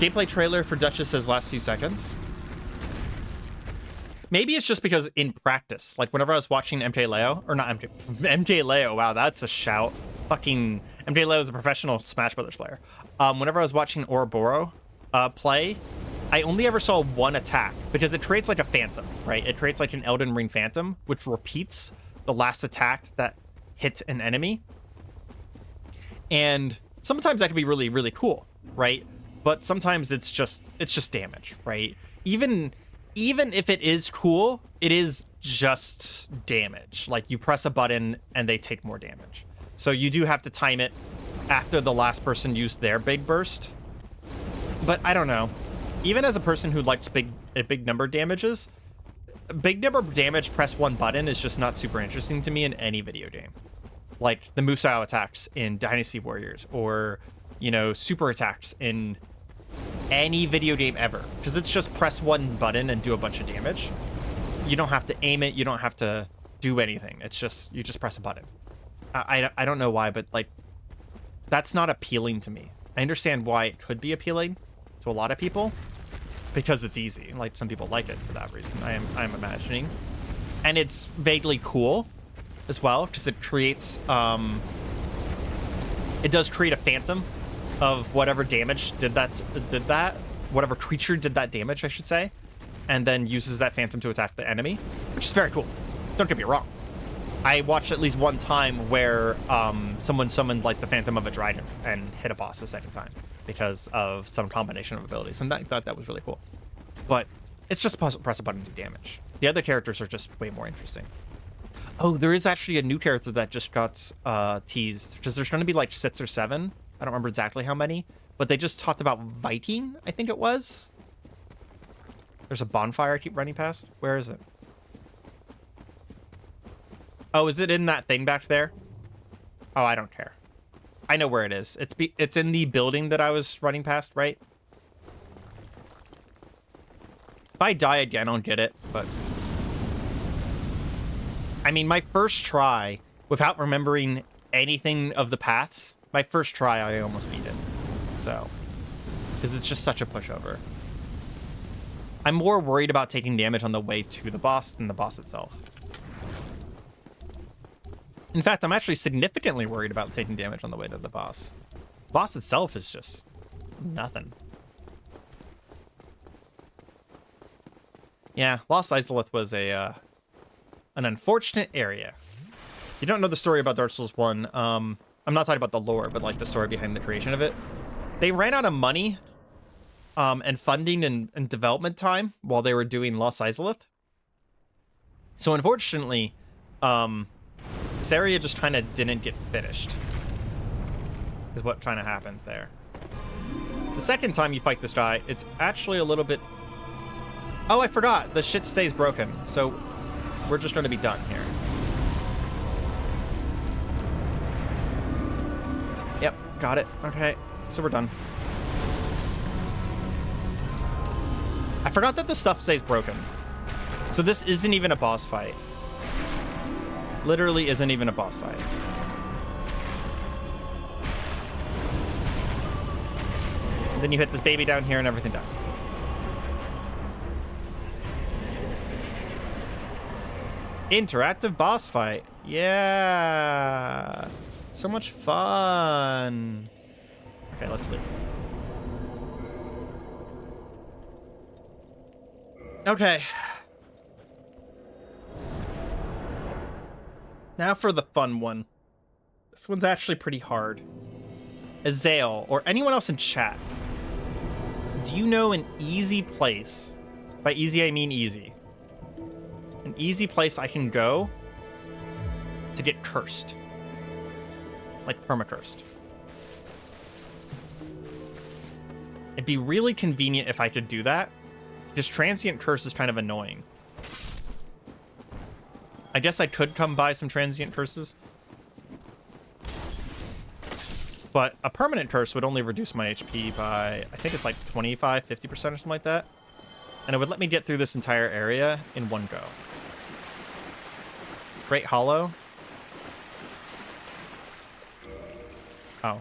Gameplay trailer for Duchess says last few seconds. Maybe it's just because in practice, like whenever I was watching MJ Leo, or not MJ Leo, wow, that's a shout. Fucking MJ Leo is a professional Smash Brothers player. Whenever I was watching Ouroboros play, I only ever saw one attack because it creates like a phantom, right? It creates like an Elden Ring phantom, which repeats the last attack that hits an enemy. And sometimes that can be really, really cool, right? But sometimes it's just damage, right? Even if it is cool, it is just damage. Like you press a button and they take more damage. So you do have to time it after the last person used their big burst. But I don't know. Even as a person who likes big number damages, big number damage press one button is just not super interesting to me in any video game. Like the Musou attacks in Dynasty Warriors, or, you know, super attacks in any video game ever. Because it's just press one button and do a bunch of damage. You don't have to aim it. You don't have to do anything. It's just, you just press a button. I don't know why, but like, that's not appealing to me. I understand why it could be appealing to a lot of people, because it's easy. Like some people like it for that reason, I'm imagining. And it's vaguely cool as well, because it creates, it does create a phantom of whatever damage did that, whatever creature did that damage, I should say, and then uses that phantom to attack the enemy, which is very cool. Don't get me wrong. I watched at least one time where someone summoned like the Phantom of a Dragon and hit a boss a second time because of some combination of abilities, and I thought that was really cool. But it's just press a button to do damage. The other characters are just way more interesting. Oh, there is actually a new character that just got teased, because there's going to be like 6 or 7. I don't remember exactly how many, but they just talked about Viking, I think it was. There's a bonfire I keep running past. Where is it? Oh, is it in that thing back there? Oh, I don't care. I know where it is. It's in the building that I was running past, right? If I die again, I'll get it, but... I mean, my first try, without remembering anything of the paths, my first try, I almost beat it. So, because it's just such a pushover. I'm more worried about taking damage on the way to the boss than the boss itself. In fact, I'm actually significantly worried about taking damage on the way to the boss. The boss itself is just nothing. Yeah, Lost Izalith was an unfortunate area. If you don't know the story about Dark Souls 1, I'm not talking about the lore, but like the story behind the creation of it. They ran out of money and funding and development time while they were doing Lost Izalith. So unfortunately, this area just kind of didn't get finished, is what kind of happened there. The second time you fight this guy, it's actually a little bit... Oh, I forgot. The shit stays broken, so we're just going to be done here. Got it. Okay, so we're done. I forgot that the stuff stays broken. So this isn't even a boss fight. Literally isn't even a boss fight. And then you hit this baby down here and everything dies. Interactive boss fight. Yeah. So much fun. Okay, let's leave. Okay. Now for the fun one. This one's actually pretty hard. Azael, or anyone else in chat, do you know an easy place? By easy, I mean easy. An easy place I can go to get cursed. Like permacursed. It'd be really convenient if I could do that, because transient curse is kind of annoying. I guess I could come by some transient curses, but a permanent curse would only reduce my HP by, I think it's like 25, 50% or something like that. And it would let me get through this entire area in one go. Great Hollow. Oh,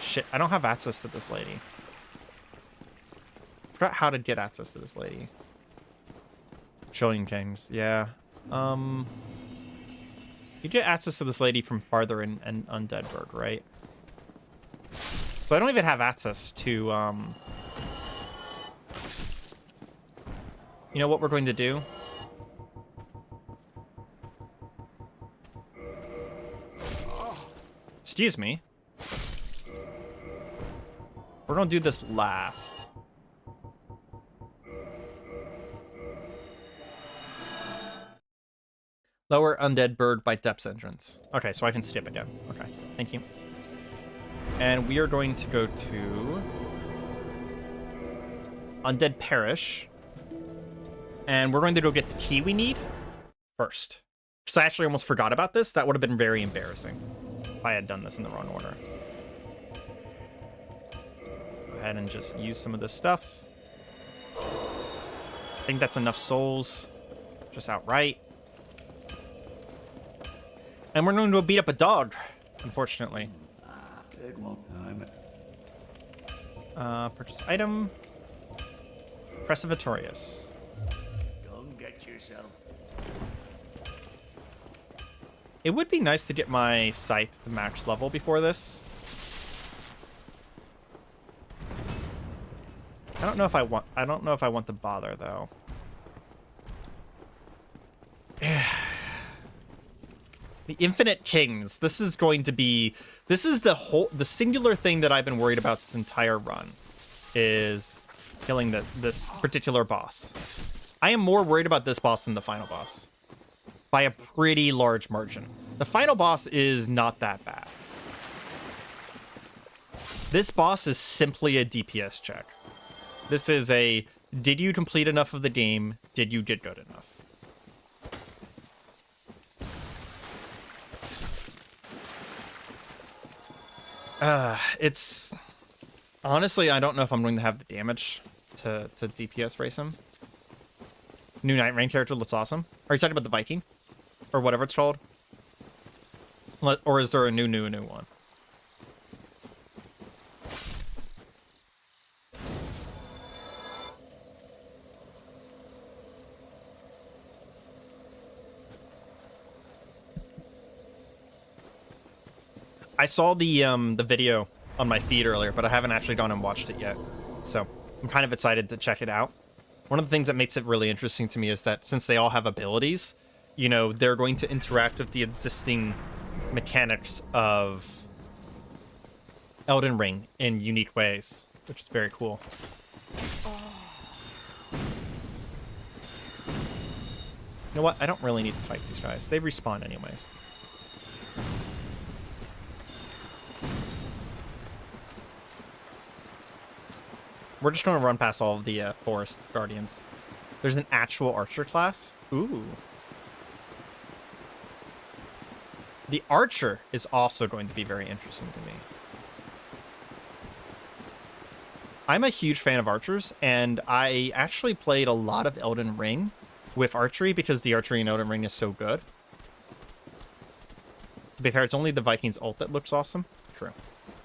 shit, I don't have access to this lady. I forgot how to get access to this lady. Trillion Kings, yeah. You get access to this lady from farther in Undeadburg, right? So I don't even have access to, you know what we're going to do? Excuse me. We're gonna do this last. Lower Undead Bird by Depths Entrance. Okay, so I can skip again. Okay, thank you. And we are going to go to Undead Parish. And we're going to go get the key we need first. Because I actually almost forgot about this. That would have been very embarrassing if I had done this in the wrong order. Go ahead and just use some of this stuff. I think that's enough souls. Just outright. And we're going to go beat up a dog, unfortunately.
It won't time.
Purchase item. Precipitorius.
Come get yourself.
It would be nice to get my scythe to max level before this. I don't know if I want to bother though. The Infinite Kings. This is the singular thing that I've been worried about this entire run, is killing this particular boss. I am more worried about this boss than the final boss, by a pretty large margin. The final boss is not that bad. This boss is simply a DPS check. This is a, did you complete enough of the game? Did you get good enough? It's honestly, I don't know if I'm going to have the damage to DPS race him. New Night Rain character looks awesome. Are you talking about the Viking? Or whatever it's called? Or is there a new one? I saw the video on my feed earlier, but I haven't actually gone and watched it yet. So I'm kind of excited to check it out. One of the things that makes it really interesting to me is that since they all have abilities, you know, they're going to interact with the existing mechanics of Elden Ring in unique ways, which is very cool. You know what? I don't really need to fight these guys. They respawn anyways. We're just going to run past all of the forest guardians. There's an actual archer class. Ooh. The archer is also going to be very interesting to me. I'm a huge fan of archers, and I actually played a lot of Elden Ring with archery because the archery in Elden Ring is so good. To be fair, it's only the Vikings ult that looks awesome. True.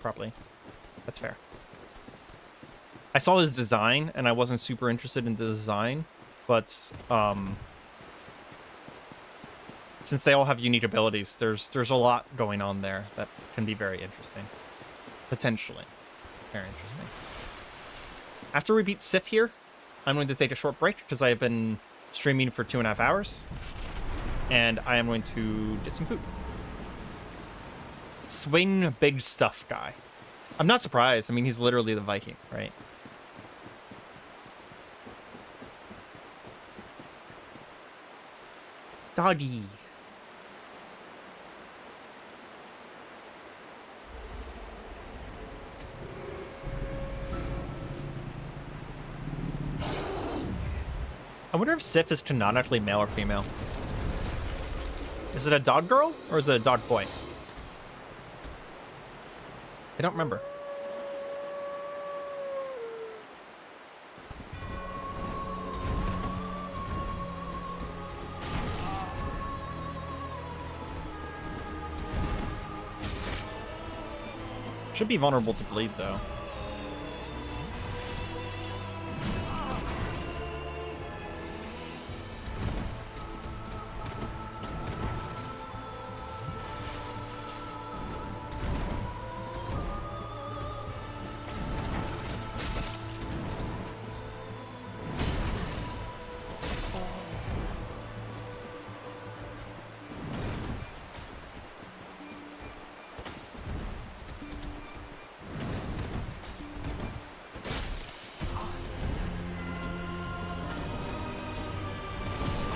Probably. That's fair. I saw his design, and I wasn't super interested in the design, but since they all have unique abilities, there's a lot going on there that can be very interesting. Potentially. Very interesting. After we beat Sif here, I'm going to take a short break because I have been streaming for 2.5 hours, and I am going to get some food. Swing big stuff guy. I'm not surprised. I mean, he's literally the Viking, right? Doggy. I wonder if Sif is canonically male or female. Is it a dog girl or is it a dog boy? I don't remember. Should be vulnerable to bleed, though.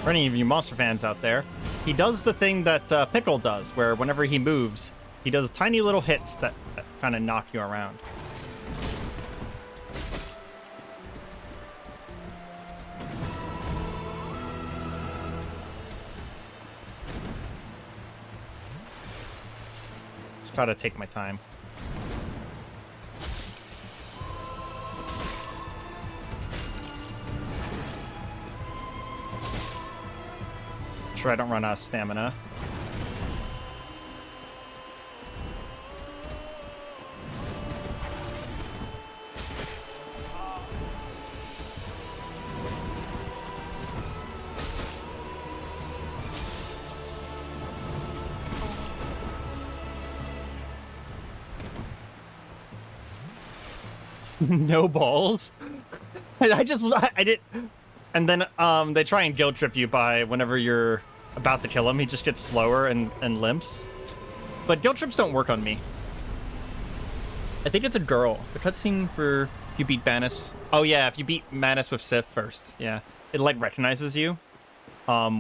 For any of you monster fans out there, he does the thing that Pickle does, where whenever he moves, he does tiny little hits that kind of knock you around. Just gotta take my time. Sure I don't run out of stamina. No balls. I did. And then they try and guilt trip you by whenever you're about to kill him, he just gets slower and limps. But guilt trips don't work on me. I think it's a girl. The cutscene for if you beat Manus. Oh yeah, if you beat Manus with Sif first, yeah, it like recognizes you,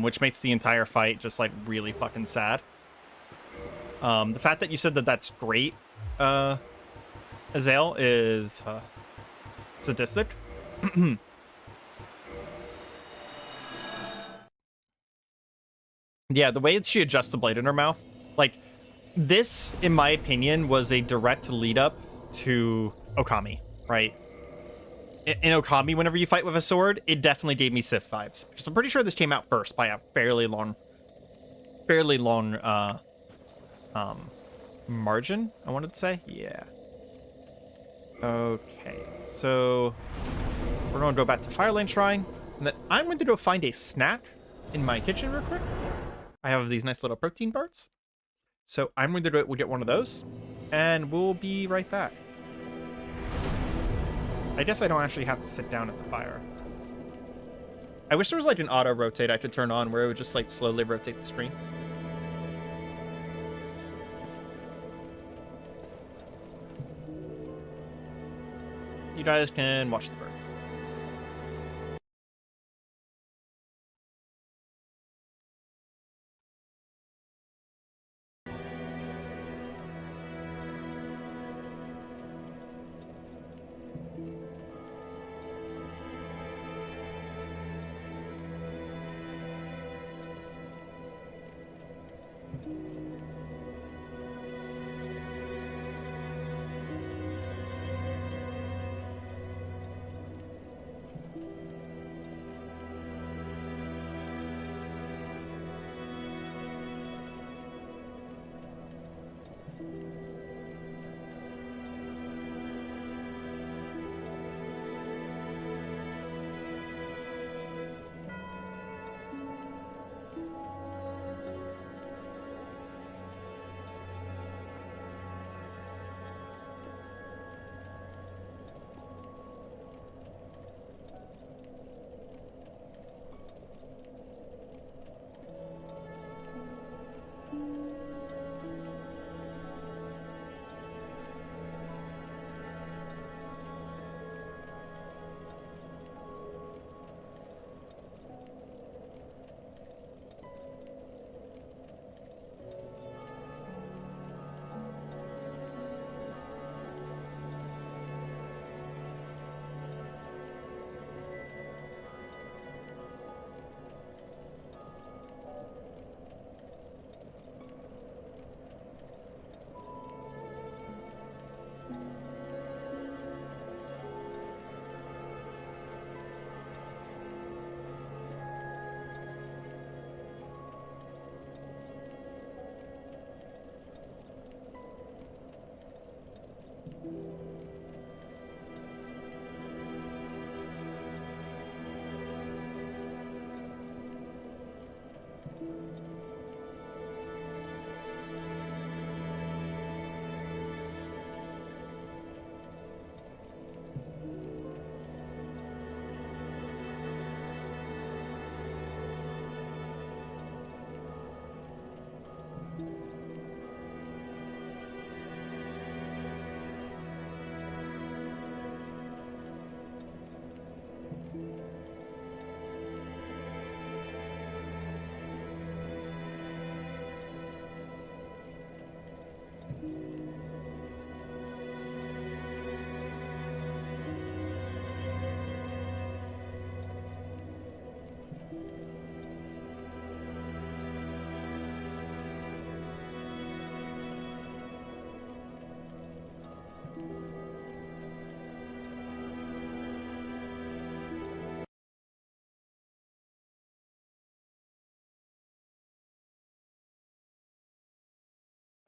which makes the entire fight just like really fucking sad. The fact that you said that that's great, Azael, is sadistic. Yeah, the way she adjusts the blade in her mouth, like, this, in my opinion, was a direct lead up to Okami, right? In Okami, whenever you fight with a sword, it definitely gave me Sif vibes. Because I'm pretty sure this came out first by a fairly long margin, I wanted to say. Yeah. Okay, so we're going to go back to Firelane Shrine, and then I'm going to go find a snack in my kitchen real quick. I have these nice little protein bars. So I'm going to we'll get one of those, and we'll be right back. I guess I don't actually have to sit down at the fire. I wish there was like an auto rotate I could turn on where it would just like slowly rotate the screen. You guys can watch the bird.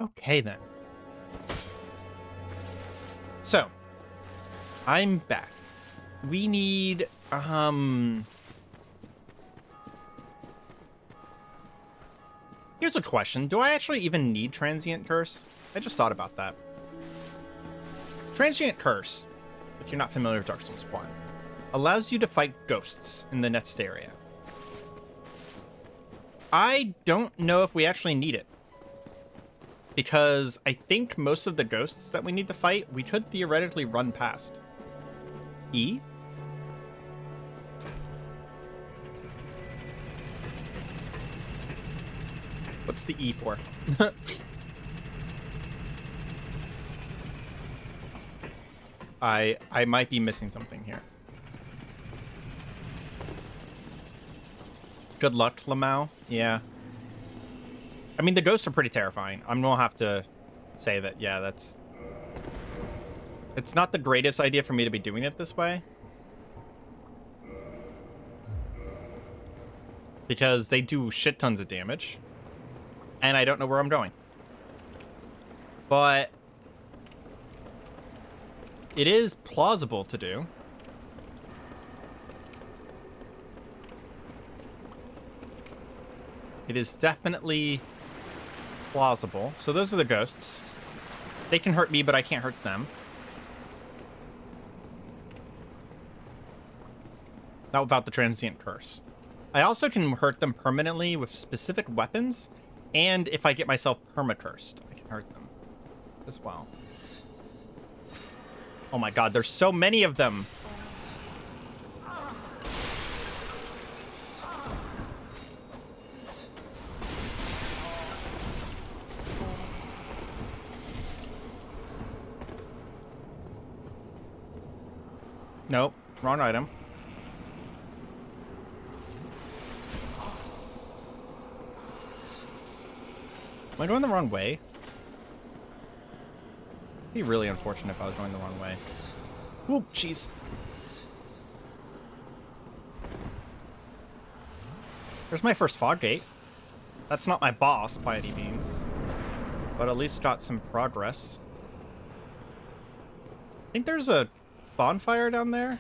Okay, then. So, I'm back. We need, here's a question. Do I actually even need Transient Curse? I just thought about that. Transient Curse, if you're not familiar with Dark Souls 1, allows you to fight ghosts in the next area. I don't know if we actually need it, because I think most of the ghosts that we need to fight, we could theoretically run past. E? What's the E for? I might be missing something here. Good luck, Lamau. Yeah. I mean, the ghosts are pretty terrifying. I'm gonna have to say that, yeah, that's... It's not the greatest idea for me to be doing it this way. Because they do shit tons of damage. And I don't know where I'm going. But... it is plausible to do. It is definitely plausible. So those are the ghosts. They can hurt me, but I can't hurt them. Not without the Transient Curse. I also can hurt them permanently with specific weapons, and if I get myself permacursed, I can hurt them as well. Oh my god, there's so many of them! Nope, wrong item. Am I going the wrong way? It'd be really unfortunate if I was going the wrong way. Oh, jeez. There's my first fog gate. That's not my boss by any means, but at least got some progress. I think there's a bonfire down there.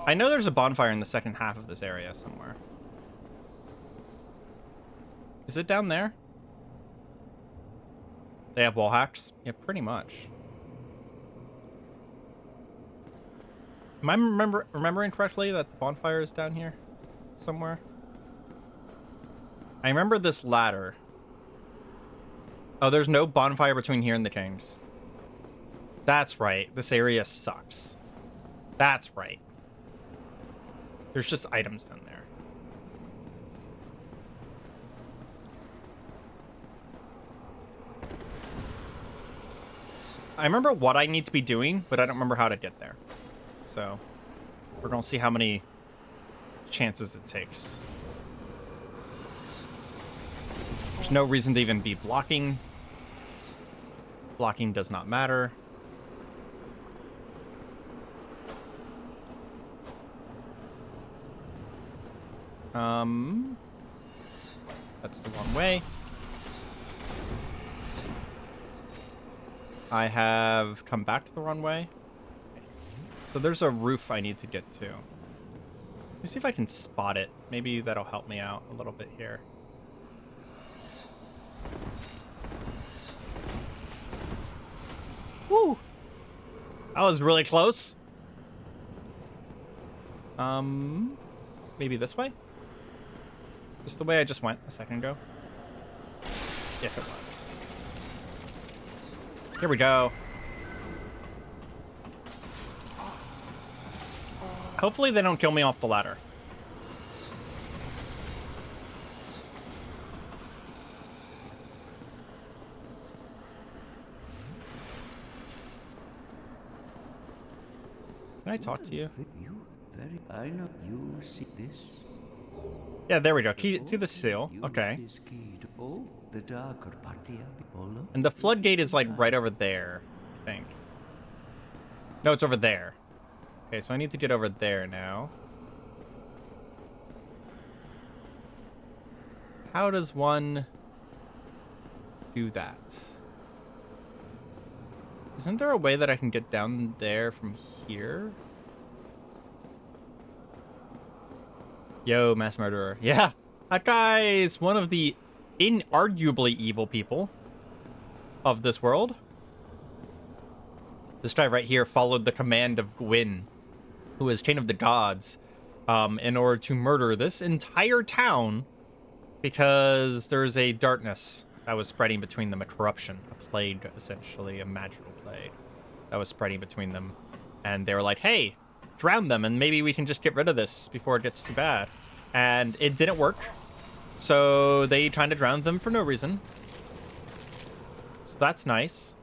I know there's a bonfire in the second half of this area somewhere. Is it down there? They have wall hacks? Yeah, pretty much. Am I remembering correctly that the bonfire is down here somewhere? I remember this ladder. Oh, there's no bonfire between here and the Kings. That's right. This area sucks. That's right. There's just items down there. I remember what I need to be doing, but I don't remember how to get there. So, we're gonna see how many chances it takes. There's no reason to even be blocking. Blocking does not matter. That's the wrong way. I have come back to the wrong way. So there's a roof I need to get to. Let me see if I can spot it. Maybe that'll help me out a little bit here. Woo! That was really close. Maybe this way? Is this the way I just went a second ago? Yes, it was. Here we go. Hopefully they don't kill me off the ladder. Can I talk to you?
I know you see this.
Yeah, there we go. Key to the seal. Okay.
Use this key to open the darker party of
And the floodgate is like right over there, I think. No, it's over there. Okay, so I need to get over there now. How does one... do that. Isn't there a way that I can get down there from here? Yo, mass murderer. Yeah, that guy is one of the inarguably evil people of this world. This guy right here followed the command of Gwyn, who is King of the Gods, in order to murder this entire town because there's a darkness that was spreading between them, a corruption, a plague, essentially, a magical plague that was spreading between them. And they were like, hey, drown them, and maybe we can just get rid of this before it gets too bad. And it didn't work, so they tried to drown them for no reason. So that's nice.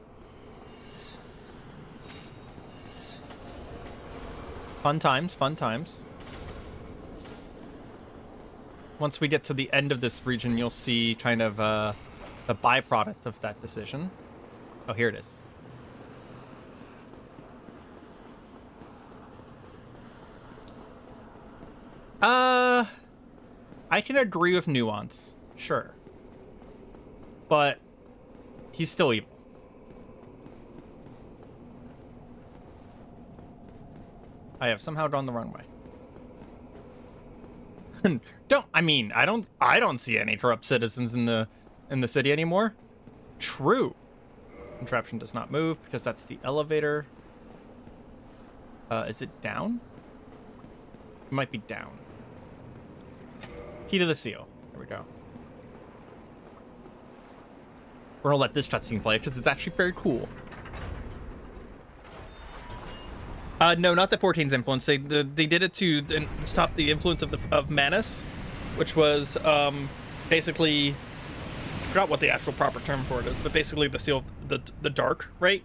Fun times, fun times. Once we get to the end of this region, you'll see kind of the byproduct of that decision. Oh, here it is. I can agree with nuance, sure. But he's still evil. I have somehow gone the wrong way. I don't see any corrupt citizens in the city anymore. True. Contraption does not move because that's the elevator. Is it down? It might be down. Key to the seal. There we go. We're gonna let this cutscene play because it's actually very cool. No, not the 14's influence. They did it to stop the influence of Manus, which was basically, I forgot what the actual proper term for it is, but basically the seal of the dark, right?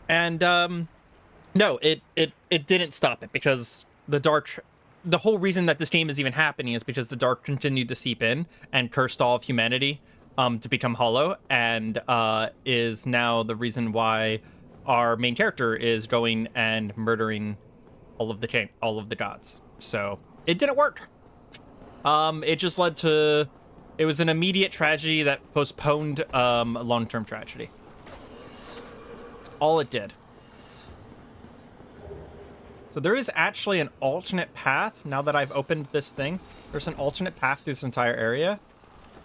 And no, it didn't stop it because the dark. The whole reason that this game is even happening is because the dark continued to seep in and cursed all of humanity to become hollow, and is now the reason why our main character is going and murdering all of the gods. So it didn't work. It just led to, it was an immediate tragedy that postponed a long-term tragedy. That's all it did. So there is actually an alternate path now that I've opened this thing. There's an alternate path through this entire area,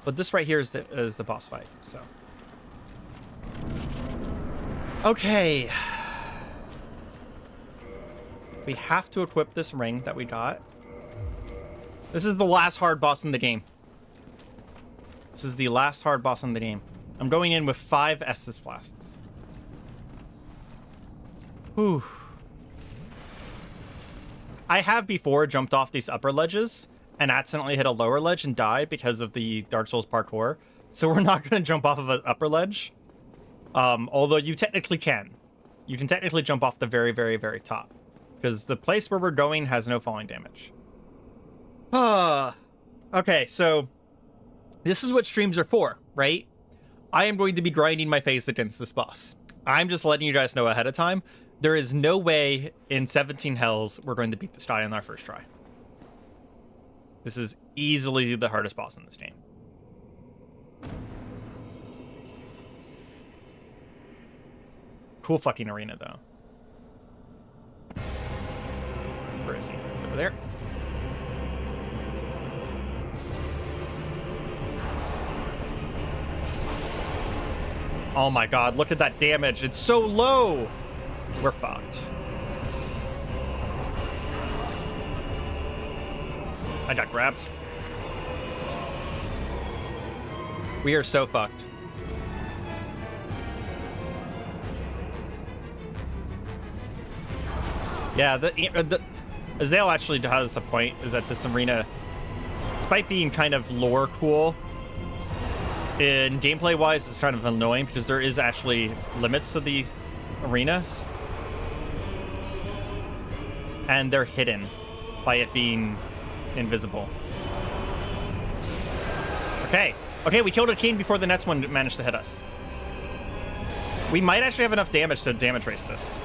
but this right here is the boss fight. So. Okay. We have to equip this ring that we got. This is the last hard boss in the game. This is the last hard boss in the game. I'm going in with 5 Estus Flasks. Whew. I have before jumped off these upper ledges and accidentally hit a lower ledge and died because of the Dark Souls parkour. So we're not going to jump off of an upper ledge. Although you technically can. You can technically jump off the very, very, very top. Because the place where we're going has no falling damage. Okay, so this is what streams are for, right? I am going to be grinding my face against this boss. I'm just letting you guys know ahead of time. There is no way in 17 Hells we're going to beat this guy on our first try. This is easily the hardest boss in this game. Cool fucking arena, though. Where is he? Over there. Oh my god, look at that damage. It's so low. We're fucked. I got grabbed. We are so fucked. Yeah, the Azale actually has a point, is that this arena, despite being kind of lore cool, in gameplay wise it's kind of annoying because there is actually limits to the arenas. And they're hidden by it being invisible. Okay, we killed a king before the next one managed to hit us. We might actually have enough damage to damage race this.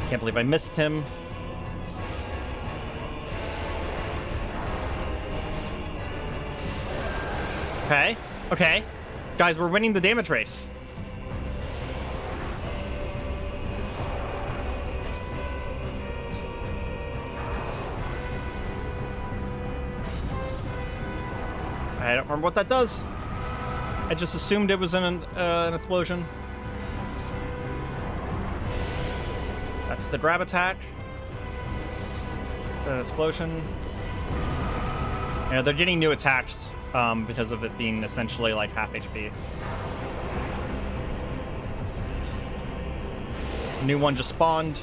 Can't believe I missed him. Okay. Okay. Guys, we're winning the damage race. I don't remember what that does. I just assumed it was an explosion. That's the grab attack. It's an explosion. Yeah, they're getting new attacks because of it being essentially like half HP. New one just spawned.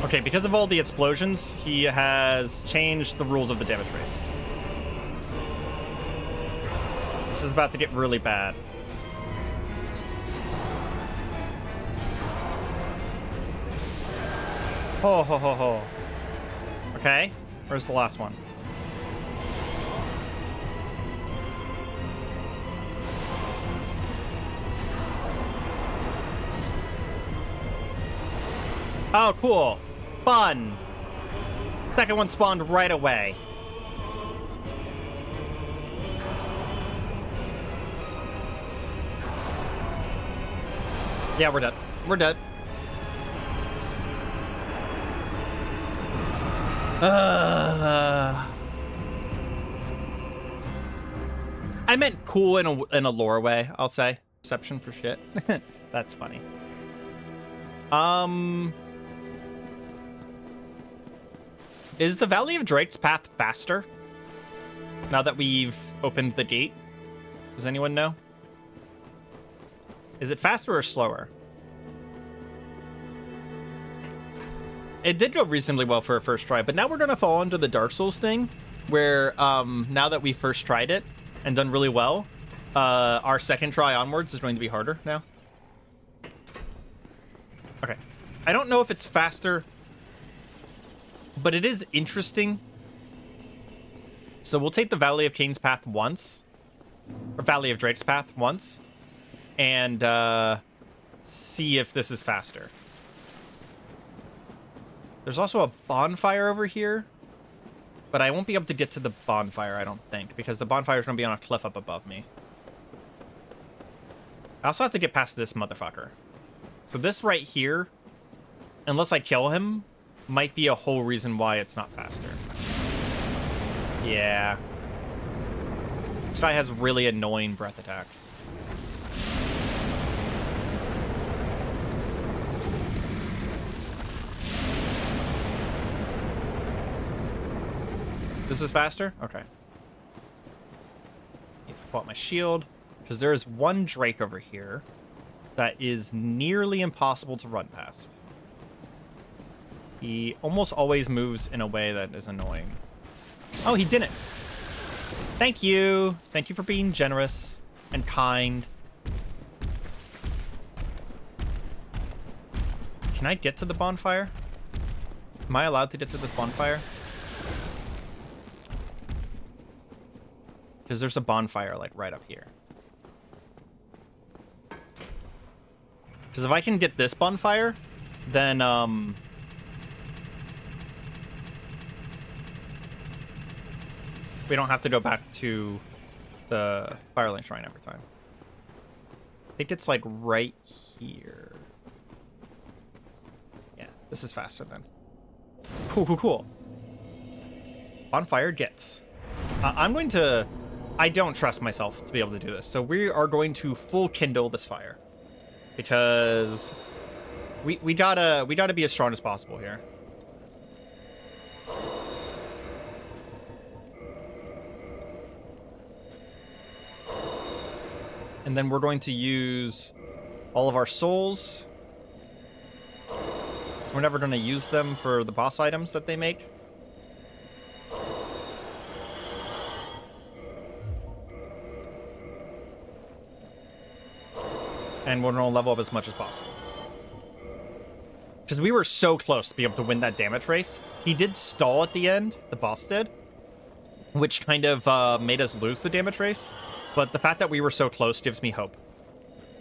Okay, because of all the explosions, he has changed the rules of the damage race. This is about to get really bad. Ho ho ho ho. Okay, where's the last one? Oh, cool. Fun. Second one spawned right away. Yeah, we're dead. We're dead. I meant cool in a lore way, I'll say. Exception for shit. That's funny. Is the Valley of Drake's path faster? Now that we've opened the gate? Does anyone know? Is it faster or slower? It did go reasonably well for a first try, but now we're gonna fall into the Dark Souls thing, where now that we first tried it and done really well, our second try onwards is going to be harder now. Okay. I don't know if it's faster, but it is interesting. So we'll take the Valley of Cain's path once, or Valley of Drake's path once, and see if this is faster. There's also a bonfire over here, but I won't be able to get to the bonfire, I don't think, because the bonfire is going to be on a cliff up above me. I also have to get past this motherfucker. So this right here, unless I kill him, might be a whole reason why it's not faster. Yeah. This guy has really annoying breath attacks. This is faster? Okay. Need to pull out my shield, because there is one Drake over here that is nearly impossible to run past. He almost always moves in a way that is annoying. Oh, he didn't. Thank you. Thank you for being generous and kind. Can I get to the bonfire? Am I allowed to get to this bonfire? Because there's a bonfire, like, right up here. Because if I can get this bonfire, then, we don't have to go back to the Firelink Shrine every time. I think it's, like, right here. Yeah, this is faster then. Cool, cool, cool. Bonfire gets. I'm going to... I don't trust myself to be able to do this, so we are going to full kindle this fire, because we gotta be as strong as possible here. And then we're going to use all of our souls. So we're never going to use them for the boss items that they make. And we're going to level up as much as possible. Because we were so close to be able to win that damage race. He did stall at the end, the boss did, which kind of made us lose the damage race. but the fact that we were so close gives me hope.